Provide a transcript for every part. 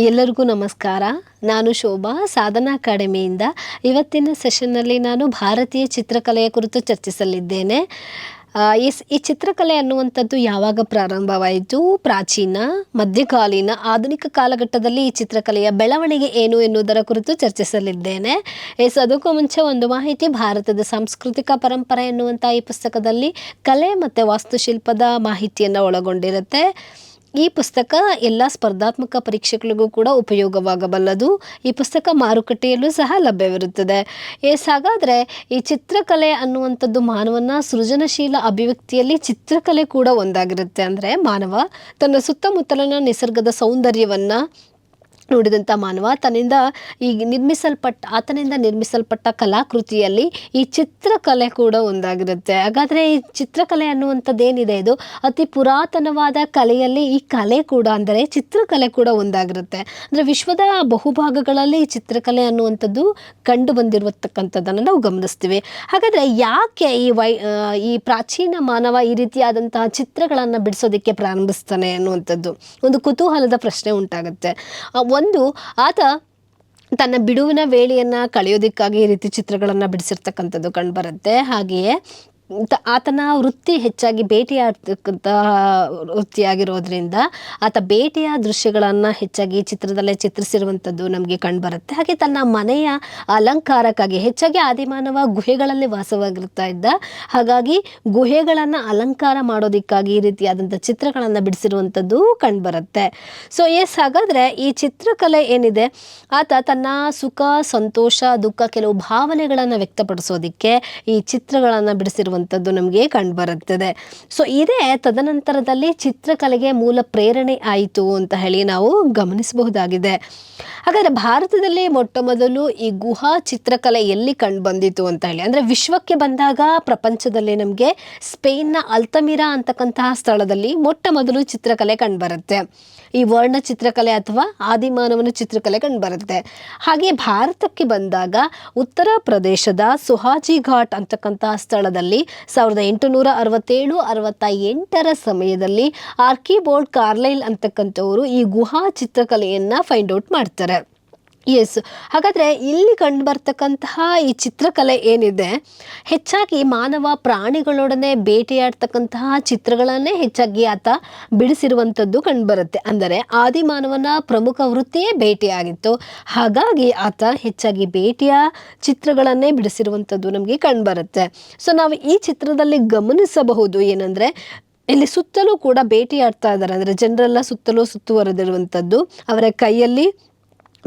ಎಲ್ಲರಿಗೂ ನಮಸ್ಕಾರ. ನಾನು ಶೋಭಾ, ಸಾಧನಾ ಅಕಾಡೆಮಿಯಿಂದ. ಇವತ್ತಿನ ಸೆಷನ್ನಲ್ಲಿ ನಾನು ಭಾರತೀಯ ಚಿತ್ರಕಲೆಯ ಕುರಿತು ಚರ್ಚಿಸಲಿದ್ದೇನೆ. ಈ ಚಿತ್ರಕಲೆ ಅನ್ನುವಂಥದ್ದು ಯಾವಾಗ ಪ್ರಾರಂಭವಾಯಿತು, ಪ್ರಾಚೀನ, ಮಧ್ಯಕಾಲೀನ, ಆಧುನಿಕ ಕಾಲಘಟ್ಟದಲ್ಲಿ ಈ ಚಿತ್ರಕಲೆಯ ಬೆಳವಣಿಗೆ ಏನು ಎನ್ನುವುದರ ಕುರಿತು ಚರ್ಚಿಸಲಿದ್ದೇನೆ. ಅದಕ್ಕೂ ಮುಂಚೆ ಒಂದು ಮಾಹಿತಿ. ಭಾರತದ ಸಾಂಸ್ಕೃತಿಕ ಪರಂಪರೆ ಎನ್ನುವಂಥ ಈ ಪುಸ್ತಕದಲ್ಲಿ ಕಲೆ ಮತ್ತು ವಾಸ್ತುಶಿಲ್ಪದ ಮಾಹಿತಿಯನ್ನು ಒಳಗೊಂಡಿರುತ್ತೆ. ಈ ಪುಸ್ತಕ ಎಲ್ಲ ಸ್ಪರ್ಧಾತ್ಮಕ ಪರೀಕ್ಷೆಗಳಿಗೂ ಕೂಡ ಉಪಯೋಗವಾಗಬಲ್ಲದು. ಈ ಪುಸ್ತಕ ಮಾರುಕಟ್ಟೆಯಲ್ಲೂ ಸಹ ಲಭ್ಯವಿರುತ್ತದೆ. ಹಾಗಾದರೆ ಈ ಚಿತ್ರಕಲೆ ಅನ್ನುವಂಥದ್ದು ಮಾನವನ ಸೃಜನಶೀಲ ಅಭಿವ್ಯಕ್ತಿಯಲ್ಲಿ ಚಿತ್ರಕಲೆ ಕೂಡ ಒಂದಾಗಿರುತ್ತೆ. ಅಂದರೆ ಮಾನವ ತನ್ನ ಸುತ್ತಮುತ್ತಲಿನ ನಿಸರ್ಗದ ಸೌಂದರ್ಯವನ್ನು ನೋಡಿದಂಥ ಮಾನವ ಆತನಿಂದ ನಿರ್ಮಿಸಲ್ಪಟ್ಟ ಕಲಾಕೃತಿಯಲ್ಲಿ ಈ ಚಿತ್ರಕಲೆ ಕೂಡ ಒಂದಾಗಿರುತ್ತೆ. ಹಾಗಾದರೆ ಈ ಚಿತ್ರಕಲೆ ಅನ್ನುವಂಥದ್ದೇನಿದೆ, ಇದು ಅತಿ ಪುರಾತನವಾದ ಕಲೆಯಲ್ಲಿ ಈ ಕಲೆ ಕೂಡ, ಅಂದರೆ ಚಿತ್ರಕಲೆ ಕೂಡ ಒಂದಾಗಿರುತ್ತೆ. ಅಂದರೆ ವಿಶ್ವದ ಬಹುಭಾಗಗಳಲ್ಲಿ ಈ ಚಿತ್ರಕಲೆ ಅನ್ನುವಂಥದ್ದು ಕಂಡು ಬಂದಿರತಕ್ಕಂಥದ್ದನ್ನು ನಾವು ಗಮನಿಸ್ತೀವಿ. ಹಾಗಾದರೆ ಯಾಕೆ ಈ ಪ್ರಾಚೀನ ಮಾನವ ಈ ರೀತಿಯಾದಂತಹ ಚಿತ್ರಗಳನ್ನು ಬಿಡಿಸೋದಕ್ಕೆ ಪ್ರಾರಂಭಿಸ್ತಾನೆ ಅನ್ನುವಂಥದ್ದು ಒಂದು ಕುತೂಹಲದ ಪ್ರಶ್ನೆ ಉಂಟಾಗುತ್ತೆ. ಆತ ತನ್ನ ಬಿಡುವಿನ ವೇಳೆಯನ್ನು ಕಳೆಯೋದಕ್ಕಾಗಿ ಈ ರೀತಿ ಚಿತ್ರಗಳನ್ನು ಬಿಡಿಸಿರ್ತಕ್ಕಂಥದ್ದು ಕಂಡುಬರುತ್ತೆ. ಹಾಗೆಯೇ ಆತನ ವೃತ್ತಿ ಹೆಚ್ಚಾಗಿ ಬೇಟೆಯಾಡ್ತಕ್ಕಂತಹ ವೃತ್ತಿಯಾಗಿರೋದ್ರಿಂದ ಆತ ಬೇಟೆಯ ದೃಶ್ಯಗಳನ್ನು ಹೆಚ್ಚಾಗಿ ಚಿತ್ರದಲ್ಲೇ ಚಿತ್ರಿಸಿರುವಂಥದ್ದು ನಮಗೆ ಕಂಡುಬರುತ್ತೆ. ಹಾಗೆ ತನ್ನ ಮನೆಯ ಅಲಂಕಾರಕ್ಕಾಗಿ ಹೆಚ್ಚಾಗಿ ಆದಿಮಾನವ ಗುಹೆಗಳಲ್ಲಿ ವಾಸವಾಗಿರ್ತಾ ಇದ್ದ. ಹಾಗಾಗಿ ಗುಹೆಗಳನ್ನು ಅಲಂಕಾರ ಮಾಡೋದಕ್ಕಾಗಿ ಈ ರೀತಿಯಾದಂಥ ಚಿತ್ರಗಳನ್ನು ಬಿಡಿಸಿರುವಂಥದ್ದು ಕಂಡುಬರುತ್ತೆ. ಹಾಗಾದರೆ ಈ ಚಿತ್ರಕಲೆ ಏನಿದೆ, ಆತ ತನ್ನ ಸುಖ, ಸಂತೋಷ, ದುಃಖ, ಕೆಲವು ಭಾವನೆಗಳನ್ನು ವ್ಯಕ್ತಪಡಿಸೋದಕ್ಕೆ ಈ ಚಿತ್ರಗಳನ್ನು ಬಿಡಿಸಿರುವಂಥದ್ದು ನಮಗೆ ಕಂಡುಬರುತ್ತದೆ. ಇದೇ ತದನಂತರದಲ್ಲಿ ಚಿತ್ರಕಲೆಗೆ ಮೂಲ ಪ್ರೇರಣೆ ಆಯಿತು ಅಂತ ಹೇಳಿ ನಾವು ಗಮನಿಸಬಹುದಾಗಿದೆ. ಹಾಗಾದರೆ ಭಾರತದಲ್ಲಿ ಮೊಟ್ಟ ಮೊದಲು ಈ ಗುಹಾ ಚಿತ್ರಕಲೆ ಎಲ್ಲಿ ಕಂಡು ಬಂದಿತು ಅಂತ ಹೇಳಿ, ಅಂದರೆ ವಿಶ್ವಕ್ಕೆ ಬಂದಾಗ ಪ್ರಪಂಚದಲ್ಲಿ ನಮಗೆ ಸ್ಪೇನ್ನ ಅಲ್ತಮಿರಾ ಅಂತಕ್ಕಂತಹ ಸ್ಥಳದಲ್ಲಿ ಮೊಟ್ಟ ಮೊದಲು ಚಿತ್ರಕಲೆ ಕಂಡುಬರುತ್ತೆ. ಈ ವರ್ಣ ಚಿತ್ರಕಲೆ ಅಥವಾ ಆದಿಮಾನವನ ಚಿತ್ರಕಲೆ ಕಂಡುಬರುತ್ತೆ. ಹಾಗೆ ಭಾರತಕ್ಕೆ ಬಂದಾಗ ಉತ್ತರ ಪ್ರದೇಶದ ಸುಹಾಜಿ ಘಾಟ್ ಅಂತಕ್ಕಂತಹ ಸ್ಥಳದಲ್ಲಿ 1867-68 ಸಮಯದಲ್ಲಿ ಆರ್ಕಿಬೋಲ್ಡ್ ಕಾರ್ಲೈಲ್ ಅಂತಕ್ಕಂಥವರು ಈ ಗುಹಾ ಚಿತ್ರಕಲೆಯನ್ನು ಫೈಂಡ್ ಔಟ್ ಮಾಡ್ತಾರೆ. ಹಾಗಾದರೆ ಇಲ್ಲಿ ಕಂಡು ಬರ್ತಕ್ಕಂತಹ ಈ ಚಿತ್ರಕಲೆ ಏನಿದೆ, ಹೆಚ್ಚಾಗಿ ಮಾನವ ಪ್ರಾಣಿಗಳೊಡನೆ ಬೇಟೆಯಾಡ್ತಕ್ಕಂತಹ ಚಿತ್ರಗಳನ್ನೇ ಹೆಚ್ಚಾಗಿ ಆತ ಬಿಡಿಸಿರುವಂಥದ್ದು ಕಂಡುಬರುತ್ತೆ. ಅಂದರೆ ಆದಿಮಾನವನ ಪ್ರಮುಖ ವೃತ್ತಿಯೇ ಬೇಟೆಯಾಗಿತ್ತು. ಹಾಗಾಗಿ ಆತ ಹೆಚ್ಚಾಗಿ ಬೇಟೆಯ ಚಿತ್ರಗಳನ್ನೇ ಬಿಡಿಸಿರುವಂಥದ್ದು ನಮಗೆ ಕಂಡುಬರುತ್ತೆ. ನಾವು ಈ ಚಿತ್ರದಲ್ಲಿ ಗಮನಿಸಬಹುದು ಏನಂದರೆ, ಇಲ್ಲಿ ಸುತ್ತಲೂ ಕೂಡ ಬೇಟೆಯಾಡ್ತಾ ಇದ್ದಾರೆ. ಅಂದರೆ ಜನರೆಲ್ಲ ಸುತ್ತಲೂ ಸುತ್ತುವರೆದಿರುವಂಥದ್ದು, ಅವರ ಕೈಯಲ್ಲಿ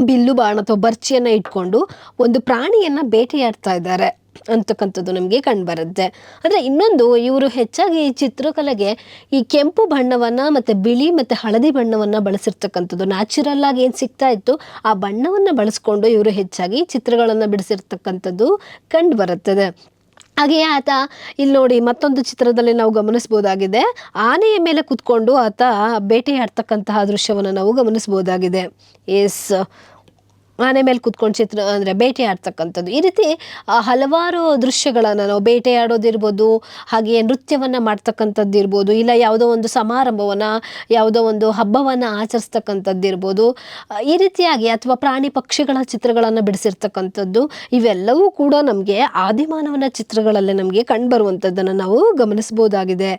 ಬಿಲ್ಲು ಬಾಣ ಅಥವಾ ಬರ್ಚಿಯನ್ನು ಇಟ್ಕೊಂಡು ಒಂದು ಪ್ರಾಣಿಯನ್ನು ಬೇಟೆಯಾಡ್ತಾ ಇದ್ದಾರೆ ಅಂತಕ್ಕಂಥದ್ದು ನಮಗೆ ಕಂಡುಬರುತ್ತೆ. ಅಂದರೆ ಇನ್ನೊಂದು, ಇವರು ಹೆಚ್ಚಾಗಿ ಈ ಚಿತ್ರಕಲೆಗೆ ಈ ಕೆಂಪು ಬಣ್ಣವನ್ನು ಮತ್ತು ಬಿಳಿ ಮತ್ತು ಹಳದಿ ಬಣ್ಣವನ್ನು ಬಳಸಿರ್ತಕ್ಕಂಥದ್ದು, ನ್ಯಾಚುರಲ್ ಆಗಿ ಏನು ಸಿಗ್ತಾ ಇತ್ತು ಆ ಬಣ್ಣವನ್ನು ಬಳಸ್ಕೊಂಡು ಇವರು ಹೆಚ್ಚಾಗಿ ಚಿತ್ರಗಳನ್ನು ಬಿಡಿಸಿರ್ತಕ್ಕಂಥದ್ದು ಕಂಡುಬರುತ್ತದೆ. ಹಾಗೆಯೇ ಆತ ಇಲ್ಲಿ ನೋಡಿ, ಮತ್ತೊಂದು ಚಿತ್ರದಲ್ಲಿ ನಾವು ಗಮನಿಸ್ಬೋದಾಗಿದೆ, ಆನೆಯ ಮೇಲೆ ಕುತ್ಕೊಂಡು ಆತ ಬೇಟೆಯಾಡ್ತಕ್ಕಂತಹ ದೃಶ್ಯವನ್ನು ನಾವು ಗಮನಿಸ್ಬೋದಾಗಿದೆ. ಆನೆ ಮೇಲೆ ಕುತ್ಕೊಂಡು ಅಂದರೆ ಬೇಟೆಯಾಡ್ತಕ್ಕಂಥದ್ದು. ಈ ರೀತಿ ಹಲವಾರು ದೃಶ್ಯಗಳನ್ನು ನಾವು ಬೇಟೆಯಾಡೋದಿರ್ಬೋದು, ಹಾಗೆಯೇ ನೃತ್ಯವನ್ನು ಮಾಡ್ತಕ್ಕಂಥದ್ದು ಇರ್ಬೋದು, ಇಲ್ಲ ಯಾವುದೋ ಒಂದು ಸಮಾರಂಭವನ್ನು, ಯಾವುದೋ ಒಂದು ಹಬ್ಬವನ್ನು ಆಚರಿಸ್ತಕ್ಕಂಥದ್ದಿರ್ಬೋದು, ಈ ರೀತಿಯಾಗಿ ಅಥವಾ ಪ್ರಾಣಿ ಪಕ್ಷಿಗಳ ಚಿತ್ರಗಳನ್ನು ಬಿಡಿಸಿರ್ತಕ್ಕಂಥದ್ದು, ಇವೆಲ್ಲವೂ ಕೂಡ ನಮಗೆ ಆದಿಮಾನವನ ಚಿತ್ರಗಳಲ್ಲೇ ನಮಗೆ ಕಂಡುಬರುವಂಥದ್ದನ್ನು ನಾವು ಗಮನಿಸ್ಬೋದಾಗಿದೆ.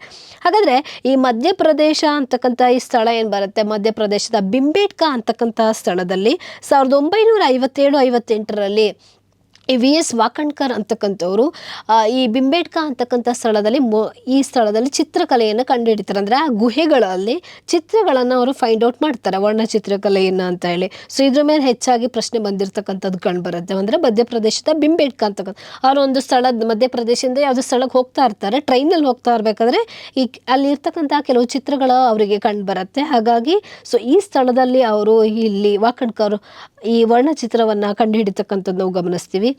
ಹಾಗಾದರೆ ಈ ಮಧ್ಯಪ್ರದೇಶ ಅಂತಕ್ಕಂಥ ಈ ಸ್ಥಳ ಏನು ಬರುತ್ತೆ, ಮಧ್ಯಪ್ರದೇಶದ ಬಿಂಬೇಟ್ಕಾ ಅಂತಕ್ಕಂಥ ಸ್ಥಳದಲ್ಲಿ 1957-58ರಲ್ಲಿ ಈ ವಿ.ಎಸ್. ವಾಕಣ್ಕರ್ ಅಂತಕ್ಕಂಥವರು ಈ ಬಿಂಬೇಟ್ಕಾ ಅಂತಕ್ಕಂಥ ಈ ಸ್ಥಳದಲ್ಲಿ ಚಿತ್ರಕಲೆಯನ್ನು ಕಂಡುಹಿಡಿತಾರೆ. ಅಂದರೆ ಆ ಗುಹೆಗಳಲ್ಲಿ ಚಿತ್ರಗಳನ್ನು ಅವರು ಫೈಂಡ್ ಔಟ್ ಮಾಡ್ತಾರೆ, ವರ್ಣ ಚಿತ್ರಕಲೆಯನ್ನು ಅಂತ ಹೇಳಿ. ಇದ್ರ ಮೇಲೆ ಹೆಚ್ಚಾಗಿ ಪ್ರಶ್ನೆ ಬಂದಿರತಕ್ಕಂಥದ್ದು ಕಂಡುಬರುತ್ತೆ. ಅಂದರೆ ಮಧ್ಯಪ್ರದೇಶದ ಬಿಂಬೇಟ್ಕಾ ಅಂತಕ್ಕಂಥ ಅವರು ಒಂದು ಮಧ್ಯಪ್ರದೇಶದಿಂದ ಯಾವುದೋ ಸ್ಥಳಕ್ಕೆ ಹೋಗ್ತಾ ಇರ್ತಾರೆ, ಟ್ರೈನಲ್ಲಿ ಹೋಗ್ತಾ ಇರಬೇಕಾದ್ರೆ ಅಲ್ಲಿ ಇರ್ತಕ್ಕಂಥ ಕೆಲವು ಚಿತ್ರಗಳು ಅವರಿಗೆ ಕಂಡುಬರುತ್ತೆ. ಹಾಗಾಗಿ ಈ ಸ್ಥಳದಲ್ಲಿ ಅವರು ಇಲ್ಲಿ ವಾಕಣ್ಕರ್ ಈ ವರ್ಣಚಿತ್ರವನ್ನು ಕಂಡುಹಿಡಿತಕ್ಕಂಥದ್ದು ನಾವು ಗಮನಿಸ್ತೀವಿ.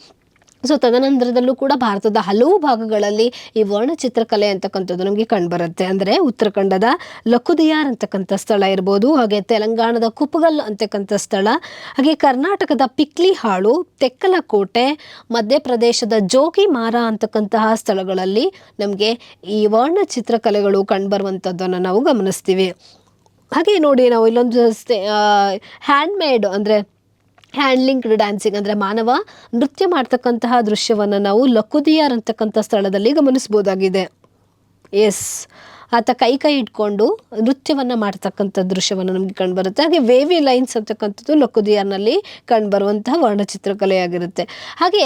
ತದನಂತರದಲ್ಲೂ ಕೂಡ ಭಾರತದ ಹಲವು ಭಾಗಗಳಲ್ಲಿ ಈ ವರ್ಣಚಿತ್ರಕಲೆ ಅಂತಕ್ಕಂಥದ್ದು ನಮಗೆ ಕಂಡುಬರುತ್ತೆ. ಅಂದರೆ ಉತ್ತರಾಖಂಡದ ಲಖುದಿಯಾರ್ ಅಂತಕ್ಕಂಥ ಸ್ಥಳ ಇರ್ಬೋದು, ಹಾಗೆ ತೆಲಂಗಾಣದ ಕುಪ್ಪಗಲ್ ಅಂತಕ್ಕಂಥ ಸ್ಥಳ, ಹಾಗೆ ಕರ್ನಾಟಕದ ಪಿಕ್ಲಿಹಾಳು, ತೆಕ್ಕಲಕೋಟೆ, ಮಧ್ಯಪ್ರದೇಶದ ಜೋಗಿಮಾರಾ ಅಂತಕ್ಕಂತಹ ಸ್ಥಳಗಳಲ್ಲಿ ನಮಗೆ ಈ ವರ್ಣಚಿತ್ರಕಲೆಗಳು ಕಂಡುಬರುವಂಥದ್ದನ್ನು ನಾವು ಗಮನಿಸ್ತೀವಿ. ಹಾಗೆ ನೋಡಿ ನಾವು ಇಲ್ಲೊಂದು ಹ್ಯಾಂಡ್ಮೇಡ್ ಅಂದರೆ ಹ್ಯಾಂಡ್ಲಿಂಕ್ಡ್ ಡ್ಯಾನ್ಸಿಂಗ್ ಅಂದರೆ ಮಾನವ ನೃತ್ಯ ಮಾಡ್ತಕ್ಕಂತಹ ದೃಶ್ಯವನ್ನು ನಾವು ಲಕುದಿಯಾರ್ ಅಂತಕ್ಕಂಥ ಸ್ಥಳದಲ್ಲಿ ಗಮನಿಸ್ಬೋದಾಗಿದೆ. ಎಸ್, ಆತ ಕೈ ಇಟ್ಕೊಂಡು ನೃತ್ಯವನ್ನು ಮಾಡ್ತಕ್ಕಂಥ ದೃಶ್ಯವನ್ನು ನಮಗೆ ಕಂಡುಬರುತ್ತೆ. ಹಾಗೆ ವೇವಿ ಲೈನ್ಸ್ ಅಂತಕ್ಕಂಥದ್ದು ಲಕುದಿಯಾರ್ನಲ್ಲಿ ಕಂಡುಬರುವಂತಹ ವರ್ಣಚಿತ್ರಕಲೆಯಾಗಿರುತ್ತೆ. ಹಾಗೆ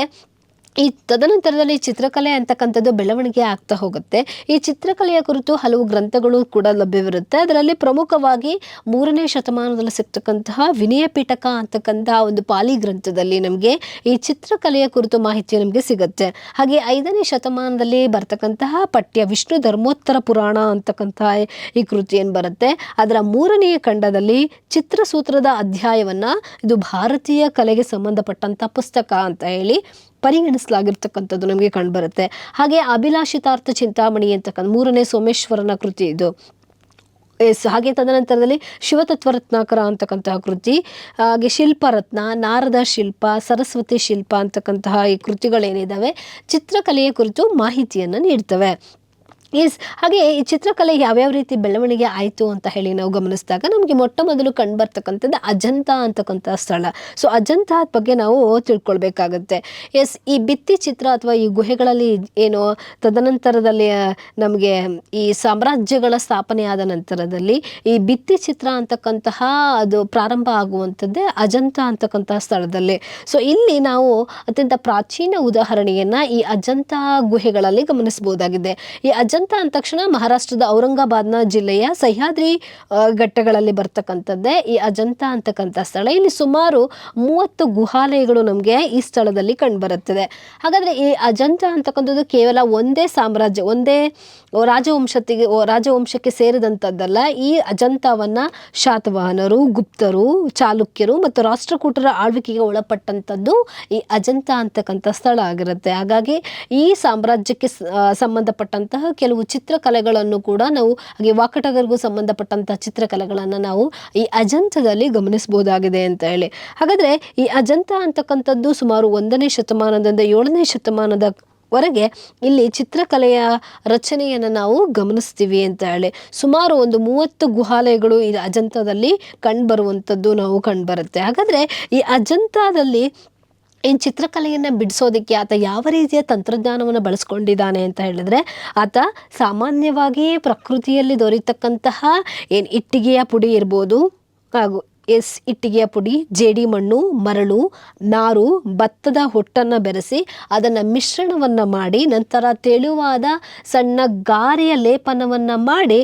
ಈ ತದನಂತರದಲ್ಲಿ ಚಿತ್ರಕಲೆ ಅಂತಕ್ಕಂಥದ್ದು ಬೆಳವಣಿಗೆ ಆಗ್ತಾ ಹೋಗುತ್ತೆ. ಈ ಚಿತ್ರಕಲೆಯ ಕುರಿತು ಹಲವು ಗ್ರಂಥಗಳು ಕೂಡ ಲಭ್ಯವಿರುತ್ತೆ. ಅದರಲ್ಲಿ ಪ್ರಮುಖವಾಗಿ 3ನೇ ಶತಮಾನದಲ್ಲಿ ಸಿಗ್ತಕ್ಕಂತಹ ವಿನಯ ಪಿಟಕ ಅಂತಕ್ಕಂತಹ ಒಂದು ಪಾಲಿ ಗ್ರಂಥದಲ್ಲಿ ನಮಗೆ ಈ ಚಿತ್ರಕಲೆಯ ಕುರಿತು ಮಾಹಿತಿ ನಮಗೆ ಸಿಗುತ್ತೆ. ಹಾಗೆ 5ನೇ ಶತಮಾನದಲ್ಲಿ ಬರ್ತಕ್ಕಂತಹ ಪಠ್ಯ ವಿಷ್ಣು ಧರ್ಮೋತ್ತರ ಪುರಾಣ ಅಂತಕ್ಕಂತಹ ಈ ಕೃತಿ ಏನು ಬರುತ್ತೆ, ಅದರ 3ನೇ ಖಂಡದಲ್ಲಿ ಚಿತ್ರಸೂತ್ರದ ಅಧ್ಯಾಯವನ್ನು ಇದು ಭಾರತೀಯ ಕಲೆಗೆ ಸಂಬಂಧಪಟ್ಟಂಥ ಪುಸ್ತಕ ಅಂತ ಹೇಳಿ ಪರಿಗಣಿಸಲಾಗಿರ್ತಕ್ಕಂಥದ್ದು ನಮಗೆ ಕಂಡುಬರುತ್ತೆ. ಹಾಗೆ ಅಭಿಲಾಷಿತಾರ್ಥ ಚಿಂತಾಮಣಿ ಅಂತಕ್ಕಂಥ 3ನೇ ಸೋಮೇಶ್ವರನ ಕೃತಿ ಇದು. ಎಸ್, ಹಾಗೆ ತದನಂತರದಲ್ಲಿ ಶಿವತತ್ವರತ್ನಾಕರ ಅಂತಕ್ಕಂತಹ ಕೃತಿ, ಹಾಗೆ ಶಿಲ್ಪರತ್ನ, ನಾರದ ಶಿಲ್ಪ, ಸರಸ್ವತಿ ಶಿಲ್ಪ ಅಂತಕ್ಕಂತಹ ಈ ಕೃತಿಗಳೇನಿದ್ದಾವೆ ಚಿತ್ರಕಲೆಯ ಕುರಿತು ಮಾಹಿತಿಯನ್ನು ನೀಡ್ತವೆ. ಹಾಗೆ ಈ ಚಿತ್ರಕಲೆ ಯಾವ್ಯಾವ ರೀತಿ ಬೆಳವಣಿಗೆ ಆಯಿತು ಅಂತ ಹೇಳಿ ನಾವು ಗಮನಿಸಿದಾಗ ನಮಗೆ ಮೊಟ್ಟ ಮೊದಲು ಕಂಡುಬರ್ತಕ್ಕಂಥದ್ದು ಅಜಂತ ಅಂತಕ್ಕಂಥ ಸ್ಥಳ. ಸೊ ಅಜಂತ ಬಗ್ಗೆ ನಾವು ತಿಳ್ಕೊಳ್ಬೇಕಾಗತ್ತೆ. ಎಸ್, ಈ ಭಿತ್ತಿ ಚಿತ್ರ ಅಥವಾ ಈ ಗುಹೆಗಳಲ್ಲಿ ಏನು ತದನಂತರದಲ್ಲಿ ನಮಗೆ ಈ ಸಾಮ್ರಾಜ್ಯಗಳ ಸ್ಥಾಪನೆ ಆದ ನಂತರದಲ್ಲಿ ಈ ಭಿತ್ತಿ ಚಿತ್ರ ಅಂತಕ್ಕಂತಹ ಅದು ಪ್ರಾರಂಭ ಆಗುವಂಥದ್ದೇ ಅಜಂತ ಅಂತಕ್ಕಂತಹ ಸ್ಥಳದಲ್ಲಿ. ಸೊ ಇಲ್ಲಿ ನಾವು ಅತ್ಯಂತ ಪ್ರಾಚೀನ ಉದಾಹರಣೆಯನ್ನು ಈ ಅಜಂತ ಗುಹೆಗಳಲ್ಲಿ ಗಮನಿಸಬಹುದಾಗಿದೆ. ಈ ಅಜಂತ ಅಂದ ತಕ್ಷಣ ಮಹಾರಾಷ್ಟ್ರದ ಔರಂಗಾಬಾದ್ನ ಜಿಲ್ಲೆಯ ಸಹ್ಯಾದ್ರಿ ಘಟ್ಟಗಳಲ್ಲಿ ಬರ್ತಕ್ಕಂಥದ್ದೇ ಈ ಅಜಂತ ಅಂತಕ್ಕಂಥ ಸ್ಥಳ. ಇಲ್ಲಿ ಸುಮಾರು 30 ಗುಹಾಲಯಗಳು ನಮಗೆ ಈ ಸ್ಥಳದಲ್ಲಿ ಕಂಡುಬರುತ್ತದೆ. ಹಾಗಾದರೆ ಈ ಅಜಂತ ಅಂತಕ್ಕಂಥದ್ದು ಕೇವಲ ಒಂದೇ ಸಾಮ್ರಾಜ್ಯ, ಒಂದೇ ರಾಜವಂಶಕ್ಕೆ ಸೇರಿದಂಥದ್ದಲ್ಲ. ಈ ಅಜಂತವನ್ನು ಶಾತವಾಹನರು, ಗುಪ್ತರು, ಚಾಲುಕ್ಯರು ಮತ್ತು ರಾಷ್ಟ್ರಕೂಟರ ಆಳ್ವಿಕೆಗೆ ಒಳಪಟ್ಟಂಥದ್ದು ಈ ಅಜಂತ ಅಂತಕ್ಕಂಥ ಸ್ಥಳ ಆಗಿರುತ್ತೆ. ಹಾಗಾಗಿ ಈ ಸಾಮ್ರಾಜ್ಯಕ್ಕೆ ಸಂಬಂಧಪಟ್ಟಂತಹ ಕೆಲವು ಚಿತ್ರಕಲೆಗಳನ್ನು ಕೂಡ ನಾವು, ಹಾಗೆ ವಾಕಟಗರಿಗೂ ಸಂಬಂಧಪಟ್ಟಂತಹ ಚಿತ್ರಕಲೆಗಳನ್ನು ನಾವು ಈ ಅಜಂತದಲ್ಲಿ ಗಮನಿಸಬಹುದಾಗಿದೆ ಅಂತ ಹೇಳಿ. ಹಾಗಾದರೆ ಈ ಅಜಂತ ಅಂತಕ್ಕಂಥದ್ದು ಸುಮಾರು 1ನೇ ಶತಮಾನದಿಂದ 7ನೇ ಶತಮಾನದವರೆಗೆ ಇಲ್ಲಿ ಚಿತ್ರಕಲೆಯ ರಚನೆಯನ್ನು ನಾವು ಗಮನಿಸ್ತೀವಿ ಅಂತ ಹೇಳಿ. ಸುಮಾರು ಒಂದು 30 ಗುಹಾಲಯಗಳು ಈ ಅಜಂತದಲ್ಲಿ ಕಂಡುಬರುವಂಥದ್ದು ನಾವು ಕಂಡುಬರುತ್ತೆ. ಹಾಗಾದರೆ ಈ ಅಜಂತದಲ್ಲಿ ಚಿತ್ರಕಲೆಯನ್ನು ಬಿಡಿಸೋದಕ್ಕೆ ಆತ ಯಾವ ರೀತಿಯ ತಂತ್ರಜ್ಞಾನವನ್ನು ಬಳಸ್ಕೊಂಡಿದ್ದಾನೆ ಅಂತ ಹೇಳಿದ್ರೆ, ಆತ ಸಾಮಾನ್ಯವಾಗಿ ಪ್ರಕೃತಿಯಲ್ಲಿ ದೊರೆಯತಕ್ಕಂತಹ ಇಟ್ಟಿಗೆಯ ಪುಡಿ ಇರ್ಬೋದು, ಹಾಗೂ ಇಟ್ಟಿಗೆಯ ಪುಡಿ, ಜೇಡಿ ಮಣ್ಣು, ಮರಳು, ನಾರು, ಭತ್ತದ ಹೊಟ್ಟನ್ನು ಬೆರೆಸಿ ಅದನ್ನು ಮಿಶ್ರಣವನ್ನು ಮಾಡಿ ನಂತರ ತೆಳುವಾದ ಸಣ್ಣ ಗಾರೆಯ ಲೇಪನವನ್ನು ಮಾಡಿ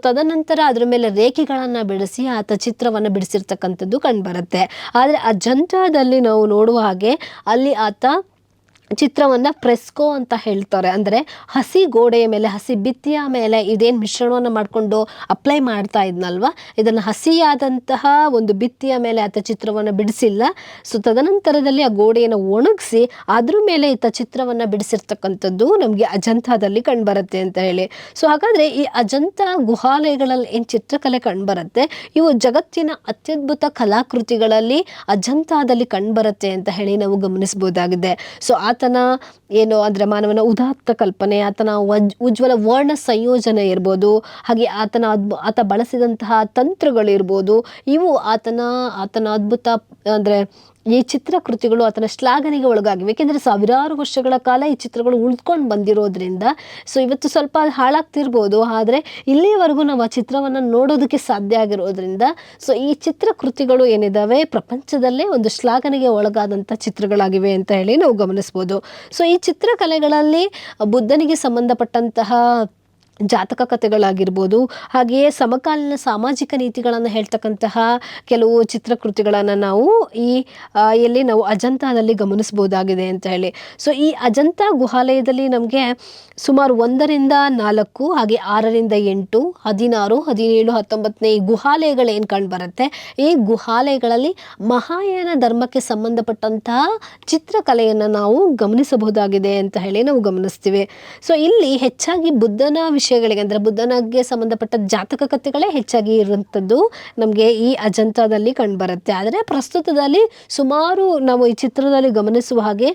ತದನಂತರ ಅದರ ಮೇಲೆ ರೇಖೆಗಳನ್ನು ಬಿಡಿಸಿ ಆತ ಚಿತ್ರವನ್ನು ಬಿಡಿಸಿರ್ತಕ್ಕಂಥದ್ದು ಕಂಡುಬರುತ್ತೆ. ಆದರೆ ಅಜಂತಾದಲ್ಲಿ ನಾವು ನೋಡುವ ಹಾಗೆ ಅಲ್ಲಿ ಆತ ಚಿತ್ರವನ್ನು ಫ್ರೆಸ್ಕೋ ಅಂತ ಹೇಳ್ತಾರೆ. ಅಂದರೆ ಹಸಿ ಗೋಡೆಯ ಮೇಲೆ, ಹಸಿ ಭಿತ್ತಿಯ ಮೇಲೆ ಇದೇನು ಮಿಶ್ರಣವನ್ನು ಮಾಡಿಕೊಂಡು ಅಪ್ಲೈ ಮಾಡ್ತಾ ಇದ್ನಲ್ವ, ಇದನ್ನು ಹಸಿಯಾದಂತಹ ಒಂದು ಭಿತ್ತಿಯ ಮೇಲೆ ಆತ ಚಿತ್ರವನ್ನು ಬಿಡಿಸಿಲ್ಲ. ತದನಂತರದಲ್ಲಿ ಆ ಗೋಡೆಯನ್ನು ಒಣಗಿಸಿ ಅದ್ರ ಮೇಲೆ ಈತ ಚಿತ್ರವನ್ನು ಬಿಡಿಸಿರ್ತಕ್ಕಂಥದ್ದು ನಮಗೆ ಅಜಂತಾದಲ್ಲಿ ಕಂಡುಬರುತ್ತೆ ಅಂತ ಹೇಳಿ. ಹಾಗಾದರೆ ಈ ಅಜಂತ ಗುಹಾಲಯಗಳಲ್ಲಿ ಏನು ಚಿತ್ರಕಲೆ ಕಂಡುಬರುತ್ತೆ, ಇವು ಜಗತ್ತಿನ ಅತ್ಯದ್ಭುತ ಕಲಾಕೃತಿಗಳಲ್ಲಿ ಅಜಂತಾದಲ್ಲಿ ಕಂಡುಬರುತ್ತೆ ಅಂತ ಹೇಳಿ ನಾವು ಗಮನಿಸಬಹುದಾಗಿದೆ. ಆತನ ಏನು ಅಂದರೆ ಮಾನವನ ಉದಾತ್ತ ಕಲ್ಪನೆ, ಆತನ ಉಜ್ವಲ ವರ್ಣ ಸಂಯೋಜನೆ ಇರ್ಬೋದು, ಹಾಗೆ ಆತ ಬಳಸಿದಂತಹ ತಂತ್ರಗಳಿರ್ಬೋದು, ಇವು ಆತನ ಅದ್ಭುತ ಅಂದರೆ ಈ ಚಿತ್ರಕೃತಿಗಳು ಆತನ ಶ್ಲಾಘನೆಗೆ ಒಳಗಾಗಿವೆ. ಏಕೆಂದರೆ ಸಾವಿರಾರು ವರ್ಷಗಳ ಕಾಲ ಈ ಚಿತ್ರಗಳು ಉಳಿದುಕೊಂಡು ಬಂದಿರೋದ್ರಿಂದ ಇವತ್ತು ಸ್ವಲ್ಪ ಹಾಳಾಗ್ತಿರ್ಬೋದು, ಆದರೆ ಇಲ್ಲಿವರೆಗೂ ನಾವು ಆ ಚಿತ್ರವನ್ನು ನೋಡೋದಕ್ಕೆ ಸಾಧ್ಯ ಆಗಿರೋದ್ರಿಂದ ಈ ಚಿತ್ರಕೃತಿಗಳು ಏನಿದ್ದಾವೆ ಪ್ರಪಂಚದಲ್ಲೇ ಒಂದು ಶ್ಲಾಘನೆಗೆ ಒಳಗಾದಂಥ ಚಿತ್ರಗಳಾಗಿವೆ ಅಂತ ಹೇಳಿ ನಾವು ಗಮನಿಸ್ಬೋದು. ಈ ಚಿತ್ರಕಲೆಗಳಲ್ಲಿ ಬುದ್ಧನಿಗೆ ಸಂಬಂಧಪಟ್ಟಂತಹ ಜಾತಕ ಕಥೆಗಳಾಗಿರ್ಬೋದು, ಹಾಗೆಯೇ ಸಮಕಾಲೀನ ಸಾಮಾಜಿಕ ನೀತಿಗಳನ್ನು ಹೇಳ್ತಕ್ಕಂತಹ ಕೆಲವು ಚಿತ್ರಕೃತಿಗಳನ್ನು ನಾವು ಎಲ್ಲಿ ನಾವು ಅಜಂತಾದಲ್ಲಿ ಗಮನಿಸ್ಬೋದಾಗಿದೆ ಅಂತ ಹೇಳಿ. ಈ ಅಜಂತ ಗುಹಾಲಯದಲ್ಲಿ ನಮಗೆ ಸುಮಾರು 1ರಿಂದ 4, ಹಾಗೆ 6ರಿಂದ 8, 16, 17, 19ನೇ ಈ ಗುಹಾಲಯಗಳೇನು ಕಂಡು ಬರುತ್ತೆ, ಈ ಗುಹಾಲಯಗಳಲ್ಲಿ ಮಹಾಯಾನ ಧರ್ಮಕ್ಕೆ ಸಂಬಂಧಪಟ್ಟಂತಹ ಚಿತ್ರಕಲೆಯನ್ನು ನಾವು ಗಮನಿಸಬಹುದಾಗಿದೆ ಅಂತ ಹೇಳಿ ನಾವು ಗಮನಿಸ್ತೀವಿ. ಇಲ್ಲಿ ಹೆಚ್ಚಾಗಿ ಬುದ್ಧನ ವಿಷಯಗಳಿಗೆ, ಅಂದರೆ ಬುದ್ಧನಿಗೆ ಸಂಬಂಧಪಟ್ಟ ಜಾತಕ ಕಥೆಗಳೇ ಹೆಚ್ಚಾಗಿ ಇರುವಂಥದ್ದು ನಮಗೆ ಈ ಅಜಂತಾದಲ್ಲಿ ಕಂಡುಬರುತ್ತೆ. ಆದರೆ ಪ್ರಸ್ತುತದಲ್ಲಿ ಸುಮಾರು ನಾವು ಈ ಚಿತ್ರದಲ್ಲಿ ಗಮನಿಸುವ ಹಾಗೆ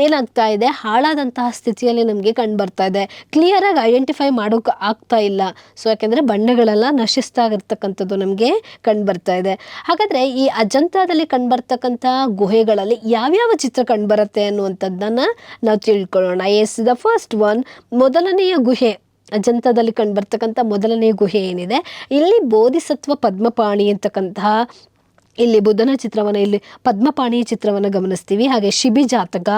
ಏನಾಗ್ತಾ ಇದೆ, ಹಾಳಾದಂತಹ ಸ್ಥಿತಿಯಲ್ಲಿ ನಮಗೆ ಕಂಡು ಬರ್ತಾ ಇದೆ. ಕ್ಲಿಯರಾಗಿ ಐಡೆಂಟಿಫೈ ಮಾಡೋಕೆ ಆಗ್ತಾ ಇಲ್ಲ. ಸೊ ಯಾಕೆಂದರೆ ಬಣ್ಣಗಳೆಲ್ಲ ನಶಿಸ್ತಾ ಇರ್ತಕ್ಕಂಥದ್ದು ನಮಗೆ ಕಂಡು ಬರ್ತಾ ಇದೆ. ಹಾಗಾದರೆ ಈ ಅಜಂತಾದಲ್ಲಿ ಕಂಡುಬರ್ತಕ್ಕಂಥ ಗುಹೆಗಳಲ್ಲಿ ಯಾವ್ಯಾವ ಚಿತ್ರ ಕಂಡುಬರುತ್ತೆ ಅನ್ನುವಂಥದ್ದನ್ನು ನಾವು ತಿಳ್ಕೊಳ್ಳೋಣ. ಎಸ್, ದ ಫಸ್ಟ್ ಒನ್, ಮೊದಲನೆಯ ಗುಹೆ, ಅಜಂತಾದಲ್ಲಿ ಕಂಡುಬರ್ತಕ್ಕಂಥ ಮೊದಲನೆಯ ಗುಹೆ ಏನಿದೆ, ಇಲ್ಲಿ ಬೋಧಿಸತ್ವ ಪದ್ಮಪಾಣಿ ಅಂತಕ್ಕಂತಹ, ಇಲ್ಲಿ ಬುದ್ಧನ ಚಿತ್ರವನ್ನು, ಇಲ್ಲಿ ಪದ್ಮಪಾಣಿಯ ಚಿತ್ರವನ್ನು ಗಮನಿಸ್ತೀವಿ. ಹಾಗೆ ಶಿಬಿ ಜಾತಕ,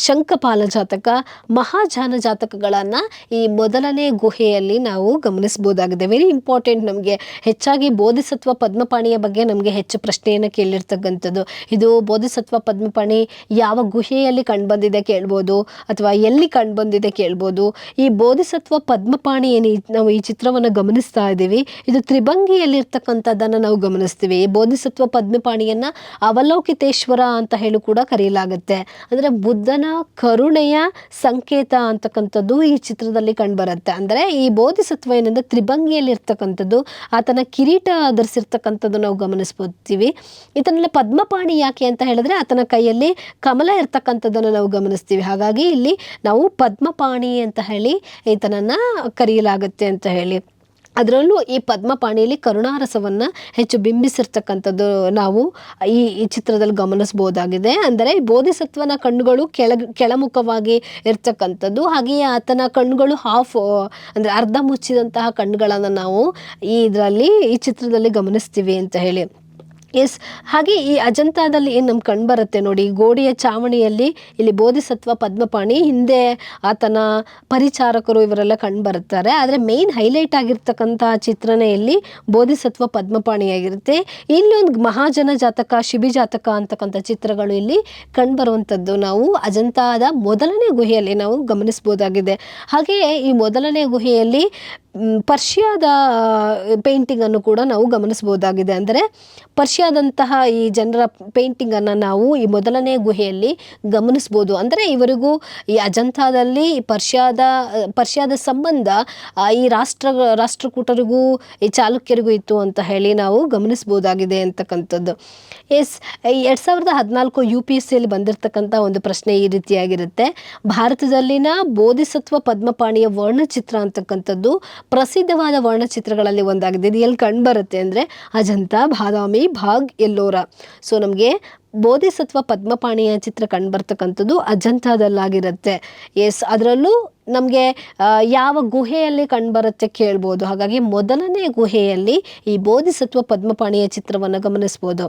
ಶಂಖಪಾಲ ಜಾತಕ, ಮಹಾಜಾನ ಜಾತಕಗಳನ್ನು ಈ ಮೊದಲನೇ ಗುಹೆಯಲ್ಲಿ ನಾವು ಗಮನಿಸ್ಬೋದಾಗಿದೆ. Very important. ನಮಗೆ ಹೆಚ್ಚಾಗಿ ಬೋಧಿಸತ್ವ ಪದ್ಮಪಾಣಿಯ ಬಗ್ಗೆ ನಮಗೆ ಹೆಚ್ಚು ಪ್ರಶ್ನೆಯನ್ನು ಕೇಳಿರ್ತಕ್ಕಂಥದ್ದು. ಇದು ಬೋಧಿಸತ್ವ ಪದ್ಮಪಾಣಿ ಯಾವ ಗುಹೆಯಲ್ಲಿ ಕಂಡುಬಂದಿದೆ ಕೇಳ್ಬೋದು, ಅಥವಾ ಎಲ್ಲಿ ಕಂಡುಬಂದಿದೆ ಕೇಳ್ಬೋದು. ಈ ಬೋಧಿಸತ್ವ ಪದ್ಮಪಾಣಿ ಏನು ನಾವು ಈ ಚಿತ್ರವನ್ನು ಗಮನಿಸ್ತಾ ಇದ್ದೀವಿ, ಇದು ತ್ರಿಭಂಗಿಯಲ್ಲಿರ್ತಕ್ಕಂಥದ್ದನ್ನು ನಾವು ಗಮನಿಸ್ತೀವಿ. ಈ ಬೋಧಿಸತ್ವ ಪದ್ಮಪಾಣಿಯನ್ನು ಅವಲೋಕಿತೇಶ್ವರ ಅಂತ ಹೇಳಿ ಕೂಡ ಕರೆಯಲಾಗುತ್ತೆ. ಅಂದರೆ ಬುದ್ಧನ ಕರುಣೆಯ ಸಂಕೇತ ಅಂತಕ್ಕಂಥದ್ದು ಈ ಚಿತ್ರದಲ್ಲಿ ಕಂಡುಬರುತ್ತೆ. ಅಂದರೆ ಈ ಬೋಧಿಸತ್ವ ಏನೆಂದರೆ ತ್ರಿಭಂಗಿಯಲ್ಲಿ ಇರ್ತಕ್ಕಂಥದ್ದು, ಆತನ ಕಿರೀಟ ಧರಿಸಿರ್ತಕ್ಕಂಥದ್ದು ನಾವು ಗಮನಿಸ್ಬೋತೀವಿ. ಇದನ್ನೆಲ್ಲ ಪದ್ಮಪಾಣಿ ಯಾಕೆ ಅಂತ ಹೇಳಿದ್ರೆ ಆತನ ಕೈಯಲ್ಲಿ ಕಮಲ ಇರ್ತಕ್ಕಂಥದ್ದನ್ನು ನಾವು ಗಮನಿಸ್ತೀವಿ. ಹಾಗಾಗಿ ಇಲ್ಲಿ ನಾವು ಪದ್ಮಪಾಣಿ ಅಂತ ಹೇಳಿ ಈತನನ್ನು ಕರೆಯಲಾಗುತ್ತೆ ಅಂತ ಹೇಳಿ. ಅದರಲ್ಲೂ ಈ ಪದ್ಮಪಾಣಿಯಲ್ಲಿ ಕರುಣಾರಸವನ್ನು ಹೆಚ್ಚು ಬಿಂಬಿಸಿರ್ತಕ್ಕಂಥದ್ದು ನಾವು ಈ ಚಿತ್ರದಲ್ಲಿ ಗಮನಿಸ್ಬೋದಾಗಿದೆ. ಅಂದರೆ ಬೋಧಿಸತ್ವನ ಕಣ್ಣುಗಳು ಕೆಳಮುಖವಾಗಿ ಇರ್ತಕ್ಕಂಥದ್ದು, ಹಾಗೆಯೇ ಆತನ ಕಣ್ಣುಗಳು ಅಂದರೆ ಅರ್ಧ ಮುಚ್ಚಿದಂತಹ ಕಣ್ಣುಗಳನ್ನು ನಾವು ಈ ಚಿತ್ರದಲ್ಲಿ ಗಮನಿಸ್ತೀವಿ ಅಂತ ಹೇಳಿ. ಎಸ್, ಹಾಗೆ ಈ ಅಜಂತಾದಲ್ಲಿ ಏನು ನಮ್ಗೆ ಕಂಡುಬರುತ್ತೆ ನೋಡಿ, ಗೋಡೆಯ ಚಾವಣಿಯಲ್ಲಿ ಇಲ್ಲಿ ಬೋಧಿಸತ್ವ ಪದ್ಮಪಾಣಿ, ಹಿಂದೆ ಆತನ ಪರಿಚಾರಕರು ಇವರೆಲ್ಲ ಕಂಡುಬರುತ್ತಾರೆ. ಆದರೆ ಮೇನ್ ಹೈಲೈಟ್ ಆಗಿರ್ತಕ್ಕಂಥ ಚಿತ್ರನೇ ಇಲ್ಲಿ ಬೋಧಿಸತ್ವ ಪದ್ಮಪಾಣಿಯಾಗಿರುತ್ತೆ. ಇಲ್ಲಿ ಒಂದು ಮಹಾಜನ ಜಾತಕ, ಶಿಬಿ ಜಾತಕ ಅಂತಕ್ಕಂಥ ಚಿತ್ರಗಳು ಇಲ್ಲಿ ಕಂಡುಬರುವಂಥದ್ದು ನಾವು ಅಜಂತಾದ ಮೊದಲನೇ ಗುಹೆಯಲ್ಲಿ ನಾವು ಗಮನಿಸ್ಬೋದಾಗಿದೆ. ಹಾಗೆಯೇ ಈ ಮೊದಲನೇ ಗುಹೆಯಲ್ಲಿ ಪರ್ಷಿಯಾದ ಪೇಂಟಿಂಗನ್ನು ಕೂಡ ನಾವು ಗಮನಿಸ್ಬೋದಾಗಿದೆ. ಅಂದರೆ ಪರ್ಷಿಯಾದಂತಹ ಈ ಜನರ ಪೇಂಟಿಂಗನ್ನು ನಾವು ಈ ಮೊದಲನೇ ಗುಹೆಯಲ್ಲಿ ಗಮನಿಸ್ಬೋದು. ಅಂದರೆ ಇವರಿಗೂ ಈ ಅಜಂತಾದಲ್ಲಿ ಪರ್ಷಿಯಾದ ಸಂಬಂಧ ಈ ರಾಷ್ಟ್ರಕೂಟರಿಗೂ ಈ ಚಾಲುಕ್ಯರಿಗೂ ಇತ್ತು ಅಂತ ಹೇಳಿ ನಾವು ಗಮನಿಸ್ಬೋದಾಗಿದೆ ಅಂತಕ್ಕಂಥದ್ದು. ಎಸ್, 2014 UPSCಯಲ್ಲಿ ಬಂದಿರತಕ್ಕಂಥ ಒಂದು ಪ್ರಶ್ನೆ ಈ ರೀತಿಯಾಗಿರುತ್ತೆ. ಭಾರತದಲ್ಲಿನ ಬೋಧಿಸತ್ವ ಪದ್ಮಪಾಣಿಯ ವರ್ಣಚಿತ್ರ ಅಂತಕ್ಕಂಥದ್ದು ಪ್ರಸಿದ್ಧವಾದ ವರ್ಣಚಿತ್ರಗಳಲ್ಲಿ ಒಂದಾಗಿದೆ. ಇದು ಎಲ್ಲಿ ಕಂಡುಬರುತ್ತೆ ಅಂದರೆ ಅಜಂತಾ, ಬಾದಾಮಿ, ಭಾಗ್, ಎಲ್ಲೋರ. ಸೊ ನಮಗೆ ಬೋಧಿಸತ್ವ ಪದ್ಮಪಾಣಿಯ ಚಿತ್ರ ಕಂಡುಬರ್ತಕ್ಕಂಥದ್ದು ಅಜಂತಾದಲ್ಲಾಗಿರುತ್ತೆ. ಎಸ್, ಅದರಲ್ಲೂ ನಮಗೆ ಯಾವ ಗುಹೆಯಲ್ಲಿ ಕಂಡುಬರುತ್ತೆ ಕೇಳ್ಬೋದು. ಹಾಗಾಗಿ ಮೊದಲನೇ ಗುಹೆಯಲ್ಲಿ ಈ ಬೋಧಿಸತ್ವ ಪದ್ಮಪಾಣಿಯ ಚಿತ್ರವನ್ನು ಗಮನಿಸ್ಬೋದು.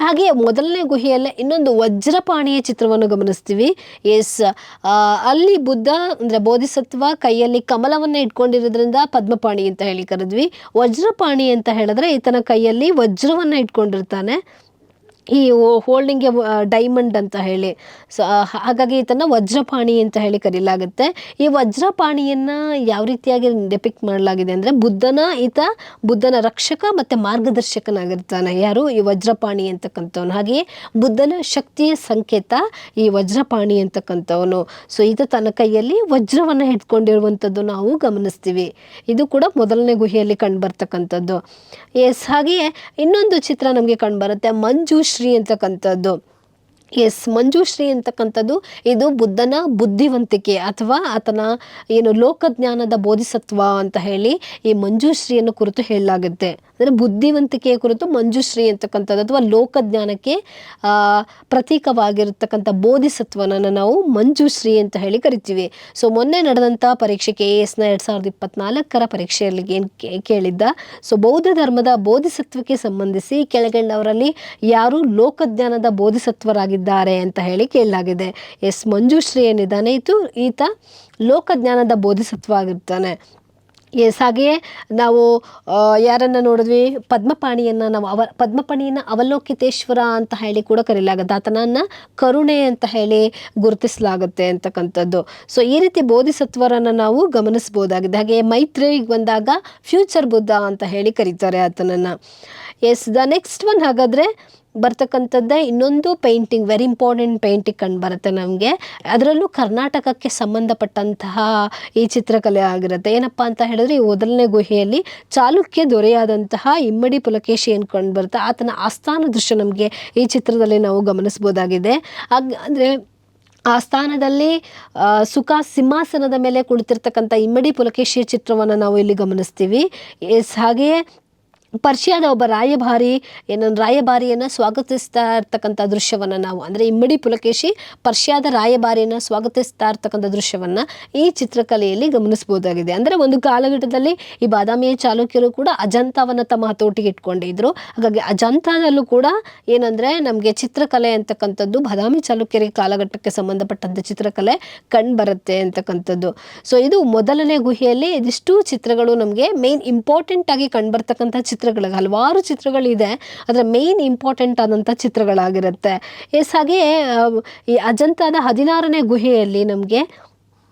ಹಾಗೆ ಮೊದಲನೇ ಗುಹೆಯಲ್ಲೇ ಇನ್ನೊಂದು ವಜ್ರಪಾಣಿಯ ಚಿತ್ರವನ್ನು ಗಮನಿಸ್ತೀವಿ. ಎಸ್, ಅಲ್ಲಿ ಬುದ್ಧ ಅಂದರೆ ಬೋಧಿಸತ್ವ ಕೈಯಲ್ಲಿ ಕಮಲವನ್ನು ಇಟ್ಕೊಂಡಿರೋದ್ರಿಂದ ಪದ್ಮಪಾಣಿ ಅಂತ ಹೇಳಿ ಕರೆದ್ವಿ. ವಜ್ರಪಾಣಿ ಅಂತ ಹೇಳಿದ್ರೆ ಈತನ ಕೈಯಲ್ಲಿ ವಜ್ರವನ್ನು ಇಟ್ಕೊಂಡಿರ್ತಾನೆ, ಈ ಹೋಲ್ಡಿಂಗ್ ಎ ಡೈಮಂಡ್ ಅಂತ ಹೇಳಿ. ಸೊ ಹಾಗಾಗಿ ಈತನ ವಜ್ರಪಾಣಿ ಅಂತ ಹೇಳಿ ಕರೀಲಾಗುತ್ತೆ. ಈ ವಜ್ರಪಾಣಿಯನ್ನು ಯಾವ ರೀತಿಯಾಗಿ ಡೆಪಿಕ್ಟ್ ಮಾಡಲಾಗಿದೆ ಅಂದರೆ ಬುದ್ಧನ ರಕ್ಷಕ ಮತ್ತು ಮಾರ್ಗದರ್ಶಕನಾಗಿರ್ತಾನೆ. ಯಾರು? ಈ ವಜ್ರಪಾಣಿ ಅಂತಕ್ಕಂಥವನು. ಹಾಗೆಯೇ ಬುದ್ಧನ ಶಕ್ತಿಯ ಸಂಕೇತ ಈ ವಜ್ರಪಾಣಿ ಅಂತಕ್ಕಂಥವನು. ಸೊ ಈತ ತನ್ನ ಕೈಯಲ್ಲಿ ವಜ್ರವನ್ನು ಇಟ್ಕೊಂಡಿರುವಂಥದ್ದು ನಾವು ಗಮನಿಸ್ತೀವಿ. ಇದು ಕೂಡ ಮೊದಲನೇ ಗುಹೆಯಲ್ಲಿ ಕಂಡುಬರ್ತಕ್ಕಂಥದ್ದು. ಎಸ್, ಹಾಗೆಯೇ ಇನ್ನೊಂದು ಚಿತ್ರ ನಮಗೆ ಕಂಡುಬರುತ್ತೆ, ಮಂಜುಶ್ರೀ ಅಂತಕ್ಕಂಥದ್ದು. ಎಸ್, ಮಂಜುಶ್ರೀ ಅಂತಕ್ಕಂಥದ್ದು ಇದು ಬುದ್ಧನ ಬುದ್ಧಿವಂತಿಕೆ ಅಥವಾ ಆತನ ಲೋಕಜ್ಞಾನದ ಬೋಧಿಸತ್ವ ಅಂತ ಹೇಳಿ ಈ ಮಂಜುಶ್ರೀಯನ್ನು ಕುರಿತು ಹೇಳಲಾಗುತ್ತೆ. ಅಂದರೆ ಬುದ್ಧಿವಂತಿಕೆಯ ಕುರಿತು ಮಂಜುಶ್ರೀ ಅಂತಕ್ಕಂಥದ್ದು ಅಥವಾ ಲೋಕಜ್ಞಾನಕ್ಕೆ ಪ್ರತೀಕವಾಗಿರತಕ್ಕಂಥ ಬೋಧಿಸತ್ವನ ನಾವು ಮಂಜುಶ್ರೀ ಅಂತ ಹೇಳಿ ಕರಿತೀವಿ. ಸೊ ಮೊನ್ನೆ ನಡೆದಂಥ ಪರೀಕ್ಷೆ KASನ 2024 ಪರೀಕ್ಷೆಯಲ್ಲಿ ಏನು ಕೇಳಿದ್ದ, ಸೊ ಬೌದ್ಧ ಧರ್ಮದ ಬೋಧಿಸತ್ವಕ್ಕೆ ಸಂಬಂಧಿಸಿ ಕೆಳಗಂಡವರಲ್ಲಿ ಯಾರು ಲೋಕಜ್ಞಾನದ ಬೋಧಿಸತ್ವರಾಗಿದ್ದಾರೆ ಅಂತ ಹೇಳಿ ಕೇಳಲಾಗಿದೆ. ಎಸ್, ಮಂಜುಶ್ರೀ ಏನಿದ್ದಾನೆ ಈತ ಲೋಕಜ್ಞಾನದ ಬೋಧಿಸತ್ವ ಆಗಿರ್ತಾನೆ. ಎಸ್, ಹಾಗೆಯೇ ನಾವು ಯಾರನ್ನು ನೋಡಿದ್ವಿ, ಪದ್ಮಪಾಣಿಯನ್ನು ನಾವು ಪದ್ಮಪಾಣಿಯನ್ನು ಅವಲೋಕಿತೇಶ್ವರ ಅಂತ ಹೇಳಿ ಕೂಡ ಕರೀಲಾಗುತ್ತೆ. ಆತನನ್ನು ಕರುಣೆ ಅಂತ ಹೇಳಿ ಗುರುತಿಸಲಾಗುತ್ತೆ ಅಂತಕ್ಕಂಥದ್ದು. ಸೊ ಈ ರೀತಿ ಬೋಧಿಸತ್ವರನ್ನು ನಾವು ಗಮನಿಸ್ಬೋದಾಗಿದೆ. ಹಾಗೆ ಮೈತ್ರೇಯಿಗೆ ಬಂದಾಗ ಫ್ಯೂಚರ್ ಬುದ್ಧ ಅಂತ ಹೇಳಿ ಕರೀತಾರೆ ಆತನನ್ನು. ಎಸ್, ದ ನೆಕ್ಸ್ಟ್ ಒನ್ ಹಾಗಾದರೆ ಬರ್ತಕ್ಕಂಥದ್ದೇ ಇನ್ನೊಂದು ಪೇಂಟಿಂಗ್, ವೆರಿ ಇಂಪಾರ್ಟೆಂಟ್ ಪೇಂಟಿಂಗ್ ಕಂಡು ಬರುತ್ತೆ ನಮಗೆ. ಅದರಲ್ಲೂ ಕರ್ನಾಟಕಕ್ಕೆ ಸಂಬಂಧಪಟ್ಟಂತಹ ಈ ಚಿತ್ರಕಲೆ ಆಗಿರುತ್ತೆ. ಏನಪ್ಪ ಅಂತ ಹೇಳಿದ್ರೆ, ಈ ಮೊದಲನೇ ಗುಹೆಯಲ್ಲಿ ಚಾಲುಕ್ಯ ದೊರೆಯಾದಂತಹ ಇಮ್ಮಡಿ ಪುಲಕೇಶಿ ಏನು ಕಂಡು ಬರುತ್ತೆ, ಆತನ ಆಸ್ಥಾನ ದೃಶ್ಯ ನಮಗೆ ಈ ಚಿತ್ರದಲ್ಲಿ ನಾವು ಗಮನಿಸ್ಬೋದಾಗಿದೆ. ಅಂದರೆ ಆ ಸ್ಥಾನದಲ್ಲಿ ಸುಖ ಸಿಂಹಾಸನದ ಮೇಲೆ ಕುಳಿತಿರ್ತಕ್ಕಂಥ ಇಮ್ಮಡಿ ಪುಲಕೇಶಿಯ ಚಿತ್ರವನ್ನು ನಾವು ಇಲ್ಲಿ ಗಮನಿಸ್ತೀವಿ. ಹಾಗೆಯೇ ಪರ್ಷಿಯಾದ ಒಬ್ಬ ರಾಯಭಾರಿಯನ್ನು ಸ್ವಾಗತಿಸ್ತಾ ಇರ್ತಕ್ಕಂಥ ದೃಶ್ಯವನ್ನು ನಾವು, ಅಂದರೆ ಇಮ್ಮಡಿ ಪುಲಕೇಶಿ ಪರ್ಷಿಯಾದ ರಾಯಭಾರಿಯನ್ನು ಸ್ವಾಗತಿಸ್ತಾ ಇರ್ತಕ್ಕಂಥ ದೃಶ್ಯವನ್ನು ಈ ಚಿತ್ರಕಲೆಯಲ್ಲಿ ಗಮನಿಸ್ಬೋದಾಗಿದೆ. ಅಂದರೆ ಒಂದು ಕಾಲಘಟ್ಟದಲ್ಲಿ ಈ ಬಾದಾಮಿಯ ಚಾಲುಕ್ಯರು ಕೂಡ ಅಜಂತಾವನ್ನು ತಮ್ಮ ಹತೋಟಿಗೆ ಇಟ್ಕೊಂಡಿದ್ರು. ಹಾಗಾಗಿ ಅಜಂತಾದಲ್ಲೂ ಕೂಡ ಏನಂದರೆ ನಮಗೆ ಚಿತ್ರಕಲೆ ಅಂತಕ್ಕಂಥದ್ದು ಬಾದಾಮಿ ಚಾಲುಕ್ಯರಿಗೆ ಕಾಲಘಟ್ಟಕ್ಕೆ ಸಂಬಂಧಪಟ್ಟಂಥ ಚಿತ್ರಕಲೆ ಕಂಡುಬರುತ್ತೆ ಅಂತಕ್ಕಂಥದ್ದು. ಸೊ ಇದು ಮೊದಲನೇ ಗುಹೆಯಲ್ಲಿ ಇದಿಷ್ಟು ಚಿತ್ರಗಳು ನಮಗೆ ಮೇನ್ ಇಂಪಾರ್ಟೆಂಟ್ ಆಗಿ ಕಂಡುಬರ್ತಕ್ಕಂಥ ಹಲವಾರು ಚಿತ್ರಗಳಿದೆ, ಅದರ ಮೇನ್ ಇಂಪಾರ್ಟೆಂಟ್ ಆದಂಥ ಚಿತ್ರಗಳಾಗಿರುತ್ತೆ. ಹಾಗೆಯೇ ಈ ಅಜಂತಾದ 16ನೇ ಗುಹೆಯಲ್ಲಿ ನಮಗೆ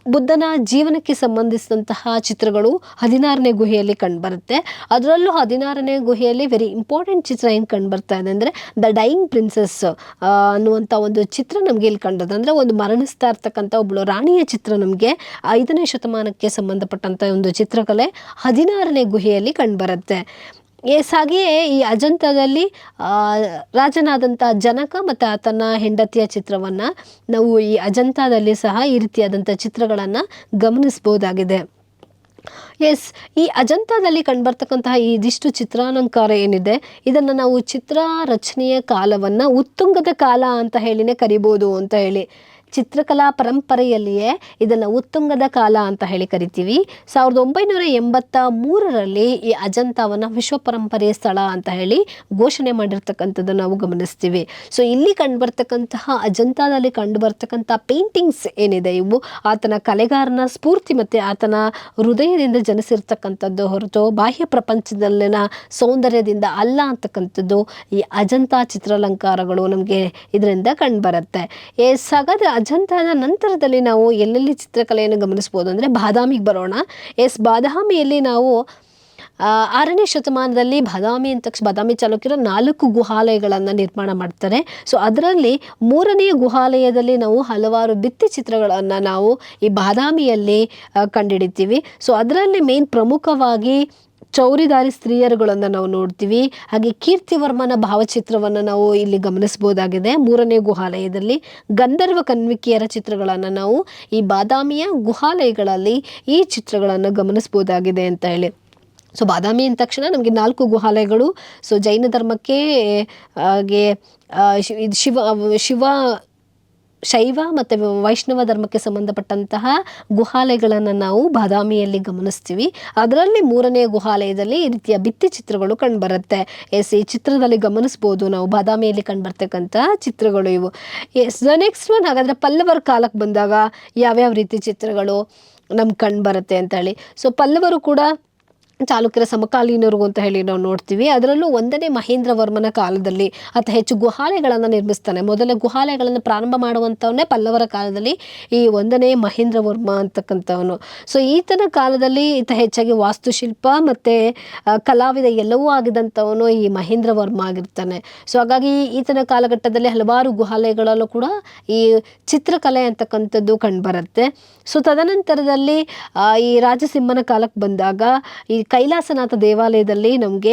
ಬುದ್ಧನ ಜೀವನಕ್ಕೆ ಸಂಬಂಧಿಸಿದಂತಹ ಚಿತ್ರಗಳು 16ನೇ ಗುಹೆಯಲ್ಲಿ ಕಂಡುಬರುತ್ತೆ. ಅದರಲ್ಲೂ 16ನೇ ಗುಹೆಯಲ್ಲಿ ವೆರಿ ಇಂಪಾರ್ಟೆಂಟ್ ಚಿತ್ರ ಏನು ಕಂಡುಬರ್ತಾ ಇದೆ ಅಂದರೆ ದ ಡೈಯಿಂಗ್ ಪ್ರಿನ್ಸೆಸ್ ಅನ್ನುವಂಥ ಒಂದು ಚಿತ್ರ ನಮಗೆ ಇಲ್ಲಿ ಕಂಡದ್ದು. ಅಂದರೆ ಒಂದು ಮರಣಿಸ್ತಾ ಇರ್ತಕ್ಕಂಥ ಒಬ್ಬಳು ರಾಣಿಯ ಚಿತ್ರ ನಮಗೆ 5ನೇ ಶತಮಾನಕ್ಕೆ ಸಂಬಂಧಪಟ್ಟಂಥ ಒಂದು ಚಿತ್ರಕಲೆ 16ನೇ ಗುಹೆಯಲ್ಲಿ ಕಂಡುಬರುತ್ತೆ. ಹಾಗೆಯೇ ಈ ಅಜಂತಾದಲ್ಲಿ ರಾಜನಾದಂಥ ಜನಕ ಮತ್ತು ಆತನ ಹೆಂಡತಿಯ ಚಿತ್ರವನ್ನು ನಾವು ಈ ಅಜಂತಾದಲ್ಲಿ ಸಹ ಈ ರೀತಿಯಾದಂಥ ಚಿತ್ರಗಳನ್ನು ಗಮನಿಸ್ಬೋದಾಗಿದೆ. ಈ ಅಜಂತಾದಲ್ಲಿ ಕಂಡುಬರ್ತಕ್ಕಂತಹ ಇದಿಷ್ಟು ಚಿತ್ರಾಲಂಕಾರ ಏನಿದೆ, ಇದನ್ನು ನಾವು ಚಿತ್ರ ರಚನೆಯ ಕಾಲವನ್ನು ಉತ್ತುಂಗದ ಕಾಲ ಅಂತ ಹೇಳಿನೇ ಕರಿಬೋದು ಅಂತ ಹೇಳಿ. ಚಿತ್ರಕಲಾ ಪರಂಪರೆಯಲ್ಲಿಯೇ ಇದನ್ನು ಉತ್ತುಂಗದ ಕಾಲ ಅಂತ ಹೇಳಿ ಕರಿತೀವಿ. 1983ರಲ್ಲಿ ಈ ಅಜಂತಾವನ್ನು ವಿಶ್ವ ಪರಂಪರೆಯ ಸ್ಥಳ ಅಂತ ಹೇಳಿ ಘೋಷಣೆ ಮಾಡಿರ್ತಕ್ಕಂಥದ್ದು ನಾವು ಗಮನಿಸ್ತೀವಿ. ಸೊ ಇಲ್ಲಿ ಕಂಡುಬರ್ತಕ್ಕಂತಹ ಅಜಂತಾದಲ್ಲಿ ಕಂಡುಬರ್ತಕ್ಕಂಥ ಪೇಂಟಿಂಗ್ಸ್ ಏನಿದೆ, ಇವು ಆತನ ಕಲೆಗಾರನ ಸ್ಫೂರ್ತಿ ಮತ್ತು ಆತನ ಹೃದಯದಿಂದ ಜನಿಸಿರ್ತಕ್ಕಂಥದ್ದು ಹೊರತು ಬಾಹ್ಯ ಪ್ರಪಂಚದಲ್ಲಿನ ಸೌಂದರ್ಯದಿಂದ ಅಲ್ಲ ಅಂತಕ್ಕಂಥದ್ದು ಈ ಅಜಂತಾ ಚಿತ್ರಾಲಂಕಾರಗಳು ನಮಗೆ ಇದರಿಂದ ಕಂಡುಬರುತ್ತೆ. ಹಾಗಾದರೆ ಅಜಂತಾದ ನಂತರದಲ್ಲಿ ನಾವು ಎಲ್ಲೆಲ್ಲಿ ಚಿತ್ರಕಲೆಯನ್ನು ಗಮನಿಸ್ಬೋದು ಅಂದರೆ ಬಾದಾಮಿಗೆ ಬರೋಣ. ಬಾದಾಮಿಯಲ್ಲಿ ನಾವು 6ನೇ ಶತಮಾನದಲ್ಲಿ ಬಾದಾಮಿ ಚಾಲುಕ್ಯರು 4 ಗುಹಾಲಯಗಳನ್ನು ನಿರ್ಮಾಣ ಮಾಡ್ತಾರೆ. ಸೊ ಅದರಲ್ಲಿ 3ನೇ ಗುಹಾಲಯದಲ್ಲಿ ನಾವು ಹಲವಾರು ಭಿತ್ತಿ ಚಿತ್ರಗಳನ್ನು ನಾವು ಈ ಬಾದಾಮಿಯಲ್ಲಿ ಕಂಡುಹಿಡಿತೀವಿ. ಸೊ ಅದರಲ್ಲಿ ಮೇನ್ ಪ್ರಮುಖವಾಗಿ ಚೌರಿದಾರಿ ಸ್ತ್ರೀಯರುಗಳನ್ನು ನಾವು ನೋಡ್ತೀವಿ. ಹಾಗೆ ಕೀರ್ತಿವರ್ಮನ ಭಾವಚಿತ್ರವನ್ನು ನಾವು ಇಲ್ಲಿ ಗಮನಿಸ್ಬೋದಾಗಿದೆ. 3ನೇ ಗುಹಾಲಯದಲ್ಲಿ ಗಂಧರ್ವ ಕನ್ವಿಕಿಯರ ಚಿತ್ರಗಳನ್ನು ನಾವು ಈ ಬಾದಾಮಿಯ ಗುಹಾಲಯಗಳಲ್ಲಿ ಈ ಚಿತ್ರಗಳನ್ನು ಗಮನಿಸ್ಬೋದಾಗಿದೆ ಅಂತ ಹೇಳಿ. ಸೊ ಬಾದಾಮಿ ಅಂದ ತಕ್ಷಣ ನಮಗೆ 4 ಗುಹಾಲಯಗಳು. ಸೊ ಜೈನ ಧರ್ಮಕ್ಕೆ ಹಾಗೆ ಶೈವ ಮತ್ತು ವೈಷ್ಣವ ಧರ್ಮಕ್ಕೆ ಸಂಬಂಧಪಟ್ಟಂತಹ ಗುಹಾಲಯಗಳನ್ನು ನಾವು ಬಾದಾಮಿಯಲ್ಲಿ ಗಮನಿಸ್ತೀವಿ. ಅದರಲ್ಲಿ 3ನೇ ಗುಹಾಲಯದಲ್ಲಿ ಈ ರೀತಿಯ ಭಿತ್ತಿ ಚಿತ್ರಗಳು ಕಂಡುಬರುತ್ತೆ. ಈ ಚಿತ್ರದಲ್ಲಿ ಗಮನಿಸ್ಬೋದು ನಾವು ಬಾದಾಮಿಯಲ್ಲಿ ಕಂಡುಬರ್ತಕ್ಕಂಥ ಚಿತ್ರಗಳು ಇವು. ನೆಕ್ಸ್ಟ್ ಒನ್, ಹಾಗಾದರೆ ಪಲ್ಲವರ ಕಾಲಕ್ಕೆ ಬಂದಾಗ ಯಾವ್ಯಾವ ರೀತಿ ಚಿತ್ರಗಳು ನಮ್ಗೆ ಕಂಡುಬರುತ್ತೆ ಅಂತ ಹೇಳಿ. ಸೊ ಪಲ್ಲವರು ಕೂಡ ಚಾಲುಕ್ಯರ ಸಮಕಾಲೀನರು ಅಂತ ಹೇಳಿ ನಾವು ನೋಡ್ತೀವಿ. ಅದರಲ್ಲೂ 1ನೇ ಮಹೇಂದ್ರ ವರ್ಮನ ಕಾಲದಲ್ಲಿ ಆತ ಹೆಚ್ಚು ಗುಹಾಲಯಗಳನ್ನು ನಿರ್ಮಿಸ್ತಾನೆ. ಮೊದಲ ಗುಹಾಲಯಗಳನ್ನು ಪ್ರಾರಂಭ ಮಾಡುವಂಥವನ್ನೇ ಪಲ್ಲವರ ಕಾಲದಲ್ಲಿ ಈ 1ನೇ ಮಹೇಂದ್ರ ವರ್ಮ ಅಂತಕ್ಕಂಥವನು. ಸೊ ಈತನ ಕಾಲದಲ್ಲಿ ಈತ ಹೆಚ್ಚಾಗಿ ವಾಸ್ತುಶಿಲ್ಪ ಮತ್ತು ಕಲಾವಿದ ಎಲ್ಲವೂ ಆಗಿದಂಥವನು ಈ ಮಹೇಂದ್ರ ವರ್ಮ ಆಗಿರ್ತಾನೆ. ಸೊ ಹಾಗಾಗಿ ಈತನ ಕಾಲಘಟ್ಟದಲ್ಲಿ ಹಲವಾರು ಗುಹಾಲಯಗಳಲ್ಲೂ ಕೂಡ ಈ ಚಿತ್ರಕಲೆ ಅಂತಕ್ಕಂಥದ್ದು ಕಂಡುಬರುತ್ತೆ. ಸೊ ತದನಂತರದಲ್ಲಿ ಈ ರಾಜಸಿಂಹನ ಕಾಲಕ್ಕೆ ಬಂದಾಗ ಈ ಕೈಲಾಸನಾಥ ದೇವಾಲಯದಲ್ಲಿ ನಮಗೆ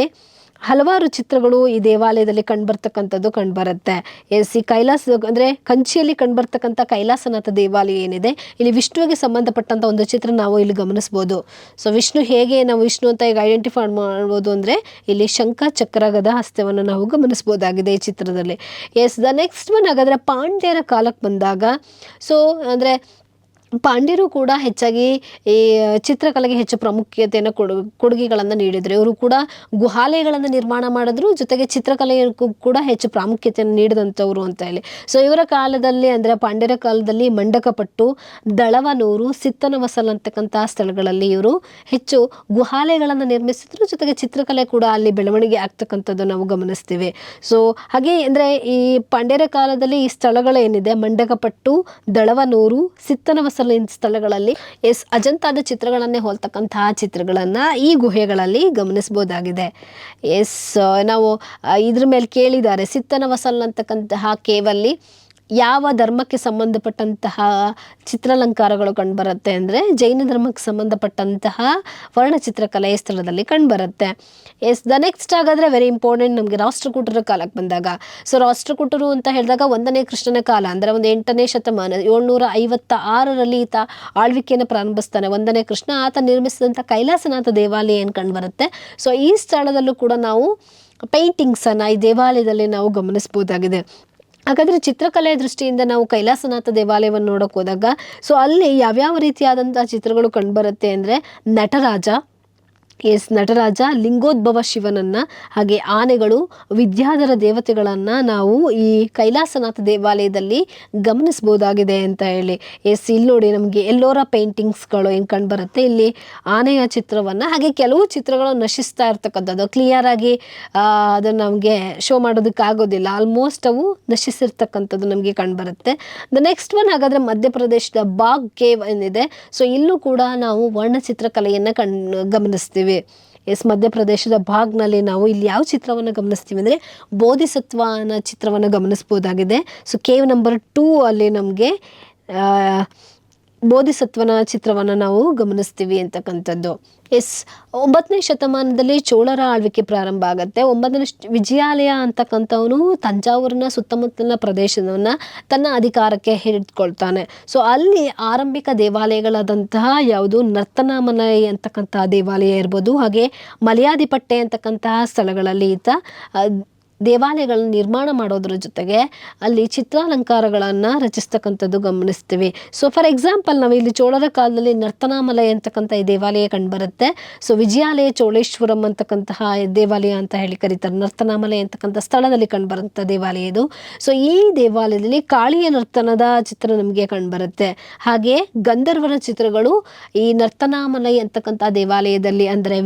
ಹಲವಾರು ಚಿತ್ರಗಳು ಈ ದೇವಾಲಯದಲ್ಲಿ ಕಂಡುಬರುತ್ತೆ. ಈ ಕೈಲಾಸ ಅಂದರೆ ಕಂಚಿಯಲ್ಲಿ ಕಂಡುಬರ್ತಕ್ಕಂಥ ಕೈಲಾಸನಾಥ ದೇವಾಲಯ ಏನಿದೆ, ಇಲ್ಲಿ ವಿಷ್ಣುವಿಗೆ ಸಂಬಂಧಪಟ್ಟಂಥ ಒಂದು ಚಿತ್ರ ನಾವು ಇಲ್ಲಿ ಗಮನಿಸ್ಬೋದು. ಸೊ ವಿಷ್ಣು ಹೇಗೆ ನಾವು ವಿಷ್ಣು ಅಂತ ಈಗ ಐಡೆಂಟಿಫೈ ಮಾಡ್ಬೋದು ಅಂದರೆ ಇಲ್ಲಿ ಶಂಖ ಚಕ್ರ ಗದಾ ಹಸ್ತವನ್ನು ನಾವು ಗಮನಿಸ್ಬೋದಾಗಿದೆ ಈ ಚಿತ್ರದಲ್ಲಿ. ದ ನೆಕ್ಸ್ಟ್ ಒನ್, ಹಾಗಾದರೆ ಪಾಂಡ್ಯರ ಕಾಲಕ್ಕೆ ಬಂದಾಗ, ಸೊ ಅಂದರೆ ಪಾಂಡ್ಯರು ಕೂಡ ಹೆಚ್ಚಾಗಿ ಈ ಚಿತ್ರಕಲೆಗೆ ಹೆಚ್ಚು ಪ್ರಾಮುಖ್ಯತೆಯನ್ನು ಕೊಡುಗೆಗಳನ್ನು ನೀಡಿದರು. ಇವರು ಕೂಡ ಗುಹಾಲಯಗಳನ್ನು ನಿರ್ಮಾಣ ಮಾಡಿದ್ರು, ಜೊತೆಗೆ ಚಿತ್ರಕಲೆಗೂ ಕೂಡ ಹೆಚ್ಚು ಪ್ರಾಮುಖ್ಯತೆಯನ್ನು ನೀಡಿದಂಥವ್ರು ಅಂತ ಹೇಳಿ. ಸೊ ಇವರ ಕಾಲದಲ್ಲಿ ಅಂದರೆ ಪಾಂಡ್ಯರ ಕಾಲದಲ್ಲಿ ಮಂಡಕಪಟ್ಟು, ದಳವನೂರು, ಸಿತ್ತನವಸಲ್ ಅಂತಕ್ಕಂಥ ಸ್ಥಳಗಳಲ್ಲಿ ಇವರು ಹೆಚ್ಚು ಗುಹಾಲಯಗಳನ್ನು ನಿರ್ಮಿಸಿದ್ರು, ಜೊತೆಗೆ ಚಿತ್ರಕಲೆ ಕೂಡ ಅಲ್ಲಿ ಬೆಳವಣಿಗೆ ಆಗ್ತಕ್ಕಂಥದ್ದು ನಾವು ಗಮನಿಸ್ತೀವಿ. ಸೊ ಹಾಗೆ ಅಂದರೆ ಈ ಪಾಂಡ್ಯರ ಕಾಲದಲ್ಲಿ ಈ ಸ್ಥಳಗಳೇನಿದೆ, ಮಂಡಕಪಟ್ಟು, ದಳವನೂರು, ಸಿತ್ತನವಸಲ್ ಸ್ಥಳಗಳಲ್ಲಿ ಅಜಂತಾದ ಚಿತ್ರಗಳನ್ನೇ ಹೋಲ್ತಕ್ಕಂತಹ ಚಿತ್ರಗಳನ್ನು ಈ ಗುಹೆಗಳಲ್ಲಿ ಗಮನಿಸಬಹುದಾಗಿದೆ. ನಾವು ಇದ್ರ ಮೇಲೆ ಕೇಳಿದ್ದಾರೆ, ಸಿತ್ತನವಸಲ್ ಅಂತಕ್ಕಂತಹ ಕೇವಲ್ಲಿ ಯಾವ ಧರ್ಮಕ್ಕೆ ಸಂಬಂಧಪಟ್ಟಂತಹ ಚಿತ್ರಾಲಂಕಾರಗಳು ಕಂಡುಬರುತ್ತೆ ಅಂದರೆ ಜೈನ ಧರ್ಮಕ್ಕೆ ಸಂಬಂಧಪಟ್ಟಂತಹ ವರ್ಣಚಿತ್ರಕಲೆ ಸ್ಥಳದಲ್ಲಿ ಕಂಡುಬರುತ್ತೆ. ದ ನೆಕ್ಸ್ಟ್ ಹಾಗಾದರೆ ವೆರಿ ಇಂಪಾರ್ಟೆಂಟ್ ನಮಗೆ ರಾಷ್ಟ್ರಕೂಟರ ಕಾಲಕ್ಕೆ ಬಂದಾಗ. ಸೊ ರಾಷ್ಟ್ರಕೂಟರು ಅಂತ ಹೇಳಿದಾಗ 1ನೇ ಕೃಷ್ಣನ ಕಾಲ ಅಂದರೆ ಒಂದು 8ನೇ ಶತಮಾನ 756ರಲ್ಲಿ ಈತ ಆಳ್ವಿಕೆಯನ್ನು ಪ್ರಾರಂಭಿಸ್ತಾನೆ. 1ನೇ ಕೃಷ್ಣ ಆತ ನಿರ್ಮಿಸಿದಂಥ ಕೈಲಾಸನಾಥ ದೇವಾಲಯ ಏನು ಕಂಡುಬರುತ್ತೆ. ಸೊ ಈ ಸ್ಥಳದಲ್ಲೂ ಕೂಡ ನಾವು ಪೇಂಟಿಂಗ್ಸನ್ನು ಈ ದೇವಾಲಯದಲ್ಲಿ ನಾವು ಗಮನಿಸ್ಬೋದಾಗಿದೆ. ಹಾಗಾದರೆ ಚಿತ್ರಕಲೆಯ ದೃಷ್ಟಿಯಿಂದ ನಾವು ಕೈಲಾಸನಾಥ ದೇವಾಲಯವನ್ನು ನೋಡೋಕೆ ಹೋದಾಗ ಸೊ ಅಲ್ಲಿ ಯಾವ್ಯಾವ ರೀತಿಯಾದಂಥ ಚಿತ್ರಗಳು ಕಂಡುಬರುತ್ತೆ ಅಂದರೆ ನಟರಾಜ, ಲಿಂಗೋದ್ಭವ ಶಿವನನ್ನು, ಹಾಗೆ ಆನೆಗಳು, ವಿದ್ಯಾಧರ ದೇವತೆಗಳನ್ನು ನಾವು ಈ ಕೈಲಾಸನಾಥ ದೇವಾಲಯದಲ್ಲಿ ಗಮನಿಸ್ಬೋದಾಗಿದೆ ಅಂತ ಹೇಳಿ. ಇಲ್ಲಿ ನೋಡಿ ನಮಗೆ ಎಲ್ಲೋರ ಪೇಂಟಿಂಗ್ಸ್ಗಳು ಏನು ಕಂಡುಬರುತ್ತೆ. ಇಲ್ಲಿ ಆನೆಯ ಚಿತ್ರವನ್ನು, ಹಾಗೆ ಕೆಲವು ಚಿತ್ರಗಳು ನಶಿಸ್ತಾ ಇರ್ತಕ್ಕಂಥದ್ದು, ಕ್ಲಿಯರಾಗಿ ಅದನ್ನು ನಮಗೆ ಶೋ ಮಾಡೋದಕ್ಕಾಗೋದಿಲ್ಲ, ಆಲ್ಮೋಸ್ಟ್ ಅವು ನಶಿಸಿರ್ತಕ್ಕಂಥದ್ದು ನಮಗೆ ಕಂಡುಬರುತ್ತೆ. ದ ನೆಕ್ಸ್ಟ್ ಒನ್ ಹಾಗಾದರೆ ಮಧ್ಯಪ್ರದೇಶದ ಬಾಗ್ ಕೇವ್ ಏನಿದೆ. ಸೊ ಇಲ್ಲೂ ಕೂಡ ನಾವು ವರ್ಣಚಿತ್ರಕಲೆಯನ್ನು ಗಮನಿಸ್ತೀವಿ. ಮಧ್ಯಪ್ರದೇಶದ ಬಾಗ್ನಲ್ಲಿ ನಾವು ಇಲ್ಲಿ ಯಾವ ಚಿತ್ರವನ್ನು ಗಮನಿಸ್ತೀವಿ ಅಂದರೆ ಬೋಧಿಸತ್ವನ ಚಿತ್ರವನ್ನು ಗಮನಿಸ್ಬೋದಾಗಿದೆ. ಸೊ ಕೇವ್ ನಂಬರ್ 2 ಅಲ್ಲಿ ನಮಗೆ ಬೋಧಿಸತ್ವನ ಚಿತ್ರವನ್ನು ನಾವು ಗಮನಿಸ್ತೀವಿ ಅಂತಕ್ಕಂಥದ್ದು. 9ನೇ ಶತಮಾನದಲ್ಲಿ ಚೋಳರ ಆಳ್ವಿಕೆ ಪ್ರಾರಂಭ ಆಗುತ್ತೆ. 9ನೇ ವಿಜಯಾಲಯ ಅಂತಕ್ಕಂಥವನು ತಂಜಾವೂರಿನ ಸುತ್ತಮುತ್ತಲಿನ ಪ್ರದೇಶವನ್ನು ತನ್ನ ಅಧಿಕಾರಕ್ಕೆ ಹಿಡಿದುಕೊಳ್ತಾನೆ. ಸೊ ಅಲ್ಲಿ ಆರಂಭಿಕ ದೇವಾಲಯಗಳಾದಂತಹ ಯಾವುದು ನರ್ತನಾಮಲೈ ಅಂತಕ್ಕಂತಹ ದೇವಾಲಯ ಇರ್ಬೋದು, ಹಾಗೆ ಮಲಯಾದಿಪಟ್ಟೆ ಅಂತಕ್ಕಂತಹ ಸ್ಥಳಗಳಲ್ಲಿ ಈತ ದೇವಾಲಯಗಳನ್ನು ನಿರ್ಮಾಣ ಮಾಡೋದ್ರ ಜೊತೆಗೆ ಅಲ್ಲಿ ಚಿತ್ರಾಲಂಕಾರಗಳನ್ನು ರಚಿಸ್ತಕ್ಕಂಥದ್ದು ಗಮನಿಸ್ತೀವಿ. ಸೊ ಫಾರ್ ಎಕ್ಸಾಂಪಲ್ ನಾವು ಇಲ್ಲಿ ಚೋಳರ ಕಾಲದಲ್ಲಿ ನರ್ತನಾಮಲೈ ಅಂತಕ್ಕಂಥ ಈ ದೇವಾಲಯ ಕಂಡುಬರುತ್ತೆ. ಸೊ ವಿಜಯಾಲಯ ಚೋಳೇಶ್ವರಂ ಅಂತಕ್ಕಂತಹ ದೇವಾಲಯ ಅಂತ ಹೇಳಿ ಕರೀತಾರೆ. ನರ್ತನಾಮಲೈ ಅಂತಕ್ಕಂಥ ಸ್ಥಳದಲ್ಲಿ ಕಂಡುಬರುವಂಥ ದೇವಾಲಯ ಇದು. ಸೊ ಈ ದೇವಾಲಯದಲ್ಲಿ ಕಾಳಿಯ ನರ್ತನದ ಚಿತ್ರ ನಮಗೆ ಕಂಡುಬರುತ್ತೆ. ಹಾಗೆ ಗಂಧರ್ವರ ಚಿತ್ರಗಳು ಈ ನರ್ತನಾಮಲೈ ಅಂತಕ್ಕಂಥ ದೇವಾಲಯದಲ್ಲಿ ಅಂದರೆ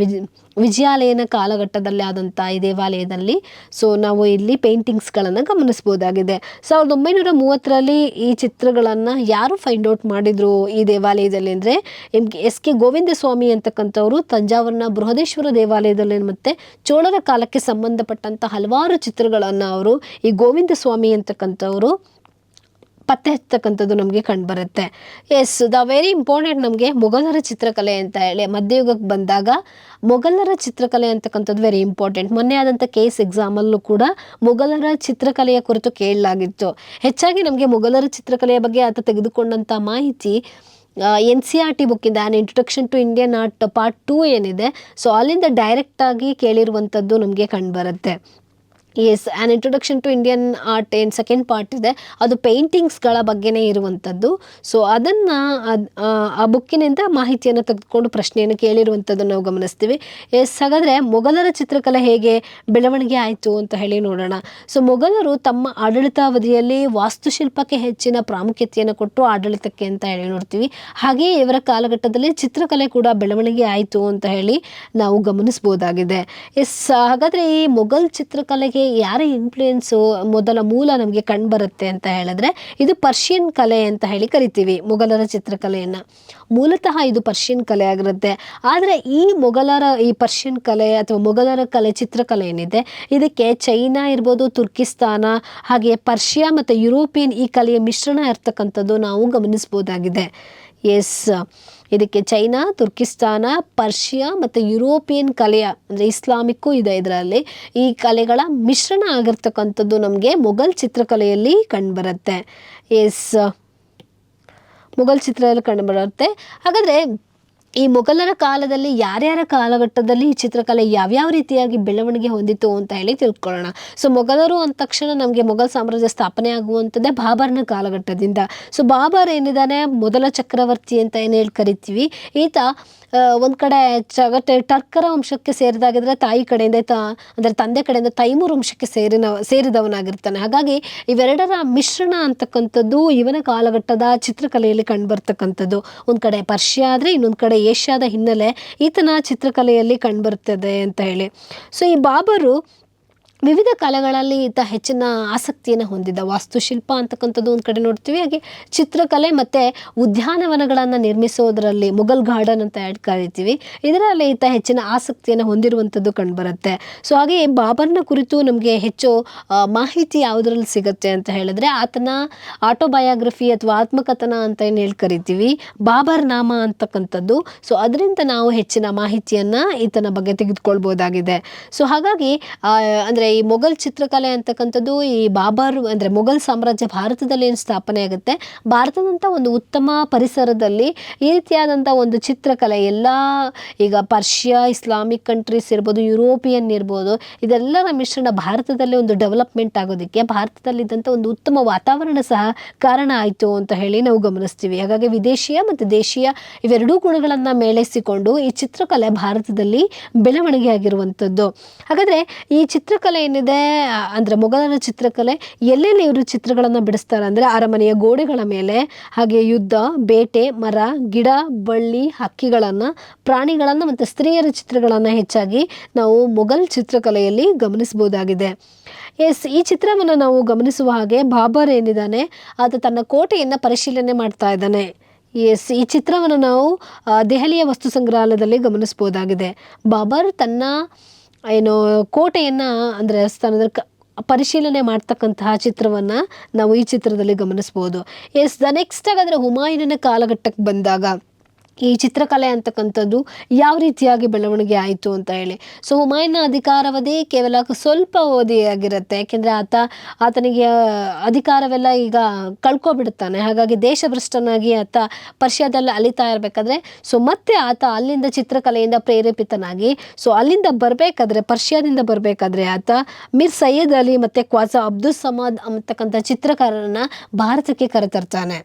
ವಿಜಯಾಲಯನ ಕಾಲಘಟ್ಟದಲ್ಲಿ ಆದಂಥ ಈ ದೇವಾಲಯದಲ್ಲಿ ಸೊ ನಾವು ಇಲ್ಲಿ ಪೇಂಟಿಂಗ್ಸ್ಗಳನ್ನು ಗಮನಿಸ್ಬೋದಾಗಿದೆ. 1930ರಲ್ಲಿ ಈ ಚಿತ್ರಗಳನ್ನು ಯಾರು ಫೈಂಡ್ ಔಟ್ ಮಾಡಿದರು ಈ ದೇವಾಲಯದಲ್ಲಿ ಅಂದರೆ ಎಸ್.ಕೆ. ಗೋವಿಂದ ಸ್ವಾಮಿ ಅಂತಕ್ಕಂಥವ್ರು ತಂಜಾವೂರಿನ ಬೃಹದೇಶ್ವರ ದೇವಾಲಯದಲ್ಲಿ ಮತ್ತು ಚೋಳರ ಕಾಲಕ್ಕೆ ಸಂಬಂಧಪಟ್ಟಂಥ ಹಲವಾರು ಚಿತ್ರಗಳನ್ನು ಅವರು ಈ ಗೋವಿಂದ ಸ್ವಾಮಿ ಅಂತಕ್ಕಂಥವರು ಪತ್ತೆ ಹಚ್ಚತಕ್ಕಂಥದ್ದು ನಮಗೆ ಕಂಡುಬರುತ್ತೆ. ದ ವೆರಿ ಇಂಪಾರ್ಟೆಂಟ್ ನಮಗೆ ಮೊಘಲರ ಚಿತ್ರಕಲೆ ಅಂತ ಹೇಳಿ ಮಧ್ಯಯುಗಕ್ಕೆ ಬಂದಾಗ ಮೊಘಲರ ಚಿತ್ರಕಲೆ ಅಂತಕ್ಕಂಥದ್ದು ವೆರಿ ಇಂಪಾರ್ಟೆಂಟ್. ಮೊನ್ನೆ ಆದಂಥ ಕೇಸ್ ಎಕ್ಸಾಮಲ್ಲೂ ಕೂಡ ಮೊಘಲರ ಚಿತ್ರಕಲೆಯ ಕುರಿತು ಕೇಳಲಾಗಿತ್ತು. ಹೆಚ್ಚಾಗಿ ನಮಗೆ ಮೊಘಲರ ಚಿತ್ರಕಲೆಯ ಬಗ್ಗೆ ಆತ ತೆಗೆದುಕೊಂಡಂಥ ಮಾಹಿತಿ NCERT ಬುಕ್ಕಿಂದ an introduction to Indian art part 2 ಏನಿದೆ ಸೊ ಅಲ್ಲಿಂದ ಡೈರೆಕ್ಟಾಗಿ ಕೇಳಿರುವಂಥದ್ದು ನಮಗೆ ಕಂಡುಬರುತ್ತೆ. An introduction to Indian art ಏನು ಸೆಕೆಂಡ್ ಪಾರ್ಟ್ ಇದೆ ಅದು ಪೇಂಟಿಂಗ್ಸ್ಗಳ ಬಗ್ಗೆನೇ ಇರುವಂಥದ್ದು. ಸೊ ಅದನ್ನು ಆ ಬುಕ್ಕಿನಿಂದ ಮಾಹಿತಿಯನ್ನು ತೆಗೆದುಕೊಂಡು ಪ್ರಶ್ನೆಯನ್ನು ಕೇಳಿರುವಂಥದ್ದು ನಾವು ಗಮನಿಸ್ತೀವಿ. ಹಾಗಾದರೆ ಮೊಘಲರ ಚಿತ್ರಕಲೆ ಹೇಗೆ ಬೆಳವಣಿಗೆ ಆಯಿತು ಅಂತ ಹೇಳಿ ನೋಡೋಣ. ಸೊ ಮೊಘಲರು ತಮ್ಮ ಆಡಳಿತಾವಧಿಯಲ್ಲಿ ವಾಸ್ತುಶಿಲ್ಪಕ್ಕೆ ಹೆಚ್ಚಿನ ಪ್ರಾಮುಖ್ಯತೆಯನ್ನು ಕೊಟ್ಟು ಆಡಳಿತಕ್ಕೆ ಅಂತ ಹೇಳಿ ನೋಡ್ತೀವಿ. ಹಾಗೆಯೇ ಇವರ ಕಾಲಘಟ್ಟದಲ್ಲಿ ಚಿತ್ರಕಲೆ ಕೂಡ ಬೆಳವಣಿಗೆ ಆಯಿತು ಅಂತ ಹೇಳಿ ನಾವು ಗಮನಿಸ್ಬೋದಾಗಿದೆ. ಹಾಗಾದರೆ ಈ ಮೊಘಲ್ ಚಿತ್ರಕಲೆಗೆ ಯಾರ ಇನ್ಫ್ಲೂಯೆನ್ಸು ಮೊದಲ ಮೂಲ ನಮಗೆ ಕಂಡುಬರುತ್ತೆ ಅಂತ ಹೇಳಿದ್ರೆ ಇದು ಪರ್ಷಿಯನ್ ಕಲೆ ಅಂತ ಹೇಳಿ ಕರಿತೀವಿ. ಮೊಘಲರ ಚಿತ್ರಕಲೆಯನ್ನು ಮೂಲತಃ ಇದು ಪರ್ಷಿಯನ್ ಕಲೆ ಆಗಿರುತ್ತೆ. ಆದರೆ ಈ ಪರ್ಷಿಯನ್ ಕಲೆ ಅಥವಾ ಮೊಘಲರ ಕಲೆ ಚಿತ್ರಕಲೆ ಏನಿದೆ ಇದಕ್ಕೆ ಚೈನಾ ಇರ್ಬೋದು, ತುರ್ಕಿಸ್ತಾನ, ಹಾಗೆ ಪರ್ಷಿಯಾ ಮತ್ತು ಯುರೋಪಿಯನ್ ಈ ಕಲೆಯ ಮಿಶ್ರಣ ಇರ್ತಕ್ಕಂಥದ್ದು ನಾವು ಗಮನಿಸ್ಬೋದಾಗಿದೆ. ಇದಕ್ಕೆ ಚೈನಾ, ತುರ್ಕಿಸ್ತಾನ, ಪರ್ಷಿಯಾ ಮತ್ತು ಯುರೋಪಿಯನ್ ಕಲೆಯ ಅಂದರೆ ಇಸ್ಲಾಮಿಕ್ಕೂ ಇದೆ ಇದರಲ್ಲಿ, ಈ ಕಲೆಗಳ ಮಿಶ್ರಣ ಆಗಿರ್ತಕ್ಕಂಥದ್ದು ನಮಗೆ ಮೊಘಲ್ ಚಿತ್ರಕಲೆಯಲ್ಲಿ ಕಂಡುಬರುತ್ತೆ. ಮೊಘಲ್ ಚಿತ್ರದಲ್ಲಿ ಕಂಡುಬರುತ್ತೆ. ಹಾಗಾದರೆ ಈ ಮೊಘಲರ ಕಾಲದಲ್ಲಿ ಯಾರ್ಯಾರ ಕಾಲಘಟ್ಟದಲ್ಲಿ ಈ ಚಿತ್ರಕಲೆ ಯಾವ್ಯಾವ ರೀತಿಯಾಗಿ ಬೆಳವಣಿಗೆ ಹೊಂದಿತು ಅಂತ ಹೇಳಿ ತಿಳ್ಕೊಳ್ಳೋಣ. ಸೊ ಮೊಘಲರು ಅಂದ ತಕ್ಷಣ ನಮಗೆ ಮೊಘಲ್ ಸಾಮ್ರಾಜ್ಯ ಸ್ಥಾಪನೆ ಆಗುವಂಥದ್ದೇ ಬಾಬರ್ನ ಕಾಲಘಟ್ಟದಿಂದ. ಸೊ ಬಾಬರ್ ಏನಿದ್ದಾನೆ ಮೊದಲ ಚಕ್ರವರ್ತಿ ಅಂತ ಏನು ಹೇಳಿ ಕರಿತೀವಿ. ಈತ ಒಂದು ಕಡೆ ಟರ್ಕರ ವಂಶಕ್ಕೆ ಸೇರಿದಾಗಿದ್ರೆ ತಾಯಿ ಕಡೆಯಿಂದ ಅಂದರೆ ತಂದೆ ಕಡೆಯಿಂದ ತೈಮೂರ್ ವಂಶಕ್ಕೆ ಸೇರಿದವನಾಗಿರ್ತಾನೆ. ಹಾಗಾಗಿ ಇವೆರಡರ ಮಿಶ್ರಣ ಅಂತಕ್ಕಂಥದ್ದು ಇವನ ಕಾಲಘಟ್ಟದ ಚಿತ್ರಕಲೆಯಲ್ಲಿ ಕಂಡುಬರ್ತಕ್ಕಂಥದ್ದು. ಒಂದು ಕಡೆ ಪರ್ಷಿಯಾ ಆದರೆ ಇನ್ನೊಂದು ಕಡೆ ಏಷ್ಯಾದ ಹಿನ್ನೆಲೆ ಈತನ ಚಿತ್ರಕಲೆಯಲ್ಲಿ ಕಂಡುಬರ್ತದೆ ಅಂತ ಹೇಳಿ. ಸೊ ಈ ಬಾಬರು ವಿವಿಧ ಕಲೆಗಳಲ್ಲಿ ಈತ ಹೆಚ್ಚಿನ ಆಸಕ್ತಿಯನ್ನು ಹೊಂದಿದ್ದ. ವಾಸ್ತುಶಿಲ್ಪ ಅಂತಕ್ಕಂಥದ್ದು ಒಂದು ಕಡೆ ನೋಡ್ತೀವಿ, ಹಾಗೆ ಚಿತ್ರಕಲೆ ಮತ್ತು ಉದ್ಯಾನವನಗಳನ್ನು ನಿರ್ಮಿಸೋದರಲ್ಲಿ ಮುಘಲ್ ಗಾರ್ಡನ್ ಅಂತ ಕರಿತೀವಿ, ಇದರಲ್ಲಿ ಈತ ಹೆಚ್ಚಿನ ಆಸಕ್ತಿಯನ್ನು ಹೊಂದಿರುವಂಥದ್ದು ಕಂಡುಬರುತ್ತೆ. ಸೊ ಹಾಗೆ ಬಾಬರ್ನ ಕುರಿತು ನಮಗೆ ಹೆಚ್ಚು ಮಾಹಿತಿ ಯಾವುದರಲ್ಲಿ ಸಿಗುತ್ತೆ ಅಂತ ಹೇಳಿದ್ರೆ ಆತನ ಆಟೋಬಯೋಗ್ರಫಿ ಅಥವಾ ಆತ್ಮಕಥನ ಅಂತ ಏನು ಹೇಳಿ ಕರಿತೀವಿ, ಬಾಬರ್ ನಾಮ ಅಂತಕ್ಕಂಥದ್ದು. ಸೊ ಅದರಿಂದ ನಾವು ಹೆಚ್ಚಿನ ಮಾಹಿತಿಯನ್ನು ಈತನ ಬಗ್ಗೆ ತೆಗೆದುಕೊಳ್ಬೋದಾಗಿದೆ. ಸೊ ಹಾಗಾಗಿ ಅಂದರೆ ಈ ಮೊಘಲ್ ಚಿತ್ರಕಲೆ ಅಂತಕ್ಕಂಥದ್ದು ಈ ಬಾಬರ್ ಅಂದರೆ ಮೊಘಲ್ ಸಾಮ್ರಾಜ್ಯ ಭಾರತದಲ್ಲಿ ಏನು ಸ್ಥಾಪನೆ ಆಗುತ್ತೆ, ಭಾರತದಂಥ ಒಂದು ಉತ್ತಮ ಪರಿಸರದಲ್ಲಿ ಈ ರೀತಿಯಾದಂಥ ಒಂದು ಚಿತ್ರಕಲೆ ಎಲ್ಲ ಈಗ ಪರ್ಷಿಯಾ, ಇಸ್ಲಾಮಿಕ್ ಕಂಟ್ರೀಸ್ ಇರ್ಬೋದು, ಯುರೋಪಿಯನ್ ಇರ್ಬೋದು, ಇದೆಲ್ಲರ ಮಿಶ್ರಣ ಭಾರತದಲ್ಲಿ ಒಂದು ಡೆವಲಪ್ಮೆಂಟ್ ಆಗೋದಕ್ಕೆ ಭಾರತದಲ್ಲಿದ್ದಂಥ ಒಂದು ಉತ್ತಮ ವಾತಾವರಣ ಸಹ ಕಾರಣ ಆಯಿತು ಅಂತ ಹೇಳಿ ನಾವು ಗಮನಿಸ್ತೀವಿ. ಹಾಗಾಗಿ ವಿದೇಶೀಯ ಮತ್ತು ದೇಶೀಯ ಇವೆರಡೂ ಗುಣಗಳನ್ನು ಮೇಳೈಸಿಕೊಂಡು ಈ ಚಿತ್ರಕಲೆ ಭಾರತದಲ್ಲಿ ಬೆಳವಣಿಗೆ ಆಗಿರುವಂಥದ್ದು. ಹಾಗಾದರೆ ಈ ಚಿತ್ರಕಲೆ ಏನಿದೆ ಅಂದರೆ ಮೊಘಲರ ಚಿತ್ರಕಲೆ ಎಲ್ಲೆಲ್ಲಿ ಇವರು ಚಿತ್ರಗಳನ್ನು ಬಿಡಿಸ್ತಾರೆ ಅಂದರೆ ಅರಮನೆಯ ಗೋಡೆಗಳ ಮೇಲೆ, ಹಾಗೆ ಯುದ್ಧ, ಬೇಟೆ, ಮರ, ಗಿಡ, ಬಳ್ಳಿ, ಹಕ್ಕಿಗಳನ್ನು, ಪ್ರಾಣಿಗಳನ್ನು ಮತ್ತು ಸ್ತ್ರೀಯರ ಚಿತ್ರಗಳನ್ನು ಹೆಚ್ಚಾಗಿ ನಾವು ಮೊಘಲ್ ಚಿತ್ರಕಲೆಯಲ್ಲಿ ಗಮನಿಸಬಹುದಾಗಿದೆ. ಈ ಚಿತ್ರವನ್ನು ನಾವು ಗಮನಿಸುವ ಹಾಗೆ ಬಾಬರ್ ಏನಿದ್ದಾನೆ ಆತ ತನ್ನ ಕೋಟೆಯನ್ನು ಪರಿಶೀಲನೆ ಮಾಡ್ತಾ ಇದ್ದಾನೆ. ಈ ಚಿತ್ರವನ್ನು ನಾವು ದೆಹಲಿಯ ವಸ್ತು ಸಂಗ್ರಹಾಲಯದಲ್ಲಿ ಗಮನಿಸ್ಬೋದಾಗಿದೆ. ಬಾಬರ್ ತನ್ನ ಕೋಟೆಯನ್ನು ಅಂದರೆ ಪರಿಶೀಲನೆ ಮಾಡ್ತಕ್ಕಂತಹ ಚಿತ್ರವನ್ನು ನಾವು ಈ ಚಿತ್ರದಲ್ಲಿ ಗಮನಿಸ್ಬೋದು. ನೆಕ್ಸ್ಟ್ ಹಾಗಾದರೆ ಹುಮಾಯೂನನ ಕಾಲಘಟ್ಟಕ್ಕೆ ಬಂದಾಗ ಈ ಚಿತ್ರಕಲೆ ಅಂತಕ್ಕಂಥದ್ದು ಯಾವ ರೀತಿಯಾಗಿ ಬೆಳವಣಿಗೆ ಆಯಿತು ಅಂತ ಹೇಳಿ. ಸೊ ಹುಮಾಯೂನ ಅಧಿಕಾರಾವಧಿ ಕೇವಲ ಸ್ವಲ್ಪ ಅವಧಿಯಾಗಿರುತ್ತೆ, ಯಾಕೆಂದರೆ ಆತನಿಗೆ ಅಧಿಕಾರವೆಲ್ಲ ಈಗ ಕಳ್ಕೊಬಿಡುತ್ತಾನೆ. ಹಾಗಾಗಿ ದೇಶಭ್ರಷ್ಟನಾಗಿ ಆತ ಪರ್ಷಿಯಾದಲ್ಲಿ ಅಲಿತಾ ಇರಬೇಕಾದ್ರೆ ಮತ್ತೆ ಆತ ಅಲ್ಲಿಂದ ಚಿತ್ರಕಲೆಯಿಂದ ಪ್ರೇರೇಪಿತನಾಗಿ ಅಲ್ಲಿಂದ ಬರಬೇಕಾದ್ರೆ ಪರ್ಷಿಯಾದಿಂದ ಬರಬೇಕಾದ್ರೆ ಆತ ಮಿರ್ ಸೈಯದ್ ಅಲಿ ಮತ್ತು ಖ್ವಾಜಾ ಅಬ್ದುಲ್ ಸಮದ್ ಅಂತಕ್ಕಂಥ ಚಿತ್ರಕಾರರನ್ನು ಭಾರತಕ್ಕೆ ಕರೆತರ್ತಾನೆ.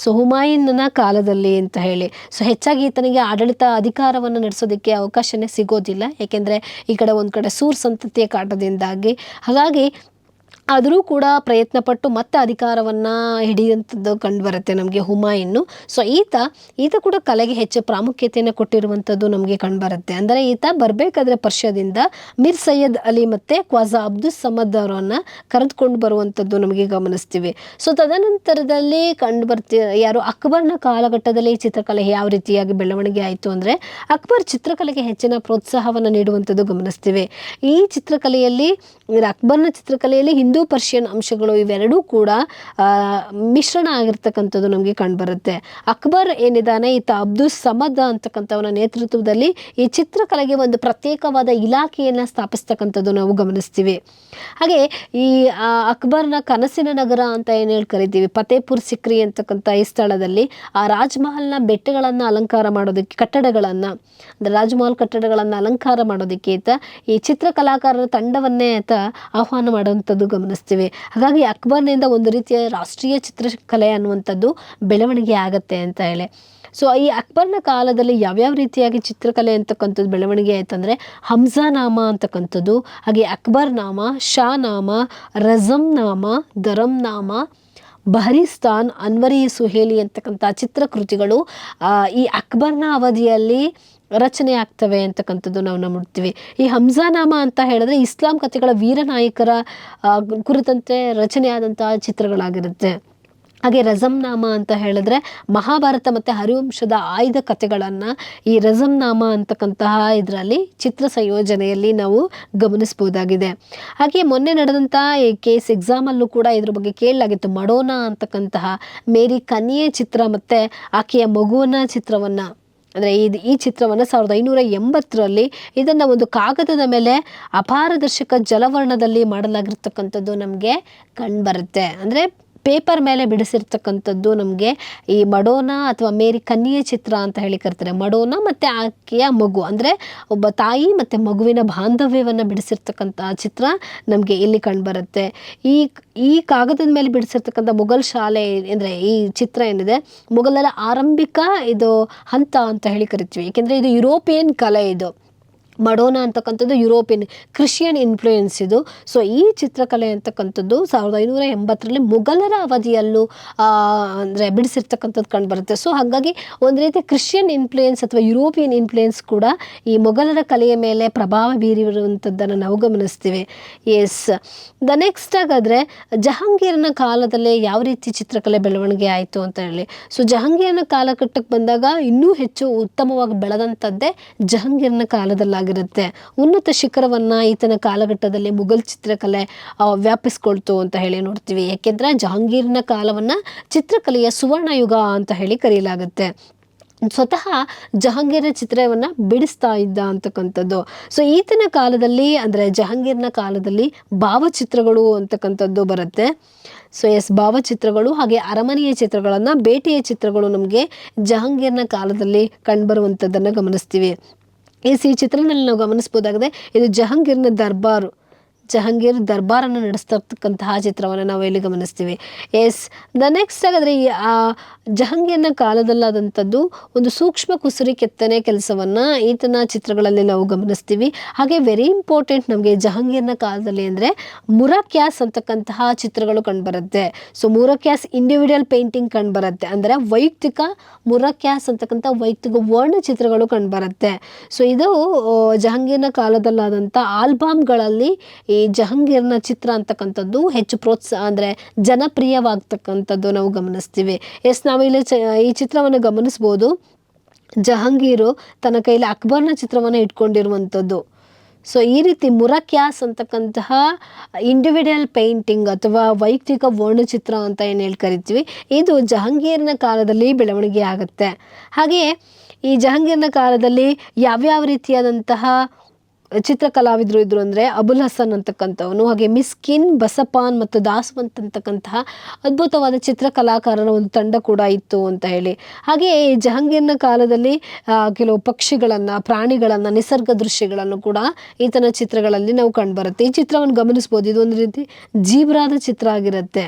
ಹುಮಾಯೂನನ ಕಾಲದಲ್ಲಿ ಅಂತ ಹೇಳಿ. ಹೆಚ್ಚಾಗಿ ಈತನಿಗೆ ಆಡಳಿತ ಅಧಿಕಾರವನ್ನು ನಡೆಸೋದಕ್ಕೆ ಅವಕಾಶನೇ ಸಿಗೋದಿಲ್ಲ, ಏಕೆಂದರೆ ಈ ಕಡೆ ಒಂದು ಕಡೆ ಸೂರ್ ಸಂತತಿಯ ಕಾಟದಿಂದಾಗಿ. ಹಾಗಾಗಿ ಆದರೂ ಕೂಡ ಪ್ರಯತ್ನಪಟ್ಟು ಮತ್ತೆ ಅಧಿಕಾರವನ್ನು ಹಿಡಿಯುವಂಥದ್ದು ಕಂಡುಬರುತ್ತೆ ನಮಗೆ ಹುಮಾಯೂನ್. ಈತ ಕೂಡ ಕಲೆಗೆ ಹೆಚ್ಚು ಪ್ರಾಮುಖ್ಯತೆಯನ್ನು ಕೊಟ್ಟಿರುವಂಥದ್ದು ನಮಗೆ ಕಂಡುಬರುತ್ತೆ. ಅಂದರೆ ಈತ ಬರಬೇಕಾದ್ರೆ ಪರ್ಷಿಯಾದಿಂದ ಮಿರ್ ಸೈಯದ್ ಅಲಿ ಮತ್ತು ಖ್ವಾಜಾ ಅಬ್ದುಲ್ ಸಮದ್ ಅವರನ್ನು ಕರೆದುಕೊಂಡು ಬರುವಂಥದ್ದು ನಮಗೆ ಗಮನಿಸ್ತೀವಿ. ತದನಂತರದಲ್ಲಿ ಯಾರು ಅಕ್ಬರ್ನ ಕಾಲಘಟ್ಟದಲ್ಲಿ ಈ ಚಿತ್ರಕಲೆ ಯಾವ ರೀತಿಯಾಗಿ ಬೆಳವಣಿಗೆ ಆಯಿತು ಅಂದರೆ ಅಕ್ಬರ್ ಚಿತ್ರಕಲೆಗೆ ಹೆಚ್ಚಿನ ಪ್ರೋತ್ಸಾಹವನ್ನು ನೀಡುವಂಥದ್ದು ಗಮನಿಸ್ತೀವಿ. ಈ ಚಿತ್ರಕಲೆಯಲ್ಲಿ ಅಕ್ಬರ್ನ ಚಿತ್ರಕಲೆಯಲ್ಲಿ ಹಿಂದೂ ಪರ್ಷಿಯನ್ ಅಂಶಗಳು ಇವೆರಡೂ ಕೂಡ ಮಿಶ್ರಣ ಆಗಿರ್ತಕ್ಕಂಥದ್ದು ನಮಗೆ ಕಂಡುಬರುತ್ತೆ. ಅಕ್ಬರ್ ಏನಿದ್ದಾನೆ ಈತ ಅಬ್ದುಲ್ ಸಮದ್ ಅಂತಕ್ಕಂಥವನ ನೇತೃತ್ವದಲ್ಲಿ ಈ ಚಿತ್ರಕಲೆಗೆ ಒಂದು ಪ್ರತ್ಯೇಕವಾದ ಇಲಾಖೆಯನ್ನು ಸ್ಥಾಪಿಸ್ತಕ್ಕಂಥದ್ದು ನಾವು ಗಮನಿಸ್ತೀವಿ. ಹಾಗೆ ಈ ಅಕ್ಬರ್ನ ಕನಸಿನ ನಗರ ಅಂತ ಏನು ಹೇಳಿ ಕರಿತೀವಿ, ಫತೇಪುರ್ ಸಿಕ್ರಿ ಅಂತಕ್ಕಂಥ ಈ ಸ್ಥಳದಲ್ಲಿ ಆ ರಾಜ್ಮಹಲ್ನ ಬೆಟ್ಟಗಳನ್ನು ಅಲಂಕಾರ ಮಾಡೋದಕ್ಕೆ ಕಟ್ಟಡಗಳನ್ನು ಅಂದರೆ ರಾಜ್ಮಹಲ್ ಕಟ್ಟಡಗಳನ್ನು ಅಲಂಕಾರ ಮಾಡೋದಕ್ಕೆ ಈತ ಈ ಚಿತ್ರಕಲಾಕಾರರ ತಂಡವನ್ನೇ ಆತ ಆಹ್ವಾನ ಮಾಡುವಂಥದ್ದು ಗಮನಿಸ್ತೀವಿ. ಹಾಗಾಗಿ ಅಕ್ಬರ್ನಿಂದ ಒಂದು ರೀತಿಯ ರಾಷ್ಟ್ರೀಯ ಚಿತ್ರಕಲೆ ಅನ್ನುವಂಥದ್ದು ಬೆಳವಣಿಗೆ ಆಗತ್ತೆ ಅಂತ ಹೇಳಿ. ಈ ಅಕ್ಬರ್ನ ಕಾಲದಲ್ಲಿ ಯಾವ್ಯಾವ ರೀತಿಯಾಗಿ ಚಿತ್ರಕಲೆ ಅಂತಕ್ಕಂಥದ್ದು ಬೆಳವಣಿಗೆ ಆಯ್ತಂದರೆ ಹಂಸಾ ನಾಮ ಅಂತಕ್ಕಂಥದ್ದು, ಹಾಗೆ ಅಕ್ಬರ್ ನಾಮ, ಶಾ ನಾಮ, ರಜಮ್ ನಾಮ, ದರಮ್ ನಾಮ, ಬಹರಿಸ್ತಾನ್, ಅನ್ವರಿ ಸುಹೇಲಿ ಅಂತಕ್ಕಂಥ ಚಿತ್ರಕೃತಿಗಳು ಈ ಅಕ್ಬರ್ನ ಅವಧಿಯಲ್ಲಿ ರಚನೆ ಆಗ್ತವೆ ಅಂತಕ್ಕಂಥದ್ದು ನಾವು ನೋಡ್ತೀವಿ. ಈ ಹಂಸಾನಾಮ ಅಂತ ಹೇಳಿದ್ರೆ ಇಸ್ಲಾಂ ಕಥೆಗಳ ವೀರನಾಯಕರ ಕುರಿತಂತೆ ರಚನೆಯಾದಂತಹ ಚಿತ್ರಗಳಾಗಿರುತ್ತೆ. ಹಾಗೆ ರಜಮ್ನಾಮ ಅಂತ ಹೇಳಿದ್ರೆ ಮಹಾಭಾರತ ಮತ್ತು ಹರಿವಂಶದ ಆಯ್ದ ಕಥೆಗಳನ್ನು ಈ ರಜಮ್ನಾಮ ಅಂತಕ್ಕಂತಹ ಇದರಲ್ಲಿ ಚಿತ್ರ ಸಂಯೋಜನೆಯಲ್ಲಿ ನಾವು ಗಮನಿಸ್ಬೋದಾಗಿದೆ. ಹಾಗೆ ಮೊನ್ನೆ ನಡೆದಂಥ ಈ ಕೇಸ್ ಎಕ್ಸಾಮಲ್ಲೂ ಕೂಡ ಇದ್ರ ಬಗ್ಗೆ ಕೇಳಲಾಗಿತ್ತು. ಮಡೋನಾ ಅಂತಕ್ಕಂತಹ ಮೇರಿ ಕನ್ಯೆ ಚಿತ್ರ ಮತ್ತು ಆಕೆಯ ಮಗುವನ ಚಿತ್ರವನ್ನು ಅಂದರೆ ಈ ಚಿತ್ರವನ್ನು 1580ರಲ್ಲಿ ಇದನ್ನು ಒಂದು ಕಾಗದದ ಮೇಲೆ ಅಪಾರದರ್ಶಕ ಜಲವರ್ಣದಲ್ಲಿ ಮಾಡಲಾಗಿರ್ತಕ್ಕಂಥದ್ದು ನಮಗೆ ಕಂಡುಬರುತ್ತೆ. ಅಂದರೆ ಪೇಪರ್ ಮೇಲೆ ಬಿಡಿಸಿರ್ತಕ್ಕಂಥದ್ದು ನಮಗೆ ಈ ಮಡೋನಾ ಅಥವಾ ಮೇರಿ ಕನ್ಯೆ ಚಿತ್ರ ಅಂತ ಹೇಳಿ ಕರ್ತಾರೆ. ಮಡೋನಾ ಮತ್ತು ಆಕೆಯ ಮಗು ಅಂದರೆ ಒಬ್ಬ ತಾಯಿ ಮತ್ತು ಮಗುವಿನ ಬಾಂಧವ್ಯವನ್ನು ಬಿಡಿಸಿರ್ತಕ್ಕಂಥ ಚಿತ್ರ ನಮಗೆ ಇಲ್ಲಿ ಕಂಡುಬರುತ್ತೆ. ಈ ಕಾಗದದ ಮೇಲೆ ಬಿಡಿಸಿರ್ತಕ್ಕಂಥ ಮೊಘಲ್ ಶಾಲೆ ಅಂದರೆ ಈ ಚಿತ್ರ ಏನಿದೆ ಮೊಘಲರ ಆರಂಭಿಕ ಇದು ಹಂತ ಅಂತ ಹೇಳಿ ಕರಿತೀವಿ. ಏಕೆಂದರೆ ಇದು ಯುರೋಪಿಯನ್ ಕಲೆ. ಇದು ಮಡೋನಾ ಅಂತಕ್ಕಂಥದ್ದು ಯುರೋಪಿಯನ್ ಕ್ರಿಶ್ಚಿಯನ್ ಇನ್ಫ್ಲೂಯೆನ್ಸ್ ಇದು. ಸೊ ಈ ಚಿತ್ರಕಲೆ ಅಂತಕ್ಕಂಥದ್ದು 1580ರಲ್ಲಿ ಮುಘಲರ ಅವಧಿಯಲ್ಲೂ ಅಂದರೆ ಬಿಡಿಸಿರ್ತಕ್ಕಂಥದ್ದು ಕಂಡುಬರುತ್ತೆ. ಸೊ ಹಾಗಾಗಿ ಒಂದು ರೀತಿ ಕ್ರಿಶ್ಚಿಯನ್ ಇನ್ಫ್ಲೂಯೆನ್ಸ್ ಅಥವಾ ಯುರೋಪಿಯನ್ ಇನ್ಫ್ಲೂಯೆನ್ಸ್ ಕೂಡ ಈ ಮೊಘಲರ ಕಲೆಯ ಮೇಲೆ ಪ್ರಭಾವ ಬೀರಿರುವಂಥದ್ದನ್ನು ನಾವು ಗಮನಿಸ್ತೀವಿ. ಎಸ್, ದ ನೆಕ್ಸ್ಟ್ ಹಾಗಾದರೆ ಜಹಾಂಗೀರನ ಕಾಲದಲ್ಲೇ ಯಾವ ರೀತಿ ಚಿತ್ರಕಲೆ ಬೆಳವಣಿಗೆ ಆಯಿತು ಅಂತ ಹೇಳಿ. ಸೊ ಜಹಾಂಗೀರನ ಕಾಲಘಟ್ಟಕ್ಕೆ ಬಂದಾಗ ಇನ್ನೂ ಹೆಚ್ಚು ಉತ್ತಮವಾಗಿ ಬೆಳೆದಂಥದ್ದೇ ಜಹಾಂಗೀರನ ಕಾಲದಲ್ಲಾಗಿರುತ್ತೆ. ಉನ್ನತ ಶಿಖರವನ್ನು ಈತನ ಕಾಲಘಟ್ಟದಲ್ಲಿ ಮುಘಲ್ ಚಿತ್ರಕಲೆ ವ್ಯಾಪಿಸ್ಕೊಳ್ತು ಅಂತ ಹೇಳಿ ನೋಡ್ತೀವಿ. ಯಾಕೆಂದರೆ ಜಹಾಂಗೀರನ ಕಾಲವನ್ನು ಚಿತ್ರಕಲೆಯ ಸುವರ್ಣಯುಗ ಅಂತ ಹೇಳಿ ಕರೆಯಲಾಗುತ್ತೆ. ಸ್ವತಃ ಜಹಾಂಗೀರ ಚಿತ್ರವನ್ನು ಬಿಡಿಸ್ತಾ ಇದ್ದ ಅಂತಕ್ಕಂಥದ್ದು. ಸೊ ಈತನ ಕಾಲದಲ್ಲಿ ಅಂದರೆ ಜಹಾಂಗೀರನ ಕಾಲದಲ್ಲಿ ಭಾವಚಿತ್ರಗಳು ಅಂತಕ್ಕಂಥದ್ದು ಬರುತ್ತೆ. ಸೊ ಎಸ್, ಭಾವಚಿತ್ರಗಳು ಹಾಗೆ ಅರಮನೆಯ ಚಿತ್ರಗಳನ್ನು, ಭೇಟಿಯ ಚಿತ್ರಗಳು ನಮಗೆ ಜಹಾಂಗೀರನ ಕಾಲದಲ್ಲಿ ಕಂಡುಬರುವಂಥದ್ದನ್ನು ಗಮನಿಸ್ತೀವಿ. ಈ ಚಿತ್ರದಲ್ಲಿ ನಾವು ಗಮನಿಸ್ಬೋದಾಗಿದೆ, ಇದು ಜಹಾಂಗೀರನ ದರ್ಬಾರು, ಜಹಾಂಗೀರ್ ದರ್ಬಾರನ್ನು ನಡೆಸ್ತಕ್ಕಂತಹ ಚಿತ್ರವನ್ನು ನಾವು ಇಲ್ಲಿ ಗಮನಿಸ್ತೀವಿ. ಎಸ್, ದ ನೆಕ್ಸ್ಟ್ ಹಾಗಾದರೆ ಈ ಜಹಾಂಗೀರ್ನ ಕಾಲದಲ್ಲಾದಂಥದ್ದು ಒಂದು ಸೂಕ್ಷ್ಮ ಕುಸುರಿ ಕೆತ್ತನೆ ಕೆಲಸವನ್ನು ಈತನ ಚಿತ್ರಗಳಲ್ಲಿ ನಾವು ಗಮನಿಸ್ತೀವಿ. ಹಾಗೆ ವೆರಿ ಇಂಪಾರ್ಟೆಂಟ್ ನಮಗೆ ಜಹಾಂಗೀರ್ನ ಕಾಲದಲ್ಲಿ ಅಂದರೆ ಮುರಾಕ್ಯಾಸ್ ಅಂತಕ್ಕಂತಹ ಚಿತ್ರಗಳು ಕಂಡುಬರುತ್ತೆ. ಸೊ ಮುರಾಕ್ಯಾಸ್ ಇಂಡಿವಿಜುವಲ್ ಪೇಂಟಿಂಗ್ ಕಂಡುಬರುತ್ತೆ, ಅಂದರೆ ವೈಯಕ್ತಿಕ ಮುರಾಕ್ಯಾಸ್ ಅಂತಕ್ಕಂಥ ವೈಯಕ್ತಿಕ ವರ್ಣಚಿತ್ರಗಳು ಕಂಡುಬರುತ್ತೆ. ಸೊ ಇದು ಜಹಾಂಗೀರ್ನ ಕಾಲದಲ್ಲಾದಂಥ ಆಲ್ಬಮ್ಗಳಲ್ಲಿ ಈ ಜಹಾಂಗೀರ್ನ ಚಿತ್ರ ಅಂತಕ್ಕಂಥದ್ದು ಹೆಚ್ಚು ಅಂದರೆ ಜನಪ್ರಿಯವಾಗ್ತಕ್ಕಂಥದ್ದು ನಾವು ಗಮನಿಸ್ತೀವಿ. ಎಸ್, ನಾವಿಲ್ಲಿ ಈ ಚಿತ್ರವನ್ನು ಗಮನಿಸ್ಬೋದು. ಜಹಾಂಗೀರು ತನ್ನ ಕೈಲಿ ಅಕ್ಬರ್ನ ಚಿತ್ರವನ್ನು ಇಟ್ಕೊಂಡಿರುವಂಥದ್ದು. ಸೊ ಈ ರೀತಿ ಮುರಾಕ್ಯಾಸ್ ಅಂತಕ್ಕಂತಹ ಇಂಡಿವಿಜುವಲ್ ಪೇಂಟಿಂಗ್ ಅಥವಾ ವೈಯಕ್ತಿಕ ವರ್ಣಚಿತ್ರ ಅಂತ ಏನು ಹೇಳಿ ಕರಿತೀವಿ, ಇದು ಜಹಾಂಗೀರ್ನ ಕಾಲದಲ್ಲಿ ಬೆಳವಣಿಗೆ ಆಗುತ್ತೆ. ಹಾಗೆಯೇ ಈ ಜಹಾಂಗೀರ್ನ ಕಾಲದಲ್ಲಿ ಯಾವ್ಯಾವ ರೀತಿಯಾದಂತಹ ಚಿತ್ರಕಲಾವಿದರು ಇದ್ರು ಅಂದರೆ ಅಬುಲ್ ಹಸನ್ ಅಂತಕ್ಕಂಥವನು, ಹಾಗೆ ಮಿಸ್ಕಿನ್, ಬಸಪಾನ್ ಮತ್ತು ದಾಸ್ವಂತ್ ಅಂತಕ್ಕಂತಹ ಅದ್ಭುತವಾದ ಚಿತ್ರಕಲಾಕಾರರ ಒಂದು ತಂಡ ಕೂಡ ಇತ್ತು ಅಂತ ಹೇಳಿ. ಹಾಗೆಯೇ ಜಹಾಂಗೀರ್ನ ಕಾಲದಲ್ಲಿ ಕೆಲವು ಪಕ್ಷಿಗಳನ್ನು, ಪ್ರಾಣಿಗಳನ್ನು, ನಿಸರ್ಗ ದೃಶ್ಯಗಳನ್ನು ಕೂಡ ಈತನ ಚಿತ್ರಗಳಲ್ಲಿ ನಾವು ಕಂಡುಬರುತ್ತೆ. ಈ ಚಿತ್ರವನ್ನು ಗಮನಿಸ್ಬೋದು, ಇದು ಒಂದು ರೀತಿ ಜೀಬ್ರಾದ ಚಿತ್ರ ಆಗಿರುತ್ತೆ.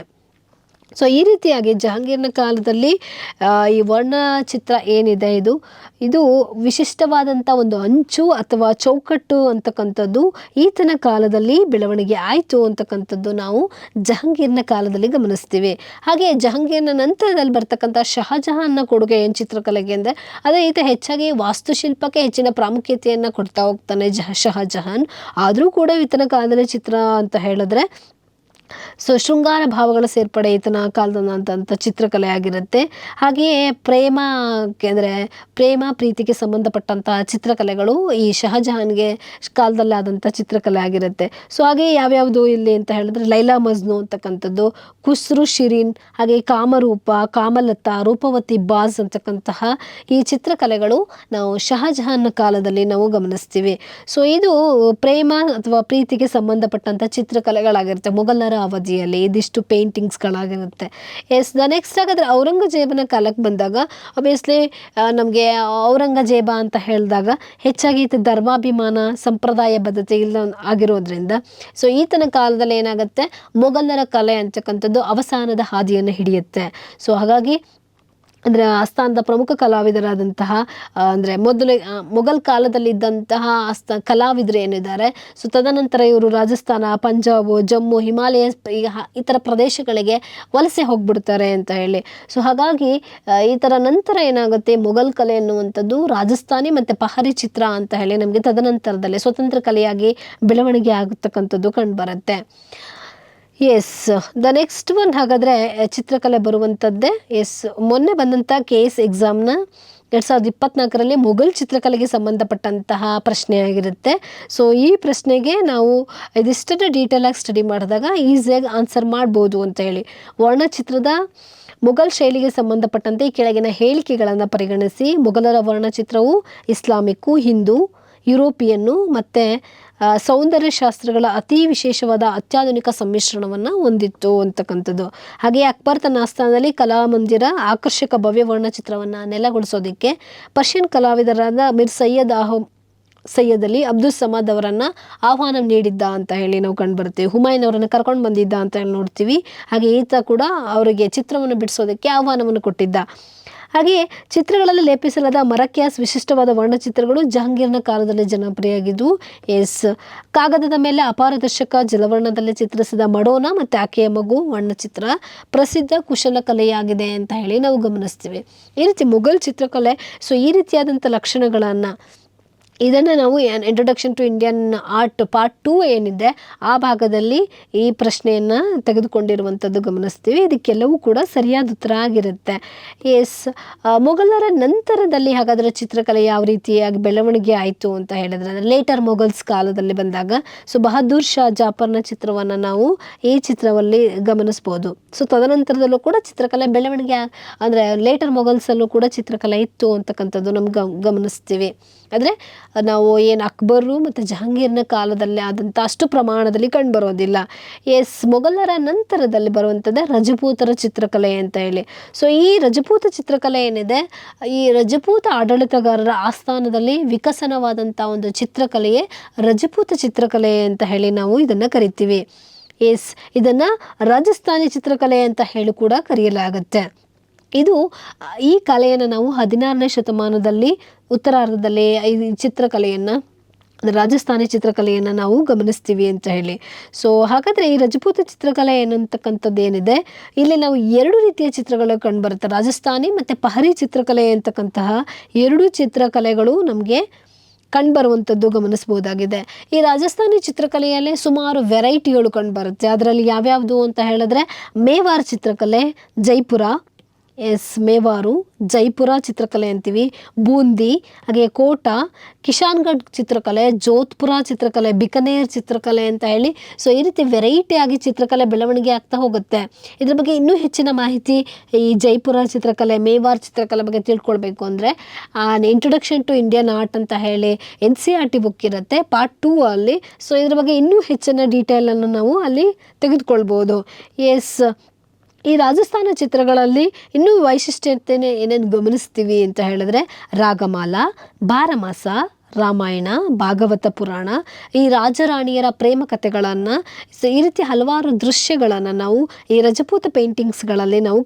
ಸೊ ಈ ರೀತಿಯಾಗಿ ಜಹಾಂಗೀರ್ನ ಕಾಲದಲ್ಲಿ ಈ ವರ್ಣಚಿತ್ರ ಏನಿದೆ ಇದು ವಿಶಿಷ್ಟವಾದಂಥ ಒಂದು ಅಂಚು ಅಥವಾ ಚೌಕಟ್ಟು ಅಂತಕ್ಕಂಥದ್ದು ಈತನ ಕಾಲದಲ್ಲಿ ಬೆಳವಣಿಗೆ ಆಯಿತು ಅಂತಕ್ಕಂಥದ್ದು ನಾವು ಜಹಾಂಗೀರ್ನ ಕಾಲದಲ್ಲಿ ಗಮನಿಸ್ತೀವಿ. ಹಾಗೆ ಜಹಾಂಗೀರ್ನ ನಂತರದಲ್ಲಿ ಬರ್ತಕ್ಕಂಥ ಶಹಜಹಾನ್ನ ಕೊಡುಗೆ ಏನು ಚಿತ್ರಕಲೆಗೆ ಅಂದರೆ ಅದೇ ಈತ ಹೆಚ್ಚಾಗಿ ವಾಸ್ತುಶಿಲ್ಪಕ್ಕೆ ಹೆಚ್ಚಿನ ಪ್ರಾಮುಖ್ಯತೆಯನ್ನು ಕೊಡ್ತಾ ಹೋಗ್ತಾನೆ ಶಹಜಹಾನ್. ಆದರೂ ಕೂಡ ಈತನ ಕಾಲದಲ್ಲಿ ಚಿತ್ರ ಅಂತ ಹೇಳಿದ್ರೆ ಸೊ ಶೃಂಗಾರ ಭಾವಗಳ ಸೇರ್ಪಡೆ ಈತನ ಕಾಲದಂಥ ಚಿತ್ರಕಲೆ ಆಗಿರುತ್ತೆ. ಹಾಗೆಯೇ ಅಂದರೆ ಪ್ರೇಮ ಪ್ರೀತಿಗೆ ಸಂಬಂಧಪಟ್ಟಂತಹ ಚಿತ್ರಕಲೆಗಳು ಈ ಶಹಜಹಾನ್ಗೆ ಕಾಲದಲ್ಲಿ ಆದಂಥ ಚಿತ್ರಕಲೆ ಆಗಿರುತ್ತೆ. ಸೊ ಹಾಗೆ ಯಾವ್ಯಾವುದು ಇಲ್ಲಿ ಅಂತ ಹೇಳಿದ್ರೆ ಲೈಲಾ ಮಜ್ನು ಅಂತಕ್ಕಂಥದ್ದು, ಖುಸ್ರು ಶಿರೀನ್, ಹಾಗೆ ಕಾಮರೂಪ, ಕಾಮಲತಾ, ರೂಪವತಿ ಬಾಜ್ ಅಂತಕ್ಕಂತಹ ಈ ಚಿತ್ರಕಲೆಗಳು ನಾವು ಶಹಜಹಾನ್ನ ಕಾಲದಲ್ಲಿ ನಾವು ಗಮನಿಸ್ತೀವಿ. ಸೊ ಇದು ಪ್ರೇಮ ಅಥವಾ ಪ್ರೀತಿಗೆ ಸಂಬಂಧಪಟ್ಟಂಥ ಚಿತ್ರಕಲೆಗಳಾಗಿರುತ್ತೆ ಮೊಘಲರ ಅವಧಿಯಲ್ಲಿ. ಇದಿಷ್ಟು ಪೇಂಟಿಂಗ್ಸ್ಗಳಾಗಿರುತ್ತೆ. ಎಸ್, ದ ನೆಕ್ಸ್ಟ್ ಹಾಗಾದರೆ ಔರಂಗಜೇಬನ ಕಾಲಕ್ಕೆ ಬಂದಾಗ ಅಬ್ವಿಯಸ್ಲಿ ನಮಗೆ ಔರಂಗಜೇಬ ಅಂತ ಹೇಳಿದಾಗ ಹೆಚ್ಚಾಗಿ ಈತ ಧರ್ಮಾಭಿಮಾನ, ಸಂಪ್ರದಾಯ ಬದ್ಧತೆ ಇಲ್ಲ ಆಗಿರೋದ್ರಿಂದ ಸೊ ಈತನ ಕಾಲದಲ್ಲಿ ಏನಾಗುತ್ತೆ, ಮೊಘಲರ ಕಲೆ ಅಂತಕ್ಕಂಥದ್ದು ಅವಸಾನದ ಹಾದಿಯನ್ನು ಹಿಡಿಯುತ್ತೆ. ಸೊ ಹಾಗಾಗಿ ಅಂದರೆ ಆಸ್ಥಾನದ ಪ್ರಮುಖ ಕಲಾವಿದರಾದಂತಹ ಅಂದರೆ ಮೊಘಲ್ ಕಾಲದಲ್ಲಿದ್ದಂತಹ ಕಲಾವಿದರು ಏನಿದ್ದಾರೆ, ಸೊ ತದನಂತರ ಇವರು ರಾಜಸ್ಥಾನ, ಪಂಜಾಬ್, ಜಮ್ಮು, ಹಿಮಾಲಯ ಈ ಥರ ಪ್ರದೇಶಗಳಿಗೆ ವಲಸೆ ಹೋಗ್ಬಿಡ್ತಾರೆ ಅಂತ ಹೇಳಿ. ಸೊ ಹಾಗಾಗಿ ಈ ಥರ ನಂತರ ಏನಾಗುತ್ತೆ, ಮೊಘಲ್ ಕಲೆ ಅನ್ನುವಂಥದ್ದು ರಾಜಸ್ಥಾನಿ ಮತ್ತು ಪಹರಿ ಚಿತ್ರ ಅಂತ ಹೇಳಿ ನಮಗೆ ತದನಂತರದಲ್ಲಿ ಸ್ವತಂತ್ರ ಕಲೆಯಾಗಿ ಬೆಳವಣಿಗೆ ಆಗತಕ್ಕಂಥದ್ದು ಕಂಡುಬರುತ್ತೆ. ಎಸ್, ದ ನೆಕ್ಸ್ಟ್ ಒನ್ ಹಾಗಾದರೆ ಚಿತ್ರಕಲೆ ಬರುವಂಥದ್ದೇ. ಎಸ್, ಮೊನ್ನೆ ಬಂದಂಥ KS ಎಕ್ಸಾಮ್ನ 2024ರಲ್ಲಿ ಮೊಘಲ್ ಚಿತ್ರಕಲೆಗೆ ಸಂಬಂಧಪಟ್ಟಂತಹ ಪ್ರಶ್ನೆ ಆಗಿರುತ್ತೆ. ಸೊ ಈ ಪ್ರಶ್ನೆಗೆ ನಾವು ಇದಿಷ್ಟನ್ನು ಡೀಟೇಲಾಗಿ ಸ್ಟಡಿ ಮಾಡಿದಾಗ ಈಸಿಯಾಗಿ ಆನ್ಸರ್ ಮಾಡ್ಬೋದು ಅಂತ ಹೇಳಿ. ವರ್ಣಚಿತ್ರದ ಮೊಘಲ್ ಶೈಲಿಗೆ ಸಂಬಂಧಪಟ್ಟಂತೆ ಈ ಕೆಳಗಿನ ಹೇಳಿಕೆಗಳನ್ನು ಪರಿಗಣಿಸಿ. ಮೊಘಲರ ವರ್ಣಚಿತ್ರವು ಇಸ್ಲಾಮಿಕ್ಕು, ಹಿಂದೂ, ಯುರೋಪಿಯನ್ನು ಮತ್ತು ಸೌಂದರ್ಯ ಶಾಸ್ತ್ರಗಳ ಅತಿ ವಿಶೇಷವಾದ ಅತ್ಯಾಧುನಿಕ ಸಮ್ಮಿಶ್ರಣವನ್ನು ಹೊಂದಿತ್ತು ಅಂತಕ್ಕಂಥದ್ದು. ಹಾಗೆಯೇ ಅಕ್ಬರ್ ತನ್ನ ಆಸ್ಥಾನದಲ್ಲಿ ಕಲಾಮಂದಿರ ಆಕರ್ಷಕ ಭವ್ಯ ವರ್ಣಚಿತ್ರವನ್ನು ನೆಲೆಗೊಳಿಸೋದಕ್ಕೆ ಪರ್ಷಿಯನ್ ಕಲಾವಿದರಾದ ಮಿರ್ ಸೈಯದ್ ಅಲಿ ಅಬ್ದುಲ್ ಸಮದ್ ಅವರನ್ನು ಆಹ್ವಾನ ನೀಡಿದ್ದ ಅಂತ ಹೇಳಿ ನಾವು ಕಂಡುಬರ್ತೀವಿ. ಹುಮಾಯೂನ್ ಅವರನ್ನು ಕರ್ಕೊಂಡು ಬಂದಿದ್ದ ಅಂತ ಹೇಳಿ ನೋಡ್ತೀವಿ. ಹಾಗೆ ಈತ ಕೂಡ ಅವರಿಗೆ ಚಿತ್ರವನ್ನು ಬಿಡಿಸೋದಕ್ಕೆ ಆಹ್ವಾನವನ್ನು ಕೊಟ್ಟಿದ್ದ. ಹಾಗೆಯೇ ಚಿತ್ರಗಳಲ್ಲಿ ಲೇಪಿಸಲಾದ ಮರಕ್ಯಾಸ್ ವಿಶಿಷ್ಟವಾದ ವರ್ಣಚಿತ್ರಗಳು ಜಹಾಂಗೀರ್ನ ಕಾಲದಲ್ಲಿ ಜನಪ್ರಿಯ ಆಗಿದ್ವು. ಎಸ್, ಕಾಗದದ ಮೇಲೆ ಅಪಾರದರ್ಶಕ ಜಲವರ್ಣದಲ್ಲಿ ಚಿತ್ರಿಸಿದ ಮಡೋನಾ ಮತ್ತು ಆಕೆಯ ಮಗು ವರ್ಣಚಿತ್ರ ಪ್ರಸಿದ್ಧ ಕುಶಲಕಲೆಯಾಗಿದೆ ಅಂತ ಹೇಳಿ ನಾವು ಗಮನಿಸ್ತೀವಿ. ಈ ರೀತಿ ಮುಘಲ್ ಚಿತ್ರಕಲೆ ಸೊ ಈ ರೀತಿಯಾದಂಥ ಲಕ್ಷಣಗಳನ್ನು ಇದನ್ನು ನಾವು introduction to Indian art part 2 ಏನಿದೆ ಆ ಭಾಗದಲ್ಲಿ ಈ ಪ್ರಶ್ನೆಯನ್ನು ತೆಗೆದುಕೊಂಡಿರುವಂಥದ್ದು ಗಮನಿಸ್ತೀವಿ. ಇದಕ್ಕೆಲ್ಲವೂ ಕೂಡ ಸರಿಯಾದ ಉತ್ತರ ಆಗಿರುತ್ತೆ. ಎಸ್, ಮೊಘಲರ ನಂತರದಲ್ಲಿ ಹಾಗಾದರೆ ಚಿತ್ರಕಲೆ ಯಾವ ರೀತಿಯಾಗಿ ಬೆಳವಣಿಗೆ ಆಯಿತು ಅಂತ ಹೇಳಿದ್ರೆ ಲೇಟರ್ ಮೊಘಲ್ಸ್ ಕಾಲದಲ್ಲಿ ಬಂದಾಗ ಸೊ ಬಹದ್ದೂರ್ ಶಾ ಜಾಫರ್ನ ಚಿತ್ರವನ್ನು ನಾವು ಈ ಚಿತ್ರದಲ್ಲಿ ಗಮನಿಸ್ಬೋದು. ಸೊ ತದನಂತರದಲ್ಲೂ ಕೂಡ ಚಿತ್ರಕಲೆ ಬೆಳವಣಿಗೆ ಅಂದರೆ ಲೇಟರ್ ಮೊಘಲ್ಸಲ್ಲೂ ಕೂಡ ಚಿತ್ರಕಲೆ ಇತ್ತು ಅಂತಕ್ಕಂಥದ್ದು ನಮ್ಗೆ ಗಮನಿಸ್ತೀವಿ. ಆದರೆ ನಾವು ಏನು ಅಕ್ಬರು ಮತ್ತು ಜಹಾಂಗೀರ್ನ ಕಾಲದಲ್ಲಿ ಆದಂಥ ಅಷ್ಟು ಪ್ರಮಾಣದಲ್ಲಿ ಕಂಡುಬರೋದಿಲ್ಲ. ಎಸ್, ಮೊಘಲರ ನಂತರದಲ್ಲಿ ಬರುವಂಥದ್ದು ರಜಪೂತರ ಚಿತ್ರಕಲೆ ಅಂತ ಹೇಳಿ. ಸೊ ಈ ರಜಪೂತ ಚಿತ್ರಕಲೆ ಏನಿದೆ, ಈ ರಜಪೂತ ಆಡಳಿತಗಾರರ ಆಸ್ಥಾನದಲ್ಲಿ ವಿಕಸನವಾದಂಥ ಒಂದು ಚಿತ್ರಕಲೆಯೇ ರಜಪೂತ ಚಿತ್ರಕಲೆ ಅಂತ ಹೇಳಿ ನಾವು ಇದನ್ನು ಕರಿತೀವಿ. ಎಸ್, ಇದನ್ನು ರಾಜಸ್ಥಾನಿ ಚಿತ್ರಕಲೆ ಅಂತ ಹೇಳಿ ಕೂಡ ಕರೆಯಲಾಗುತ್ತೆ. ಇದು ಈ ಕಲೆಯನ್ನು ನಾವು 16ನೇ ಶತಮಾನದಲ್ಲಿ ಉತ್ತರಾರ್ಧದಲ್ಲಿ ಈ ಚಿತ್ರಕಲೆಯನ್ನು ರಾಜಸ್ಥಾನಿ ಚಿತ್ರಕಲೆಯನ್ನು ನಾವು ಗಮನಿಸ್ತೀವಿ ಅಂತ ಹೇಳಿ. ಸೊ ಹಾಗಾದರೆ ಈ ರಜಪೂತ ಚಿತ್ರಕಲೆ ಏನಂತಕ್ಕಂಥದ್ದು ಏನಿದೆ, ಇಲ್ಲಿ ನಾವು 2 ರೀತಿಯ ಚಿತ್ರಗಳು ಕಂಡುಬರುತ್ತೆ. ರಾಜಸ್ಥಾನಿ ಮತ್ತು ಪಹರಿ ಚಿತ್ರಕಲೆ ಅಂತಕ್ಕಂತಹ 2 ಚಿತ್ರಕಲೆಗಳು ನಮಗೆ ಕಂಡುಬರುವಂಥದ್ದು ಗಮನಿಸ್ಬೋದಾಗಿದೆ. ಈ ರಾಜಸ್ಥಾನಿ ಚಿತ್ರಕಲೆಯಲ್ಲೇ ಸುಮಾರು ವೆರೈಟಿಗಳು ಕಂಡುಬರುತ್ತೆ. ಅದರಲ್ಲಿ ಯಾವ್ಯಾವುದು ಅಂತ ಹೇಳಿದ್ರೆ ಮೇವಾರ್ ಚಿತ್ರಕಲೆ, ಜೈಪುರ, ಎಸ್ ಮೇವಾರು, ಜೈಪುರ ಚಿತ್ರಕಲೆ ಅಂತೀವಿ, ಬೂಂದಿ, ಹಾಗೆ ಕೋಟಾ, ಕಿಶಾನ್ಗಢ್ ಚಿತ್ರಕಲೆ, ಜೋಧ್ಪುರ ಚಿತ್ರಕಲೆ, ಬಿಕನೇರ್ ಚಿತ್ರಕಲೆ ಅಂತ ಹೇಳಿ ಸೊ ಈ ರೀತಿ ವೆರೈಟಿಯಾಗಿ ಚಿತ್ರಕಲೆ ಬೆಳವಣಿಗೆ ಆಗ್ತಾ ಹೋಗುತ್ತೆ. ಇದ್ರ ಬಗ್ಗೆ ಇನ್ನೂ ಹೆಚ್ಚಿನ ಮಾಹಿತಿ ಈ ಜೈಪುರ ಚಿತ್ರಕಲೆ, ಮೇವಾರ್ ಚಿತ್ರಕಲೆ ಬಗ್ಗೆ ತಿಳ್ಕೊಳ್ಬೇಕು ಅಂದರೆ ಇಂಟ್ರೊಡಕ್ಷನ್ ಟು ಇಂಡಿಯನ್ ಆರ್ಟ್ ಅಂತ ಹೇಳಿ NCERT ಬುಕ್ ಇರುತ್ತೆ ಪಾರ್ಟ್ 2 ಅಲ್ಲಿ. ಸೊ ಇದ್ರ ಬಗ್ಗೆ ಇನ್ನೂ ಹೆಚ್ಚಿನ ಡೀಟೇಲನ್ನು ನಾವು ಅಲ್ಲಿ ತೆಗೆದುಕೊಳ್ಬೋದು. ಎಸ್, ಈ ರಾಜಸ್ಥಾನ ಚಿತ್ರಗಳಲ್ಲಿ ಇನ್ನೂ ವೈಶಿಷ್ಟ್ಯತೆಯೇ ಏನೇನು ಗಮನಿಸ್ತೀವಿ ಅಂತ ಹೇಳಿದ್ರೆ ರಾಗಮಾಲ, ಬಾರಮಾಸ, ರಾಮಾಯಣ, ಭಾಗವತ ಪುರಾಣ, ಈ ರಾಜರಾಣಿಯರ ಪ್ರೇಮ ಕಥೆಗಳನ್ನು ಈ ರೀತಿ ಹಲವಾರು ದೃಶ್ಯಗಳನ್ನು ನಾವು ಈ ರಜಪೂತ ಪೇಂಟಿಂಗ್ಸ್ಗಳಲ್ಲಿ ನಾವು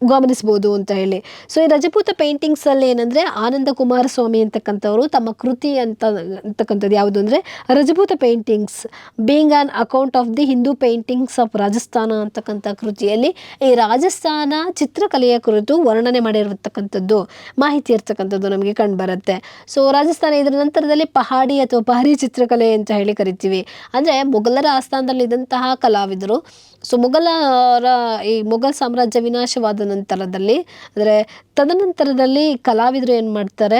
ಗಮನಿಸ್ಬೋದು ಅಂತ ಹೇಳಿ. ಸೊ ಈ ರಜಪೂತ ಪೇಂಟಿಂಗ್ಸಲ್ಲಿ ಏನಂದರೆ ಆನಂದ ಕುಮಾರಸ್ವಾಮಿ ಅಂತಕ್ಕಂಥವ್ರು ತಮ್ಮ ಕೃತಿ ಅಂತಕ್ಕಂಥದ್ದು ಯಾವುದು ಅಂದರೆ Rajput paintings being on account of the Hindu paintings of Rajasthan ಅಂತಕ್ಕಂಥ ಕೃತಿಯಲ್ಲಿ ಈ ರಾಜಸ್ಥಾನ ಚಿತ್ರಕಲೆಯ ಕುರಿತು ವರ್ಣನೆ ಮಾಡಿರತಕ್ಕಂಥದ್ದು ಮಾಹಿತಿ ಇರ್ತಕ್ಕಂಥದ್ದು ನಮಗೆ ಕಂಡುಬರುತ್ತೆ. ಸೊ ರಾಜಸ್ಥಾನ ಇದರ ನಂತರದಲ್ಲಿ ಪಹಾಡಿ ಅಥವಾ ಪಹರಿ ಚಿತ್ರಕಲೆ ಅಂತ ಹೇಳಿ ಕರಿತೀವಿ. ಅಂದರೆ ಮೊಘಲರ ಆಸ್ಥಾನದಲ್ಲಿ ಇದ್ದಂತಹ ಕಲಾವಿದರು ಸೊ ಈ ಮೊಘಲ್ ಸಾಮ್ರಾಜ್ಯ ವಿನಾಶವಾದ ನಂತರದಲ್ಲಿ ಅಂದರೆ ತದನಂತರದಲ್ಲಿ ಕಲಾವಿದರು ಏನು ಮಾಡ್ತಾರೆ,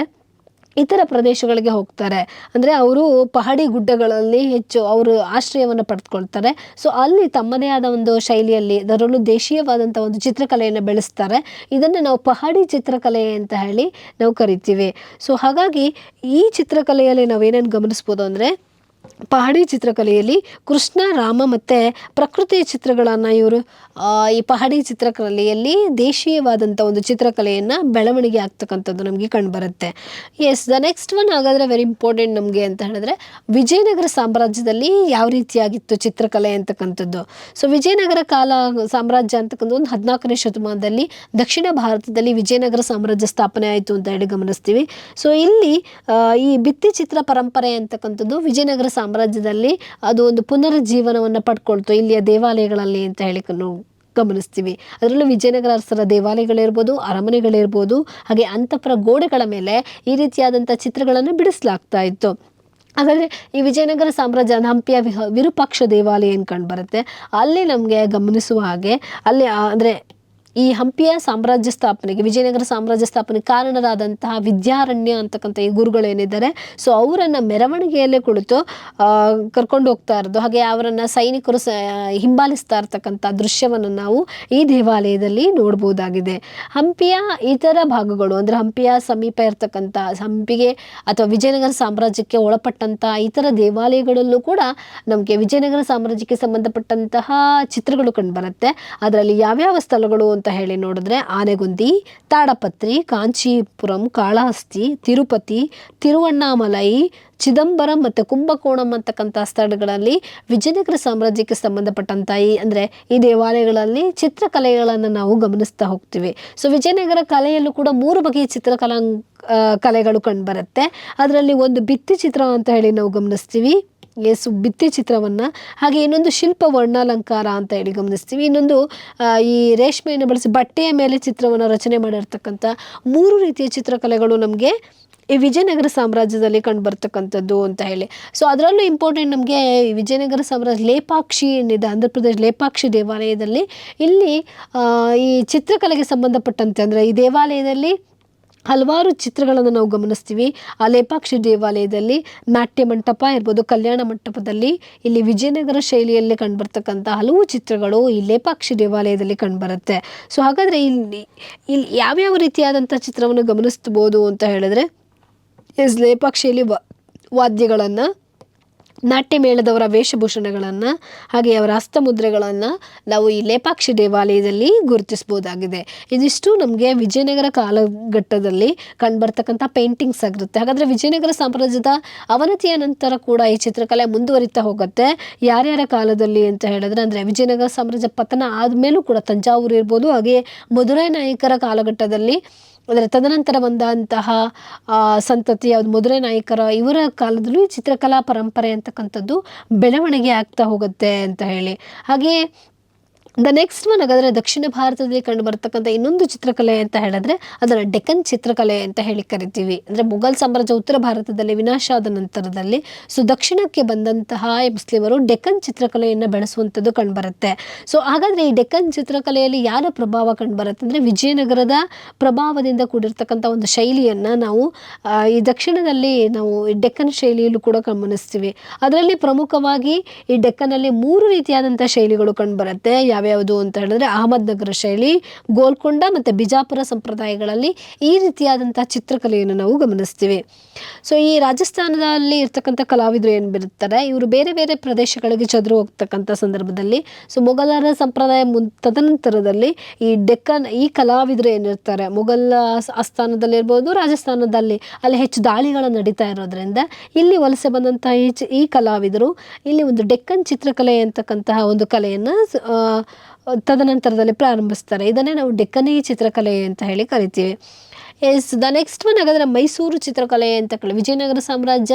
ಇತರ ಪ್ರದೇಶಗಳಿಗೆ ಹೋಗ್ತಾರೆ. ಅಂದರೆ ಅವರು ಪಹಾಡಿ ಗುಡ್ಡಗಳಲ್ಲಿ ಹೆಚ್ಚು ಅವರು ಆಶ್ರಯವನ್ನು ಪಡೆದುಕೊಳ್ತಾರೆ. ಸೊ ಅಲ್ಲಿ ತಮ್ಮದೇ ಆದ ಒಂದು ಶೈಲಿಯಲ್ಲಿ ಅದರಲ್ಲೂ ದೇಶೀಯವಾದಂಥ ಒಂದು ಚಿತ್ರಕಲೆಯನ್ನು ಬೆಳೆಸ್ತಾರೆ. ಇದನ್ನು ನಾವು ಪಹಾಡಿ ಚಿತ್ರಕಲೆ ಅಂತ ಹೇಳಿ ನಾವು ಕರಿತೀವಿ. ಸೊ ಹಾಗಾಗಿ ಈ ಚಿತ್ರಕಲೆಯಲ್ಲಿ ನಾವೇನೇನು ಗಮನಿಸ್ಬೋದು ಅಂದರೆ ಪಹಾಡಿ ಚಿತ್ರಕಲೆಯಲ್ಲಿ ಕೃಷ್ಣ, ರಾಮ ಮತ್ತು ಪ್ರಕೃತಿಯ ಚಿತ್ರಗಳನ್ನು ಇವರು ಈ ಪಹಾಡಿ ಚಿತ್ರಕಲೆಯಲ್ಲಿ ದೇಶೀಯವಾದಂಥ ಒಂದು ಚಿತ್ರಕಲೆಯನ್ನು ಬೆಳವಣಿಗೆ ಆಗ್ತಕ್ಕಂಥದ್ದು ನಮಗೆ ಕಂಡುಬರುತ್ತೆ. ಎಸ್, ದ ನೆಕ್ಸ್ಟ್ ಒನ್ ಹಾಗಾದರೆ ವೆರಿ ಇಂಪಾರ್ಟೆಂಟ್ ನಮಗೆ ಅಂತ ಹೇಳಿದ್ರೆ ವಿಜಯನಗರ ಸಾಮ್ರಾಜ್ಯದಲ್ಲಿ ಯಾವ ರೀತಿಯಾಗಿತ್ತು ಚಿತ್ರಕಲೆ ಅಂತಕ್ಕಂಥದ್ದು. ಸೊ ವಿಜಯನಗರ ಸಾಮ್ರಾಜ್ಯ ಅಂತಕ್ಕಂಥ ಒಂದು 14ನೇ ಶತಮಾನದಲ್ಲಿ ದಕ್ಷಿಣ ಭಾರತದಲ್ಲಿ ವಿಜಯನಗರ ಸಾಮ್ರಾಜ್ಯ ಸ್ಥಾಪನೆ ಆಯಿತು ಅಂತ ಹೇಳಿ ಗಮನಿಸ್ತೀವಿ. ಸೊ ಇಲ್ಲಿ ಈ ಭಿತ್ತಿ ಚಿತ್ರ ಪರಂಪರೆ ಅಂತಕ್ಕಂಥದ್ದು ವಿಜಯನಗರ ಸಾಮ್ರಾಜ್ಯದಲ್ಲಿ ಅದು ಒಂದು ಪುನರುಜ್ಜೀವನವನ್ನು ಪಡ್ಕೊಳ್ತು ಇಲ್ಲಿಯ ದೇವಾಲಯಗಳಲ್ಲಿ ಅಂತ ಹೇಳಿ ಗಮನಿಸ್ತೀವಿ. ಅದರಲ್ಲೂ ವಿಜಯನಗರ ಅರಸರ ದೇವಾಲಯಗಳಿರ್ಬೋದು, ಅರಮನೆಗಳಿರ್ಬೋದು, ಹಾಗೆ ಅಂತಃಪುರ ಗೋಡೆಗಳ ಮೇಲೆ ಈ ರೀತಿಯಾದಂಥ ಚಿತ್ರಗಳನ್ನು ಬಿಡಿಸಲಾಗ್ತಾ ಇತ್ತು. ಹಾಗಾದರೆ ಈ ವಿಜಯನಗರ ಸಾಮ್ರಾಜ್ಯ ಹಂಪಿಯ ವಿರೂಪಾಕ್ಷ ದೇವಾಲಯ ಏನು ಕಂಡು ಬರುತ್ತೆ, ಅಲ್ಲಿ ನಮಗೆ ಗಮನಿಸುವ ಹಾಗೆ ಅಲ್ಲಿ ಅಂದರೆ ಈ ಹಂಪಿಯ ಸಾಮ್ರಾಜ್ಯ ಸ್ಥಾಪನೆಗೆ ವಿಜಯನಗರ ಸಾಮ್ರಾಜ್ಯ ಸ್ಥಾಪನೆಗೆ ಕಾರಣರಾದಂತಹ ವಿದ್ಯಾರಣ್ಯ ಅಂತಕ್ಕಂಥ ಈ ಗುರುಗಳೇನಿದ್ದಾರೆ ಸೊ ಅವರನ್ನು ಮೆರವಣಿಗೆಯಲ್ಲೇ ಕುಳಿತು ಕರ್ಕೊಂಡು ಹೋಗ್ತಾ ಇರೋದು, ಹಾಗೆ ಅವರನ್ನು ಸೈನಿಕರು ಹಿಂಬಾಲಿಸ್ತಾ ಇರ್ತಕ್ಕಂಥ ದೃಶ್ಯವನ್ನು ನಾವು ಈ ದೇವಾಲಯದಲ್ಲಿ ನೋಡ್ಬೋದಾಗಿದೆ. ಹಂಪಿಯ ಇತರ ಭಾಗಗಳು ಅಂದರೆ ಹಂಪಿಯ ಸಮೀಪ ಇರ್ತಕ್ಕಂಥ ಹಂಪಿಗೆ ಅಥವಾ ವಿಜಯನಗರ ಸಾಮ್ರಾಜ್ಯಕ್ಕೆ ಒಳಪಟ್ಟಂಥ ಇತರ ದೇವಾಲಯಗಳಲ್ಲೂ ಕೂಡ ನಮಗೆ ವಿಜಯನಗರ ಸಾಮ್ರಾಜ್ಯಕ್ಕೆ ಸಂಬಂಧಪಟ್ಟಂತಹ ಚಿತ್ರಗಳು ಕಂಡುಬರುತ್ತೆ. ಅದರಲ್ಲಿ ಯಾವ್ಯಾವ ಸ್ಥಳಗಳು ಅಂತ ಹೇಳಿ ನೋಡಿದ್ರೆ ಆನೆಗೊಂದಿ, ತಾಡಪತ್ರಿ, ಕಾಂಚೀಪುರಂ, ಕಾಳಹಸ್ತಿ, ತಿರುಪತಿ, ತಿರುವಣ್ಣಾಮಲೈ, ಚಿದಂಬರಂ ಮತ್ತು ಕುಂಭಕೋಣಂ ಅಂತಕ್ಕಂಥ ಸ್ಥಳಗಳಲ್ಲಿ ವಿಜಯನಗರ ಸಾಮ್ರಾಜ್ಯಕ್ಕೆ ಸಂಬಂಧಪಟ್ಟಂಥ ಈ ದೇವಾಲಯಗಳಲ್ಲಿ ಚಿತ್ರಕಲೆಗಳನ್ನು ನಾವು ಗಮನಿಸ್ತಾ ಹೋಗ್ತೀವಿ. ಸೊ ವಿಜಯನಗರ ಕಲೆಯಲ್ಲೂ ಕೂಡ 3 ಬಗೆಯ ಕಲೆಗಳು ಕಂಡುಬರುತ್ತೆ. ಅದರಲ್ಲಿ ಒಂದು ಭಿತ್ತಿ ಚಿತ್ರ ಅಂತ ಹೇಳಿ ನಾವು ಗಮನಿಸ್ತೀವಿ, ಭಿತ್ತಿ ಚಿತ್ರವನ್ನು. ಹಾಗೆ ಇನ್ನೊಂದು ಶಿಲ್ಪ ವರ್ಣಾಲಂಕಾರ ಅಂತ ಹೇಳಿ ಗಮನಿಸ್ತೀವಿ. ಇನ್ನೊಂದು ಈ ರೇಷ್ಮೆಯನ್ನು ಬಳಸಿ ಬಟ್ಟೆಯ ಮೇಲೆ ಚಿತ್ರವನ್ನು ರಚನೆ ಮಾಡಿರ್ತಕ್ಕಂಥ 3 ರೀತಿಯ ಚಿತ್ರಕಲೆಗಳು ನಮಗೆ ಈ ವಿಜಯನಗರ ಸಾಮ್ರಾಜ್ಯದಲ್ಲಿ ಕಂಡುಬರ್ತಕ್ಕಂಥದ್ದು ಅಂತ ಹೇಳಿ. ಸೊ ಅದರಲ್ಲೂ ಇಂಪಾರ್ಟೆಂಟ್ ನಮಗೆ ವಿಜಯನಗರ ಸಾಮ್ರಾಜ್ಯ ಲೇಪಾಕ್ಷಿ ಏನಿದೆ, ಆಂಧ್ರ ಪ್ರದೇಶ ಲೇಪಾಕ್ಷಿ ದೇವಾಲಯದಲ್ಲಿ ಇಲ್ಲಿ ಈ ಚಿತ್ರಕಲೆಗೆ ಸಂಬಂಧಪಟ್ಟಂತೆ ಅಂದರೆ ಈ ದೇವಾಲಯದಲ್ಲಿ ಹಲವಾರು ಚಿತ್ರಗಳನ್ನು ನಾವು ಗಮನಿಸ್ತೀವಿ. ಆ ಲೇಪಾಕ್ಷಿ ದೇವಾಲಯದಲ್ಲಿ ನಾಟ್ಯ ಮಂಟಪ ಇರ್ಬೋದು, ಕಲ್ಯಾಣ ಮಂಟಪದಲ್ಲಿ ಇಲ್ಲಿ ವಿಜಯನಗರ ಶೈಲಿಯಲ್ಲಿ ಕಂಡುಬರ್ತಕ್ಕಂಥ ಹಲವು ಚಿತ್ರಗಳು ಈ ಲೇಪಾಕ್ಷಿ ದೇವಾಲಯದಲ್ಲಿ ಕಂಡುಬರುತ್ತೆ. ಸೊ ಹಾಗಾದರೆ ಇಲ್ಲಿ ಯಾವ್ಯಾವ ರೀತಿಯಾದಂಥ ಚಿತ್ರವನ್ನು ಗಮನಿಸ್ಬೋದು ಅಂತ ಹೇಳಿದ್ರೆ, ಲೇಪಾಕ್ಷಿಯಲ್ಲಿ ವಾದ್ಯಗಳನ್ನು, ನಾಟ್ಯ ಮೇಳದವರ ವೇಷಭೂಷಣಗಳನ್ನು, ಹಾಗೆ ಅವರ ಹಸ್ತಮುದ್ರೆಗಳನ್ನು ನಾವು ಈ ಲೇಪಾಕ್ಷಿ ದೇವಾಲಯದಲ್ಲಿ ಗುರುತಿಸ್ಬೋದಾಗಿದೆ. ಇದಿಷ್ಟು ನಮಗೆ ವಿಜಯನಗರ ಕಾಲಘಟ್ಟದಲ್ಲಿ ಕಂಡುಬರ್ತಕ್ಕಂಥ ಪೇಂಟಿಂಗ್ಸ್ ಆಗಿರುತ್ತೆ. ಹಾಗಾದರೆ ವಿಜಯನಗರ ಸಾಮ್ರಾಜ್ಯದ ಅವನತಿಯ ನಂತರ ಕೂಡ ಈ ಚಿತ್ರಕಲೆ ಮುಂದುವರಿತಾ ಹೋಗುತ್ತೆ. ಯಾರ್ಯಾರ ಕಾಲದಲ್ಲಿ ಅಂತ ಹೇಳಿದ್ರೆ, ಅಂದರೆ ವಿಜಯನಗರ ಸಾಮ್ರಾಜ್ಯ ಪತನ ಆದಮೇಲೂ ಕೂಡ ತಂಜಾವೂರು ಇರ್ಬೋದು, ಹಾಗೆ ಮಧುರೈ ನಾಯಕರ ಕಾಲಘಟ್ಟದಲ್ಲಿ, ಅಂದರೆ ತದನಂತರ ಬಂದಂತಹ ಸಂತತಿ ಯಾವುದು ಮಧುರೈ ನಾಯಕರ ಇವರ ಕಾಲದಲ್ಲೂ ಈ ಚಿತ್ರಕಲಾ ಪರಂಪರೆ ಅಂತಕ್ಕಂಥದ್ದು ಬೆಳವಣಿಗೆ ಆಗ್ತಾ ಹೋಗುತ್ತೆ ಅಂತ ಹೇಳಿ. ಹಾಗೆಯೇ ದ ನೆಕ್ಸ್ಟ್ ಒನ್ ಹಾಗಾದರೆ ದಕ್ಷಿಣ ಭಾರತದಲ್ಲಿ ಕಂಡು ಬರ್ತಕ್ಕಂಥ ಇನ್ನೊಂದು ಚಿತ್ರಕಲೆ ಅಂತ ಹೇಳಿದ್ರೆ ಅದನ್ನು ಡೆಕ್ಕನ್ ಚಿತ್ರಕಲೆ ಅಂತ ಹೇಳಿ ಕರಿತೀವಿ. ಅಂದರೆ ಮುಘಲ್ ಸಾಮ್ರಾಜ್ಯ ಉತ್ತರ ಭಾರತದಲ್ಲಿ ವಿನಾಶ ಆದ ನಂತರದಲ್ಲಿ ದಕ್ಷಿಣಕ್ಕೆ ಬಂದಂತಹ ಮುಸ್ಲಿಮರು ಡೆಕ್ಕನ್ ಚಿತ್ರಕಲೆಯನ್ನು ಬೆಳೆಸುವಂಥದ್ದು ಕಂಡುಬರುತ್ತೆ. ಸೊ ಹಾಗಾದರೆ ಈ ಡೆಕ್ಕನ್ ಚಿತ್ರಕಲೆಯಲ್ಲಿ ಯಾರ ಪ್ರಭಾವ ಕಂಡುಬರುತ್ತೆ ಅಂದರೆ ವಿಜಯನಗರದ ಪ್ರಭಾವದಿಂದ ಕೂಡಿರ್ತಕ್ಕಂಥ ಒಂದು ಶೈಲಿಯನ್ನು ನಾವು ಈ ದಕ್ಷಿಣದಲ್ಲಿ ನಾವು ಈ ಡೆಕ್ಕನ್ ಶೈಲಿಯಲ್ಲೂ ಕೂಡ ಗಮನಿಸ್ತೀವಿ. ಅದರಲ್ಲಿ ಪ್ರಮುಖವಾಗಿ ಈ ಡೆಕ್ಕನಲ್ಲಿ 3 ರೀತಿಯಾದಂಥ ಶೈಲಿಗಳು ಕಂಡುಬರುತ್ತೆ. ಯಾವ್ಯಾವುದು ಅಂತ ಹೇಳಿದ್ರೆ ಅಹಮದ್ ನಗರ ಶೈಲಿ, ಗೋಲ್ಕೊಂಡ ಮತ್ತು ಬಿಜಾಪುರ ಸಂಪ್ರದಾಯಗಳಲ್ಲಿ ಈ ರೀತಿಯಾದಂಥ ಚಿತ್ರಕಲೆಯನ್ನು ನಾವು ಗಮನಿಸ್ತೀವಿ. ಸೊ ಈ ರಾಜಸ್ಥಾನದಲ್ಲಿ ಇರ್ತಕ್ಕಂಥ ಕಲಾವಿದರು ಏನು ಬಿರುತ್ತಾರೆ, ಇವರು ಬೇರೆ ಬೇರೆ ಪ್ರದೇಶಗಳಿಗೆ ಚದುರು ಹೋಗ್ತಕ್ಕಂಥ ಸಂದರ್ಭದಲ್ಲಿ ಮೊಘಲರ ಸಂಪ್ರದಾಯ ತದನಂತರದಲ್ಲಿ ಈ ಡೆಕ್ಕನ್ ಈ ಕಲಾವಿದರು ಏನಿರ್ತಾರೆ ಮೊಘಲ್ ಆಸ್ಥಾನದಲ್ಲಿರ್ಬೋದು, ರಾಜಸ್ಥಾನದಲ್ಲಿ ಅಲ್ಲಿ ಹೆಚ್ಚು ದಾಳಿಗಳು ನಡೀತಾ ಇರೋದ್ರಿಂದ ಇಲ್ಲಿ ವಲಸೆ ಬಂದಂತಹ ಈ ಕಲಾವಿದರು ಇಲ್ಲಿ ಒಂದು ಡೆಕ್ಕನ್ ಚಿತ್ರಕಲೆ ಅಂತಕ್ಕಂತಹ ಒಂದು ಕಲೆಯನ್ನು ತದನಂತರದಲ್ಲಿ ಪ್ರಾರಂಭಿಸ್ತಾರೆ. ಇದನ್ನೇ ನಾವು ಡೆಕ್ಕನಿ ಚಿತ್ರಕಲೆ ಅಂತ ಹೇಳಿ ಕರಿತೀವಿ. ದ ನೆಕ್ಸ್ಟ್ ಒನ್ ಹಾಗಾದರೆ ಮೈಸೂರು ಚಿತ್ರಕಲೆ ಅಂತ ವಿಜಯನಗರ ಸಾಮ್ರಾಜ್ಯ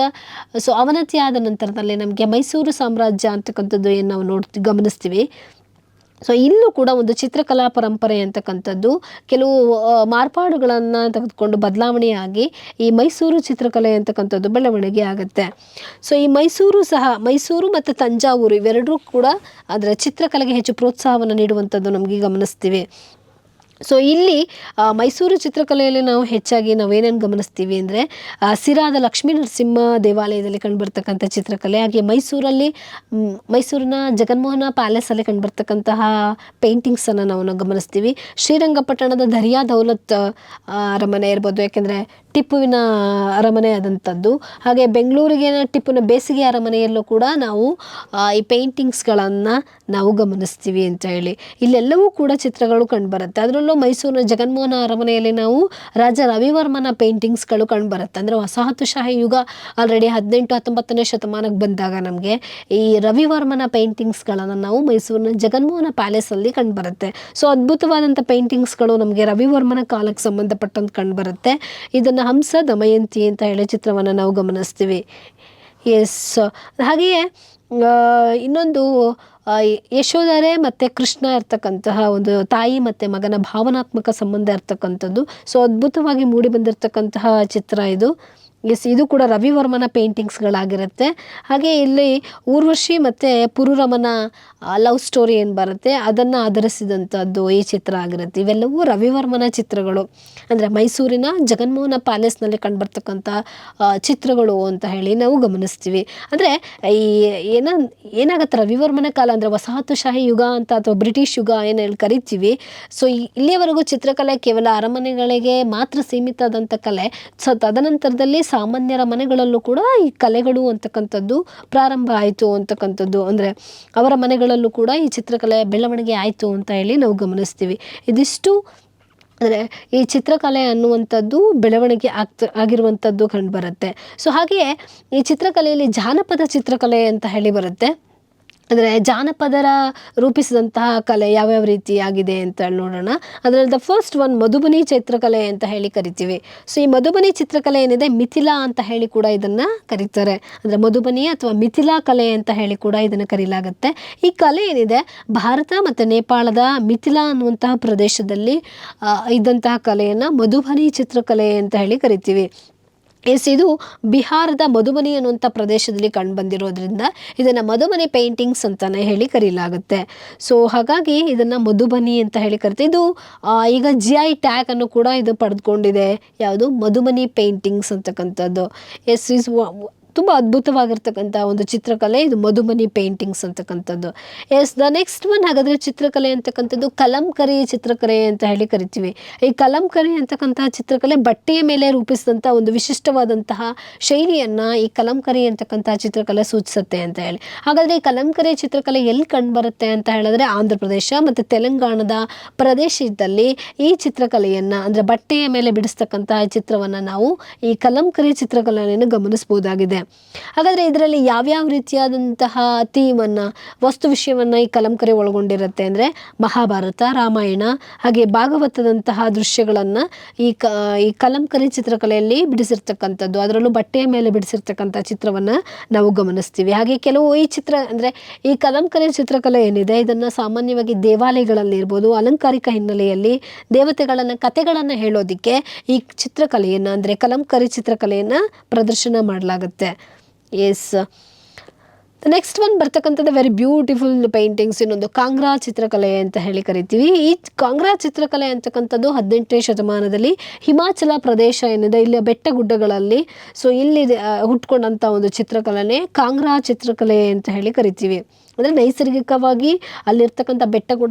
ಅವನತಿ ಆದ ನಂತರದಲ್ಲಿ ನಮಗೆ ಮೈಸೂರು ಸಾಮ್ರಾಜ್ಯ ಅಂತಕ್ಕಂಥದ್ದು ಏನು ನಾವು ಗಮನಿಸ್ತೀವಿ. ಇಲ್ಲೂ ಕೂಡ ಒಂದು ಚಿತ್ರಕಲಾ ಪರಂಪರೆ ಅಂತಕ್ಕಂಥದ್ದು ಕೆಲವು ಮಾರ್ಪಾಡುಗಳನ್ನು ತೆಗೆದುಕೊಂಡು ಬದಲಾವಣೆಯಾಗಿ ಈ ಮೈಸೂರು ಚಿತ್ರಕಲೆ ಅಂತಕ್ಕಂಥದ್ದು ಬೆಳವಣಿಗೆ ಆಗುತ್ತೆ. ಈ ಮೈಸೂರು ಮತ್ತು ತಂಜಾವೂರು ಇವೆರಡೂ ಕೂಡ ಅದರ ಚಿತ್ರಕಲೆಗೆ ಹೆಚ್ಚು ಪ್ರೋತ್ಸಾಹವನ್ನು ನೀಡುವಂಥದ್ದು ನಮಗೆ ಗಮನಿಸ್ತೀವಿ. ಇಲ್ಲಿ ಮೈಸೂರು ಚಿತ್ರಕಲೆಯಲ್ಲಿ ನಾವು ಹೆಚ್ಚಾಗಿ ನಾವೇನೇನು ಗಮನಿಸ್ತೀವಿ ಅಂದರೆ ಸಿರಾದ ಲಕ್ಷ್ಮೀ ನರಸಿಂಹ ದೇವಾಲಯದಲ್ಲಿ ಕಂಡುಬರ್ತಕ್ಕಂಥ ಚಿತ್ರಕಲೆ, ಹಾಗೆ ಮೈಸೂರಿನ ಜಗನ್ಮೋಹನ ಪ್ಯಾಲೇಸಲ್ಲಿ ಕಂಡುಬರ್ತಕ್ಕಂತಹ ಪೇಂಟಿಂಗ್ಸನ್ನು ನಾವು ಗಮನಿಸ್ತೀವಿ. ಶ್ರೀರಂಗಪಟ್ಟಣದ ದರಿಯಾ ದೌಲತ್ ಅರಮನೆ ಇರ್ಬೋದು, ಯಾಕೆಂದರೆ ಟಿಪ್ಪುವಿನ ಅರಮನೆ ಆದಂಥದ್ದು. ಹಾಗೆ ಬೆಂಗಳೂರಿಗೆ ಟಿಪ್ಪುವಿನ ಬೇಸಿಗೆ ಅರಮನೆಯಲ್ಲೂ ಕೂಡ ನಾವು ಈ ಪೇಂಟಿಂಗ್ಸ್ಗಳನ್ನು ನಾವು ಗಮನಿಸ್ತೀವಿ ಅಂತ ಹೇಳಿ. ಇಲ್ಲೆಲ್ಲವೂ ಕೂಡ ಚಿತ್ರಗಳು ಕಂಡುಬರುತ್ತೆ. ಅದರಲ್ಲೂ ಮೈಸೂರಿನ ಜಗನ್ಮೋಹನ ಅರಮನೆಯಲ್ಲಿ ನಾವು ರಾಜ ರವಿವರ್ಮನ ಪೇಂಟಿಂಗ್ಸ್ಗಳು ಕಂಡುಬರುತ್ತೆ. ಅಂದರೆ ವಸಾಹತುಶಾಹಿ ಯುಗ ಆಲ್ರೆಡಿ 18-19ನೇ ಶತಮಾನಕ್ಕೆ ಬಂದಾಗ ನಮಗೆ ಈ ರವಿವರ್ಮನ ಪೇಂಟಿಂಗ್ಸ್ಗಳನ್ನು ನಾವು ಮೈಸೂರಿನ ಜಗನ್ಮೋಹನ ಪ್ಯಾಲೇಸಲ್ಲಿ ಕಂಡುಬರುತ್ತೆ. ಅದ್ಭುತವಾದಂಥ ಪೇಂಟಿಂಗ್ಸ್ಗಳು ನಮಗೆ ರವಿವರ್ಮನ ಕಾಲಕ್ಕೆ ಸಂಬಂಧಪಟ್ಟಂತ ಕಂಡುಬರುತ್ತೆ. ಇದನ್ನು ಹಂಸ ದಮಯಂತಿ ಅಂತ ಹೇಳೋ ಚಿತ್ರವನ್ನು ನಾವು ಗಮನಿಸ್ತೀವಿ. ಹಾಗೆಯೇ ಇನ್ನೊಂದು ಯಶೋಧರೆ ಮತ್ತು ಕೃಷ್ಣ ಇರ್ತಕ್ಕಂತಹ ಒಂದು ತಾಯಿ ಮತ್ತು ಮಗನ ಭಾವನಾತ್ಮಕ ಸಂಬಂಧ ಇರ್ತಕ್ಕಂಥದ್ದು ಅದ್ಭುತವಾಗಿ ಮೂಡಿ ಬಂದಿರತಕ್ಕಂತಹ ಚಿತ್ರ ಇದು. ಇದು ಕೂಡ ರವಿವರ್ಮನ ಪೇಂಟಿಂಗ್ಸ್ಗಳಾಗಿರುತ್ತೆ. ಹಾಗೆ ಇಲ್ಲಿ ಊರ್ವಶಿ ಮತ್ತು ಪುರುರಮನ ಲವ್ ಸ್ಟೋರಿ ಏನು ಬರುತ್ತೆ ಅದನ್ನು ಆಧರಿಸಿದಂಥದ್ದು ಈ ಚಿತ್ರ ಆಗಿರುತ್ತೆ. ಇವೆಲ್ಲವೂ ರವಿವರ್ಮನ ಚಿತ್ರಗಳು, ಅಂದರೆ ಮೈಸೂರಿನ ಜಗನ್ಮೋಹನ ಪ್ಯಾಲೇಸ್ನಲ್ಲಿ ಕಂಡುಬರ್ತಕ್ಕಂಥ ಚಿತ್ರಗಳು ಅಂತ ಹೇಳಿ ನಾವು ಗಮನಿಸ್ತೀವಿ. ಅಂದರೆ ಏನಾಗುತ್ತೆ ರವಿವರ್ಮನ ಕಾಲ ಅಂದರೆ ವಸಾಹತುಶಾಹಿ ಯುಗ ಅಂತ ಅಥವಾ ಬ್ರಿಟಿಷ್ ಯುಗ ಏನು ಹೇಳಿ ಕರಿತೀವಿ. ಇಲ್ಲಿಯವರೆಗೂ ಚಿತ್ರಕಲೆ ಕೇವಲ ಅರಮನೆಗಳಿಗೆ ಮಾತ್ರ ಸೀಮಿತ ಆದಂಥ ಕಲೆ. ತದನಂತರದಲ್ಲಿ ಸಾಮಾನ್ಯರ ಮನೆಗಳಲ್ಲೂ ಕೂಡ ಈ ಕಲೆಗಳು ಅಂತಕ್ಕಂಥದ್ದು ಪ್ರಾರಂಭ ಆಯಿತು ಅಂತಕ್ಕಂಥದ್ದು, ಅಂದರೆ ಅವರ ಮನೆಗಳಲ್ಲೂ ಕೂಡ ಈ ಚಿತ್ರಕಲೆ ಬೆಳವಣಿಗೆ ಆಯಿತು ಅಂತ ಹೇಳಿ ನಾವು ಗಮನಿಸ್ತೀವಿ. ಇದಿಷ್ಟು ಅಂದರೆ ಈ ಚಿತ್ರಕಲೆ ಅನ್ನುವಂಥದ್ದು ಬೆಳವಣಿಗೆ ಆಗಿರುವಂಥದ್ದು ಕಂಡುಬರುತ್ತೆ. ಸೊ ಹಾಗೆಯೇ ಈ ಚಿತ್ರಕಲೆಯಲ್ಲಿ ಜಾನಪದ ಚಿತ್ರಕಲೆ ಅಂತ ಹೇಳಿ ಬರುತ್ತೆ. ಅಂದರೆ ಜಾನಪದರ ರೂಪಿಸಿದಂತಹ ಕಲೆ ಯಾವ್ಯಾವ ರೀತಿಯಾಗಿದೆ ಅಂತ ಹೇಳಿ ನೋಡೋಣ. ಅದರಲ್ಲಿ ದ ಫಸ್ಟ್ ಒನ್ ಮಧುಬನಿ ಚಿತ್ರಕಲೆ ಅಂತ ಹೇಳಿ ಕರಿತೀವಿ. ಸೊ ಈ ಮಧುಬನಿ ಚಿತ್ರಕಲೆ ಏನಿದೆ, ಮಿಥಿಲಾ ಅಂತ ಹೇಳಿ ಕೂಡ ಇದನ್ನು ಕರೀತಾರೆ. ಅಂದರೆ ಮಧುಬನಿ ಅಥವಾ ಮಿಥಿಲಾ ಕಲೆ ಅಂತ ಹೇಳಿ ಕೂಡ ಇದನ್ನು ಕರೀಲಾಗುತ್ತೆ. ಈ ಕಲೆ ಏನಿದೆ ಭಾರತ ಮತ್ತು ನೇಪಾಳದ ಮಿಥಿಲಾ ಅನ್ನುವಂತಹ ಪ್ರದೇಶದಲ್ಲಿ ಇದ್ದಂತಹ ಕಲೆಯನ್ನು ಮಧುಬನಿ ಚಿತ್ರಕಲೆ ಅಂತ ಹೇಳಿ ಕರಿತೀವಿ. ಇದು ಬಿಹಾರದ ಮಧುಬನಿ ಅನ್ನುವಂಥ ಪ್ರದೇಶದಲ್ಲಿ ಕಂಡು ಬಂದಿರೋದ್ರಿಂದ ಇದನ್ನು ಮಧುಬನಿ ಪೇಂಟಿಂಗ್ಸ್ ಅಂತಲೇ ಹೇಳಿ ಕರೀಲಾಗುತ್ತೆ. ಸೊ ಹಾಗಾಗಿ ಇದನ್ನು ಮಧುಬನಿ ಅಂತ ಹೇಳಿ ಕರಿತೀವಿ. ಇದು ಈಗ GI ಟ್ಯಾಗ್ ಅನ್ನು ಕೂಡ ಇದು ಪಡೆದುಕೊಂಡಿದೆ. ಯಾವುದು? ಮಧುಬನಿ ಪೇಂಟಿಂಗ್ಸ್ ಅಂತಕ್ಕಂಥದ್ದು. ಇಸ್ ತುಂಬ ಅದ್ಭುತವಾಗಿರ್ತಕ್ಕಂಥ ಒಂದು ಚಿತ್ರಕಲೆ ಇದು ಮಧುಬನಿ ಪೇಂಟಿಂಗ್ಸ್ ಅಂತಕ್ಕಂಥದ್ದು. ದ ನೆಕ್ಸ್ಟ್ ಒನ್ ಹಾಗಾದರೆ ಚಿತ್ರಕಲೆ ಅಂತಕ್ಕಂಥದ್ದು ಕಲಂಕರಿ ಚಿತ್ರಕಲೆ ಅಂತ ಹೇಳಿ ಕರಿತೀವಿ. ಈ ಕಲಂಕರಿ ಅಂತಕ್ಕಂತಹ ಚಿತ್ರಕಲೆ ಬಟ್ಟೆಯ ಮೇಲೆ ರೂಪಿಸಿದಂಥ ಒಂದು ವಿಶಿಷ್ಟವಾದಂತಹ ಶೈಲಿಯನ್ನು ಈ ಕಲಂಕರಿ ಅಂತಕ್ಕಂತಹ ಚಿತ್ರಕಲೆ ಸೂಚಿಸುತ್ತೆ ಅಂತ ಹೇಳಿ. ಹಾಗಾದರೆ ಈ ಕಲಂಕರಿ ಚಿತ್ರಕಲೆ ಎಲ್ಲಿ ಕಂಡುಬರುತ್ತೆ ಅಂತ ಹೇಳಿದ್ರೆ ಆಂಧ್ರ ಪ್ರದೇಶ ಮತ್ತು ತೆಲಂಗಾಣದ ಪ್ರದೇಶದಲ್ಲಿ ಈ ಚಿತ್ರಕಲೆಯನ್ನು, ಅಂದರೆ ಬಟ್ಟೆಯ ಮೇಲೆ ಬಿಡಿಸ್ತಕ್ಕಂತಹ ಚಿತ್ರವನ್ನು ನಾವು ಈ ಕಲಂಕರಿ ಚಿತ್ರಕಲೆಯನ್ನು ಗಮನಿಸಬಹುದಾಗಿದೆ. ಹಾಗಾದರೆ ಇದರಲ್ಲಿ ಯಾವ್ಯಾವ ರೀತಿಯಾದಂತಹ ಥೀಮನ್ನು, ವಸ್ತು ವಿಷಯವನ್ನು ಈ ಕಲಂಕರಿ ಒಳಗೊಂಡಿರುತ್ತೆ ಅಂದರೆ ಮಹಾಭಾರತ, ರಾಮಾಯಣ ಹಾಗೆ ಭಾಗವತದಂತಹ ದೃಶ್ಯಗಳನ್ನು ಈ ಕಲಂಕರಿ ಚಿತ್ರಕಲೆಯಲ್ಲಿ ಬಿಡಿಸಿರ್ತಕ್ಕಂಥದ್ದು, ಅದರಲ್ಲೂ ಬಟ್ಟೆಯ ಮೇಲೆ ಬಿಡಿಸಿರ್ತಕ್ಕಂಥ ಚಿತ್ರವನ್ನು ನಾವು ಗಮನಿಸ್ತೀವಿ. ಹಾಗೆ ಕೆಲವು ಈ ಚಿತ್ರ ಅಂದರೆ ಈ ಕಲಂಕರಿ ಚಿತ್ರಕಲೆ ಏನಿದೆ ಇದನ್ನು ಸಾಮಾನ್ಯವಾಗಿ ದೇವಾಲಯಗಳಲ್ಲಿ ಇರ್ಬೋದು, ಅಲಂಕಾರಿಕ ಹಿನ್ನೆಲೆಯಲ್ಲಿ ದೇವತೆಗಳನ್ನು ಕಥೆಗಳನ್ನು ಹೇಳೋದಕ್ಕೆ ಈ ಚಿತ್ರಕಲೆಯನ್ನು ಅಂದರೆ ಕಲಂಕರಿ ಚಿತ್ರಕಲೆಯನ್ನು ಪ್ರದರ್ಶನ ಮಾಡಲಾಗುತ್ತೆ. ನೆಕ್ಸ್ಟ್ ಒನ್ ಬರ್ತಕ್ಕಂಥದ್ದು ವೆರಿ ಬ್ಯೂಟಿಫುಲ್ ಪೇಂಟಿಂಗ್ಸ್, ಇನ್ನೊಂದು ಕಾಂಗ್ರಾ ಚಿತ್ರಕಲೆ ಅಂತ ಹೇಳಿ ಕರಿತೀವಿ. ಈ ಕಾಂಗ್ರಾ ಚಿತ್ರಕಲೆ ಅಂತಕ್ಕಂಥದ್ದು 18ನೇ ಶತಮಾನದಲ್ಲಿ ಹಿಮಾಚಲ ಪ್ರದೇಶ ಏನಿದೆ ಇಲ್ಲಿ ಬೆಟ್ಟ ಗುಡ್ಡಗಳಲ್ಲಿ ಇಲ್ಲಿ ಹುಟ್ಕೊಂಡಂಥ ಒಂದು ಚಿತ್ರಕಲೆನೇ ಕಾಂಗ್ರಾ ಚಿತ್ರಕಲೆ ಅಂತ ಹೇಳಿ ಕರಿತೀವಿ. ಅಂದರೆ ನೈಸರ್ಗಿಕವಾಗಿ ಅಲ್ಲಿರ್ತಕ್ಕಂಥ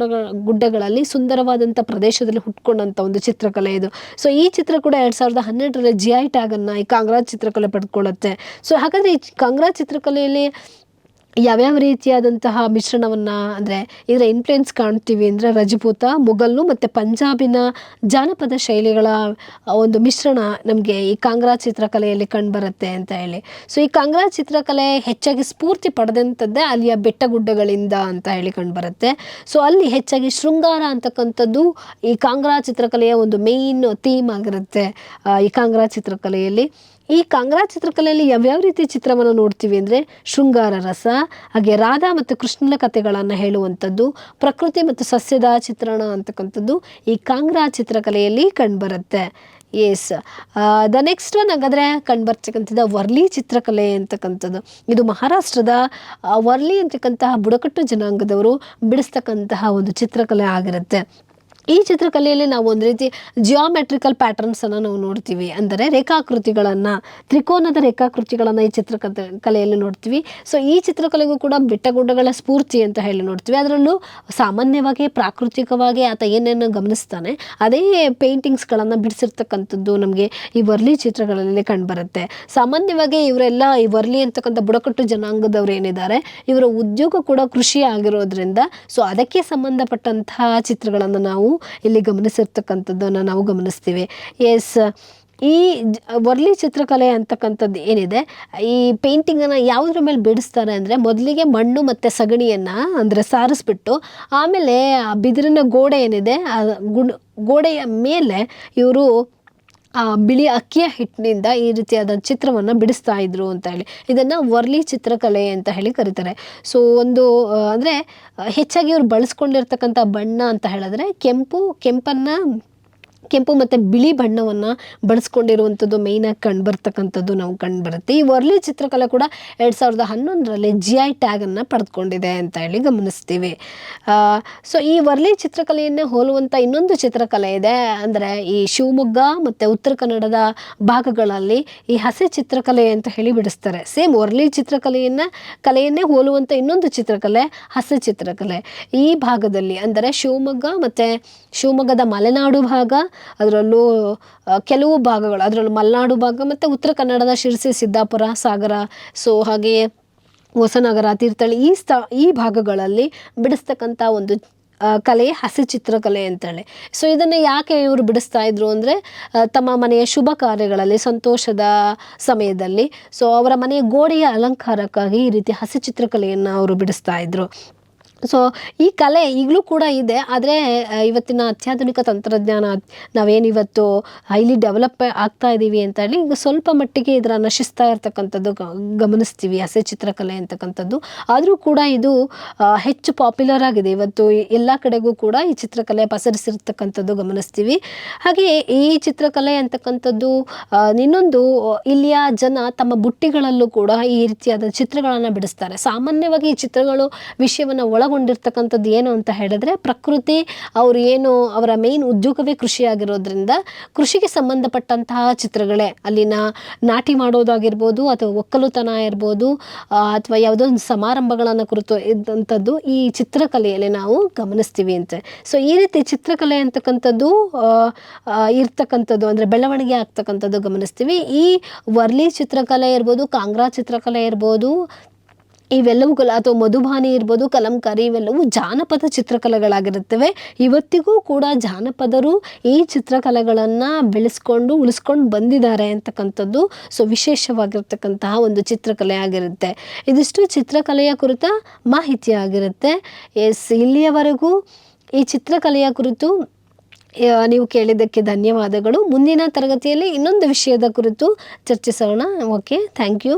ಗುಡ್ಡಗಳಲ್ಲಿ ಸುಂದರವಾದಂಥ ಪ್ರದೇಶದಲ್ಲಿ ಹುಟ್ಕೊಂಡಂಥ ಒಂದು ಚಿತ್ರಕಲೆ ಇದು. ಸೊ ಈ ಚಿತ್ರ ಕೂಡ 2012ರಲ್ಲಿ GI ಟ್ಯಾಗನ್ನು ಈ ಕಾಂಗ್ರಾ ಚಿತ್ರಕಲೆ ಪಡ್ಕೊಳ್ಳುತ್ತೆ. ಸೊ ಹಾಗಾದರೆ ಈ ಕಾಂಗ್ರಾ ಚಿತ್ರಕಲೆಯಲ್ಲಿ ಯಾವ್ಯಾವ ರೀತಿಯಾದಂತಹ ಮಿಶ್ರಣವನ್ನು, ಅಂದರೆ ಇದರ ಇನ್ಫ್ಲುಯೆನ್ಸ್ ಕಾಣ್ತೀವಿ ಅಂದರೆ ರಜಪೂತ, ಮುಘಲ್ಲು ಮತ್ತು ಪಂಜಾಬಿನ ಜಾನಪದ ಶೈಲಿಗಳ ಒಂದು ಮಿಶ್ರಣ ನಮಗೆ ಈ ಕಾಂಗ್ರಾ ಚಿತ್ರಕಲೆಯಲ್ಲಿ ಕಂಡುಬರುತ್ತೆ ಅಂತ ಹೇಳಿ. ಸೊ ಈ ಕಾಂಗ್ರಾ ಚಿತ್ರಕಲೆ ಹೆಚ್ಚಾಗಿ ಸ್ಫೂರ್ತಿ ಪಡೆದಂಥದ್ದೇ ಅಲ್ಲಿಯ ಬೆಟ್ಟಗುಡ್ಡಗಳಿಂದ ಅಂತ ಹೇಳಿ ಕಂಡುಬರುತ್ತೆ. ಸೊ ಅಲ್ಲಿ ಹೆಚ್ಚಾಗಿ ಶೃಂಗಾರ ಅಂತಕ್ಕಂಥದ್ದು ಈ ಕಾಂಗ್ರಾ ಚಿತ್ರಕಲೆಯ ಒಂದು ಮೇಯ್ನ್ ಥೀಮ್ ಆಗಿರುತ್ತೆ. ಈ ಕಾಂಗ್ರಾ ಚಿತ್ರಕಲೆಯಲ್ಲಿ ಈ ಕಾಂಗ್ರಾ ಚಿತ್ರಕಲೆಯಲ್ಲಿ ಯಾವ್ಯಾವ ರೀತಿ ಚಿತ್ರವನ್ನು ನೋಡ್ತೀವಿ ಅಂದರೆ ಶೃಂಗಾರ ರಸ, ಹಾಗೆ ರಾಧಾ ಮತ್ತು ಕೃಷ್ಣನ ಕಥೆಗಳನ್ನು ಹೇಳುವಂಥದ್ದು, ಪ್ರಕೃತಿ ಮತ್ತು ಸಸ್ಯದ ಚಿತ್ರಣ ಅಂತಕ್ಕಂಥದ್ದು ಈ ಕಾಂಗ್ರಾ ಚಿತ್ರಕಲೆಯಲ್ಲಿ ಕಂಡುಬರುತ್ತೆ. ದ ನೆಕ್ಸ್ಟ್ ಒನ್ ಹಾಗಾದರೆ ಕಂಡುಬರ್ತಕ್ಕಂಥದ್ದು ವರ್ಲಿ ಚಿತ್ರಕಲೆ ಅಂತಕ್ಕಂಥದ್ದು. ಇದು ಮಹಾರಾಷ್ಟ್ರದ ವರ್ಲಿ ಅಂತಕ್ಕಂತಹ ಬುಡಕಟ್ಟು ಜನಾಂಗದವರು ಬಿಡಿಸ್ತಕ್ಕಂತಹ ಒಂದು ಚಿತ್ರಕಲೆ ಆಗಿರುತ್ತೆ. ಈ ಚಿತ್ರಕಲೆಯಲ್ಲಿ ನಾವು ಒಂದು ರೀತಿ ಜಿಯೋಮೆಟ್ರಿಕಲ್ ಪ್ಯಾಟರ್ನ್ಸನ್ನು ನಾವು ನೋಡ್ತೀವಿ, ಅಂದರೆ ರೇಖಾಕೃತಿಗಳನ್ನು, ತ್ರಿಕೋನದ ರೇಖಾಕೃತಿಗಳನ್ನು ಈ ಕಲೆಯಲ್ಲಿ ನೋಡ್ತೀವಿ. ಸೊ ಈ ಚಿತ್ರಕಲೆಗೂ ಕೂಡ ಬೆಟ್ಟಗುಡ್ಡಗಳ ಸ್ಫೂರ್ತಿ ಅಂತ ಹೇಳಿ ನೋಡ್ತೀವಿ. ಅದರಲ್ಲೂ ಸಾಮಾನ್ಯವಾಗಿ ಪ್ರಾಕೃತಿಕವಾಗಿ ಆತ ಏನೇನು ಗಮನಿಸ್ತಾನೆ ಅದೇ ಪೇಂಟಿಂಗ್ಸ್ಗಳನ್ನು ಬಿಡಿಸಿರ್ತಕ್ಕಂಥದ್ದು ನಮಗೆ ಈ ವರ್ಲಿ ಚಿತ್ರಗಳಲ್ಲಿ ಕಂಡುಬರುತ್ತೆ. ಸಾಮಾನ್ಯವಾಗಿ ಇವರೆಲ್ಲ ಈ ವರ್ಲಿ ಅಂತಕ್ಕಂಥ ಬುಡಕಟ್ಟು ಜನಾಂಗದವ್ರು ಏನಿದ್ದಾರೆ ಇವರ ಉದ್ಯೋಗ ಕೂಡ ಕೃಷಿ ಆಗಿರೋದ್ರಿಂದ ಸೊ ಅದಕ್ಕೆ ಸಂಬಂಧಪಟ್ಟಂತಹ ಚಿತ್ರಗಳನ್ನು ನಾವು ಇಲ್ಲಿ ಗಮನಿಸಿರ್ತಕ್ಕಂಥದ್ದನ್ನು ನಾವು ಗಮನಿಸ್ತೀವಿ. ಈ ವರ್ಲಿ ಚಿತ್ರಕಲೆ ಅಂತಕ್ಕಂಥದ್ದು ಏನಿದೆ ಈ ಪೇಂಟಿಂಗನ್ನು ಯಾವುದ್ರ ಮೇಲೆ ಬಿಡಿಸ್ತಾರೆ ಅಂದರೆ ಮೊದಲಿಗೆ ಮಣ್ಣು ಮತ್ತು ಸಗಣಿಯನ್ನು ಅಂದರೆ ಸಾರಿಸ್ಬಿಟ್ಟು ಆಮೇಲೆ ಆ ಬಿದಿರಿನ ಗೋಡೆ ಏನಿದೆ ಆ ಗೋಡೆಯ ಮೇಲೆ ಇವರು ಬಿಳಿ ಅಕ್ಕಿಯ ಹಿಟ್ಟಿನಿಂದ ಈ ರೀತಿಯಾದ ಚಿತ್ರವನ್ನು ಬಿಡಿಸ್ತಾ ಇದ್ರು ಅಂತ ಹೇಳಿ ಇದನ್ನು ವರ್ಲಿ ಚಿತ್ರಕಲೆ ಅಂತ ಹೇಳಿ ಕರೀತಾರೆ. ಸೊ ಒಂದು ಅಂದರೆ ಹೆಚ್ಚಾಗಿ ಇವರು ಬಳಸ್ಕೊಂಡಿರ್ತಕ್ಕಂಥ ಬಣ್ಣ ಅಂತ ಹೇಳಿದ್ರೆ ಕೆಂಪು ಮತ್ತು ಬಿಳಿ ಬಣ್ಣವನ್ನು ಬಳಸ್ಕೊಂಡಿರುವಂಥದ್ದು ಮೇಯ್ನಾಗಿ ಕಂಡುಬರ್ತಕ್ಕಂಥದ್ದು ನಾವು ಕಂಡುಬರುತ್ತೆ. ಈ ವರ್ಲಿ ಚಿತ್ರಕಲೆ ಕೂಡ 2011ರಲ್ಲಿ GI ಟ್ಯಾಗನ್ನು ಪಡೆದುಕೊಂಡಿದೆ ಅಂತ ಹೇಳಿ ಗಮನಿಸ್ತೀವಿ. ಸೊ ಈ ವರ್ಲಿ ಚಿತ್ರಕಲೆಯನ್ನೇ ಹೋಲುವಂಥ ಇನ್ನೊಂದು ಚಿತ್ರಕಲೆ ಇದೆ, ಅಂದರೆ ಈ ಶಿವಮೊಗ್ಗ ಮತ್ತು ಉತ್ತರ ಕನ್ನಡದ ಭಾಗಗಳಲ್ಲಿ ಈ ಹಸೆ ಚಿತ್ರಕಲೆ ಅಂತ ಹೇಳಿ ಬಿಡಿಸ್ತಾರೆ. ಸೇಮ್ ವರ್ಲಿ ಕಲೆಯನ್ನೇ ಹೋಲುವಂಥ ಇನ್ನೊಂದು ಚಿತ್ರಕಲೆ ಹಸೆ ಚಿತ್ರಕಲೆ. ಈ ಭಾಗದಲ್ಲಿ ಅಂದರೆ ಶಿವಮೊಗ್ಗ ಮತ್ತು ಶಿವಮೊಗ್ಗದ ಮಲೆನಾಡು ಭಾಗ ಅದರಲ್ಲೂ ಕೆಲವು ಭಾಗಗಳು, ಅದರಲ್ಲೂ ಮಲೆನಾಡು ಭಾಗ ಮತ್ತು ಉತ್ತರ ಕನ್ನಡದ ಶಿರಸಿ, ಸಿದ್ದಾಪುರ, ಸಾಗರ, ಸೊ ಹಾಗೆಯೇ ಹೊಸನಗರ, ತೀರ್ಥಹಳ್ಳಿ ಈ ಭಾಗಗಳಲ್ಲಿ ಬಿಡಿಸ್ತಕ್ಕಂಥ ಒಂದು ಕಲೆ ಹಸಿ ಚಿತ್ರಕಲೆ ಅಂತೇಳಿ. ಸೊ ಇದನ್ನು ಯಾಕೆ ಇವರು ಬಿಡಿಸ್ತಾ ಇದ್ರು ಅಂದರೆ ತಮ್ಮ ಮನೆಯ ಶುಭ ಕಾರ್ಯಗಳಲ್ಲಿ, ಸಂತೋಷದ ಸಮಯದಲ್ಲಿ, ಸೊ ಅವರ ಮನೆಯ ಗೋಡೆಯ ಅಲಂಕಾರಕ್ಕಾಗಿ ಈ ರೀತಿ ಹಸಿ ಚಿತ್ರಕಲೆಯನ್ನು ಅವರು ಬಿಡಿಸ್ತಾ ಇದ್ರು. ಸೊ ಈ ಕಲೆ ಈಗಲೂ ಕೂಡ ಇದೆ, ಆದರೆ ಇವತ್ತಿನ ಅತ್ಯಾಧುನಿಕ ತಂತ್ರಜ್ಞಾನ, ನಾವೇನಿವತ್ತು ಹೈಲಿ ಡೆವಲಪ್ ಆಗ್ತಾ ಇದ್ದೀವಿ ಅಂತ ಹೇಳಿ ಈಗ ಸ್ವಲ್ಪ ಮಟ್ಟಿಗೆ ಇದರ ನಶಿಸ್ತಾ ಇರ್ತಕ್ಕಂಥದ್ದು ಗಮನಿಸ್ತೀವಿ, ಹಸೆ ಚಿತ್ರಕಲೆ ಅಂತಕ್ಕಂಥದ್ದು. ಆದರೂ ಕೂಡ ಇದು ಹೆಚ್ಚು ಪಾಪ್ಯುಲರ್ ಆಗಿದೆ ಇವತ್ತು, ಎಲ್ಲ ಕಡೆಗೂ ಕೂಡ ಈ ಚಿತ್ರಕಲೆ ಪಸರಿಸಿರ್ತಕ್ಕಂಥದ್ದು ಗಮನಿಸ್ತೀವಿ. ಹಾಗೆಯೇ ಈ ಚಿತ್ರಕಲೆ ಅಂತಕ್ಕಂಥದ್ದು ಇನ್ನೊಂದು, ಇಲ್ಲಿಯ ಜನ ತಮ್ಮ ಬುಟ್ಟಿಗಳಲ್ಲೂ ಕೂಡ ಈ ರೀತಿಯಾದ ಚಿತ್ರಗಳನ್ನು ಬಿಡಿಸ್ತಾರೆ. ಸಾಮಾನ್ಯವಾಗಿ ಈ ಚಿತ್ರಗಳು ವಿಷಯವನ್ನು ಒಳಗೊಂಡಿರ್ತಕ್ಕಂಥದ್ದು ಏನು ಅಂತ ಹೇಳಿದ್ರೆ, ಪ್ರಕೃತಿ, ಅವರು ಏನು ಅವರ ಮೇನ್ ಉದ್ಯೋಗವೇ ಕೃಷಿಯಾಗಿರೋದ್ರಿಂದ ಕೃಷಿಗೆ ಸಂಬಂಧಪಟ್ಟಂತಹ ಚಿತ್ರಗಳೇ, ಅಲ್ಲಿನ ನಾಟಿ ಮಾಡೋದಾಗಿರ್ಬೋದು ಅಥವಾ ಒಕ್ಕಲುತನ ಇರ್ಬೋದು ಅಥವಾ ಯಾವುದೋ ಒಂದು ಸಮಾರಂಭಗಳನ್ನು ಕುರಿತು ಇದ್ದಂಥದ್ದು ಈ ಚಿತ್ರಕಲೆಯಲ್ಲಿ ನಾವು ಗಮನಿಸ್ತೀವಿ ಅಂತೆ. ಸೊ ಈ ರೀತಿ ಚಿತ್ರಕಲೆ ಅಂತಕ್ಕಂಥದ್ದು ಇರ್ತಕ್ಕಂಥದ್ದು ಅಂದರೆ ಬೆಳವಣಿಗೆ ಆಗ್ತಕ್ಕಂಥದ್ದು ಗಮನಿಸ್ತೀವಿ. ಈ ವರ್ಲಿ ಚಿತ್ರಕಲೆ ಇರ್ಬೋದು, ಕಾಂಗ್ರಾ ಚಿತ್ರಕಲೆ ಇರ್ಬೋದು, ಇವೆಲ್ಲವೂ ಅಥವಾ ಮಧುಬಾನಿ ಇರ್ಬೋದು, ಕಲಂಕಾರಿ, ಇವೆಲ್ಲವೂ ಜಾನಪದ ಚಿತ್ರಕಲೆಗಳಾಗಿರುತ್ತವೆ. ಇವತ್ತಿಗೂ ಕೂಡ ಜಾನಪದರು ಈ ಚಿತ್ರಕಲೆಗಳನ್ನು ಬೆಳೆಸ್ಕೊಂಡು ಉಳಿಸ್ಕೊಂಡು ಬಂದಿದ್ದಾರೆ ಅಂತಕ್ಕಂಥದ್ದು ಸೊ ವಿಶೇಷವಾಗಿರ್ತಕ್ಕಂತಹ ಒಂದು ಚಿತ್ರಕಲೆ ಆಗಿರುತ್ತೆ. ಇದಿಷ್ಟು ಚಿತ್ರಕಲೆಯ ಕುರಿತ ಮಾಹಿತಿ ಆಗಿರುತ್ತೆ. ಇಲ್ಲಿಯವರೆಗೂ ಈ ಚಿತ್ರಕಲೆಯ ಕುರಿತು ನೀವು ಕೇಳಿದ್ದಕ್ಕೆ ಧನ್ಯವಾದಗಳು. ಮುಂದಿನ ತರಗತಿಯಲ್ಲಿ ಇನ್ನೊಂದು ವಿಷಯದ ಕುರಿತು ಚರ್ಚಿಸೋಣ. Okay, thank you.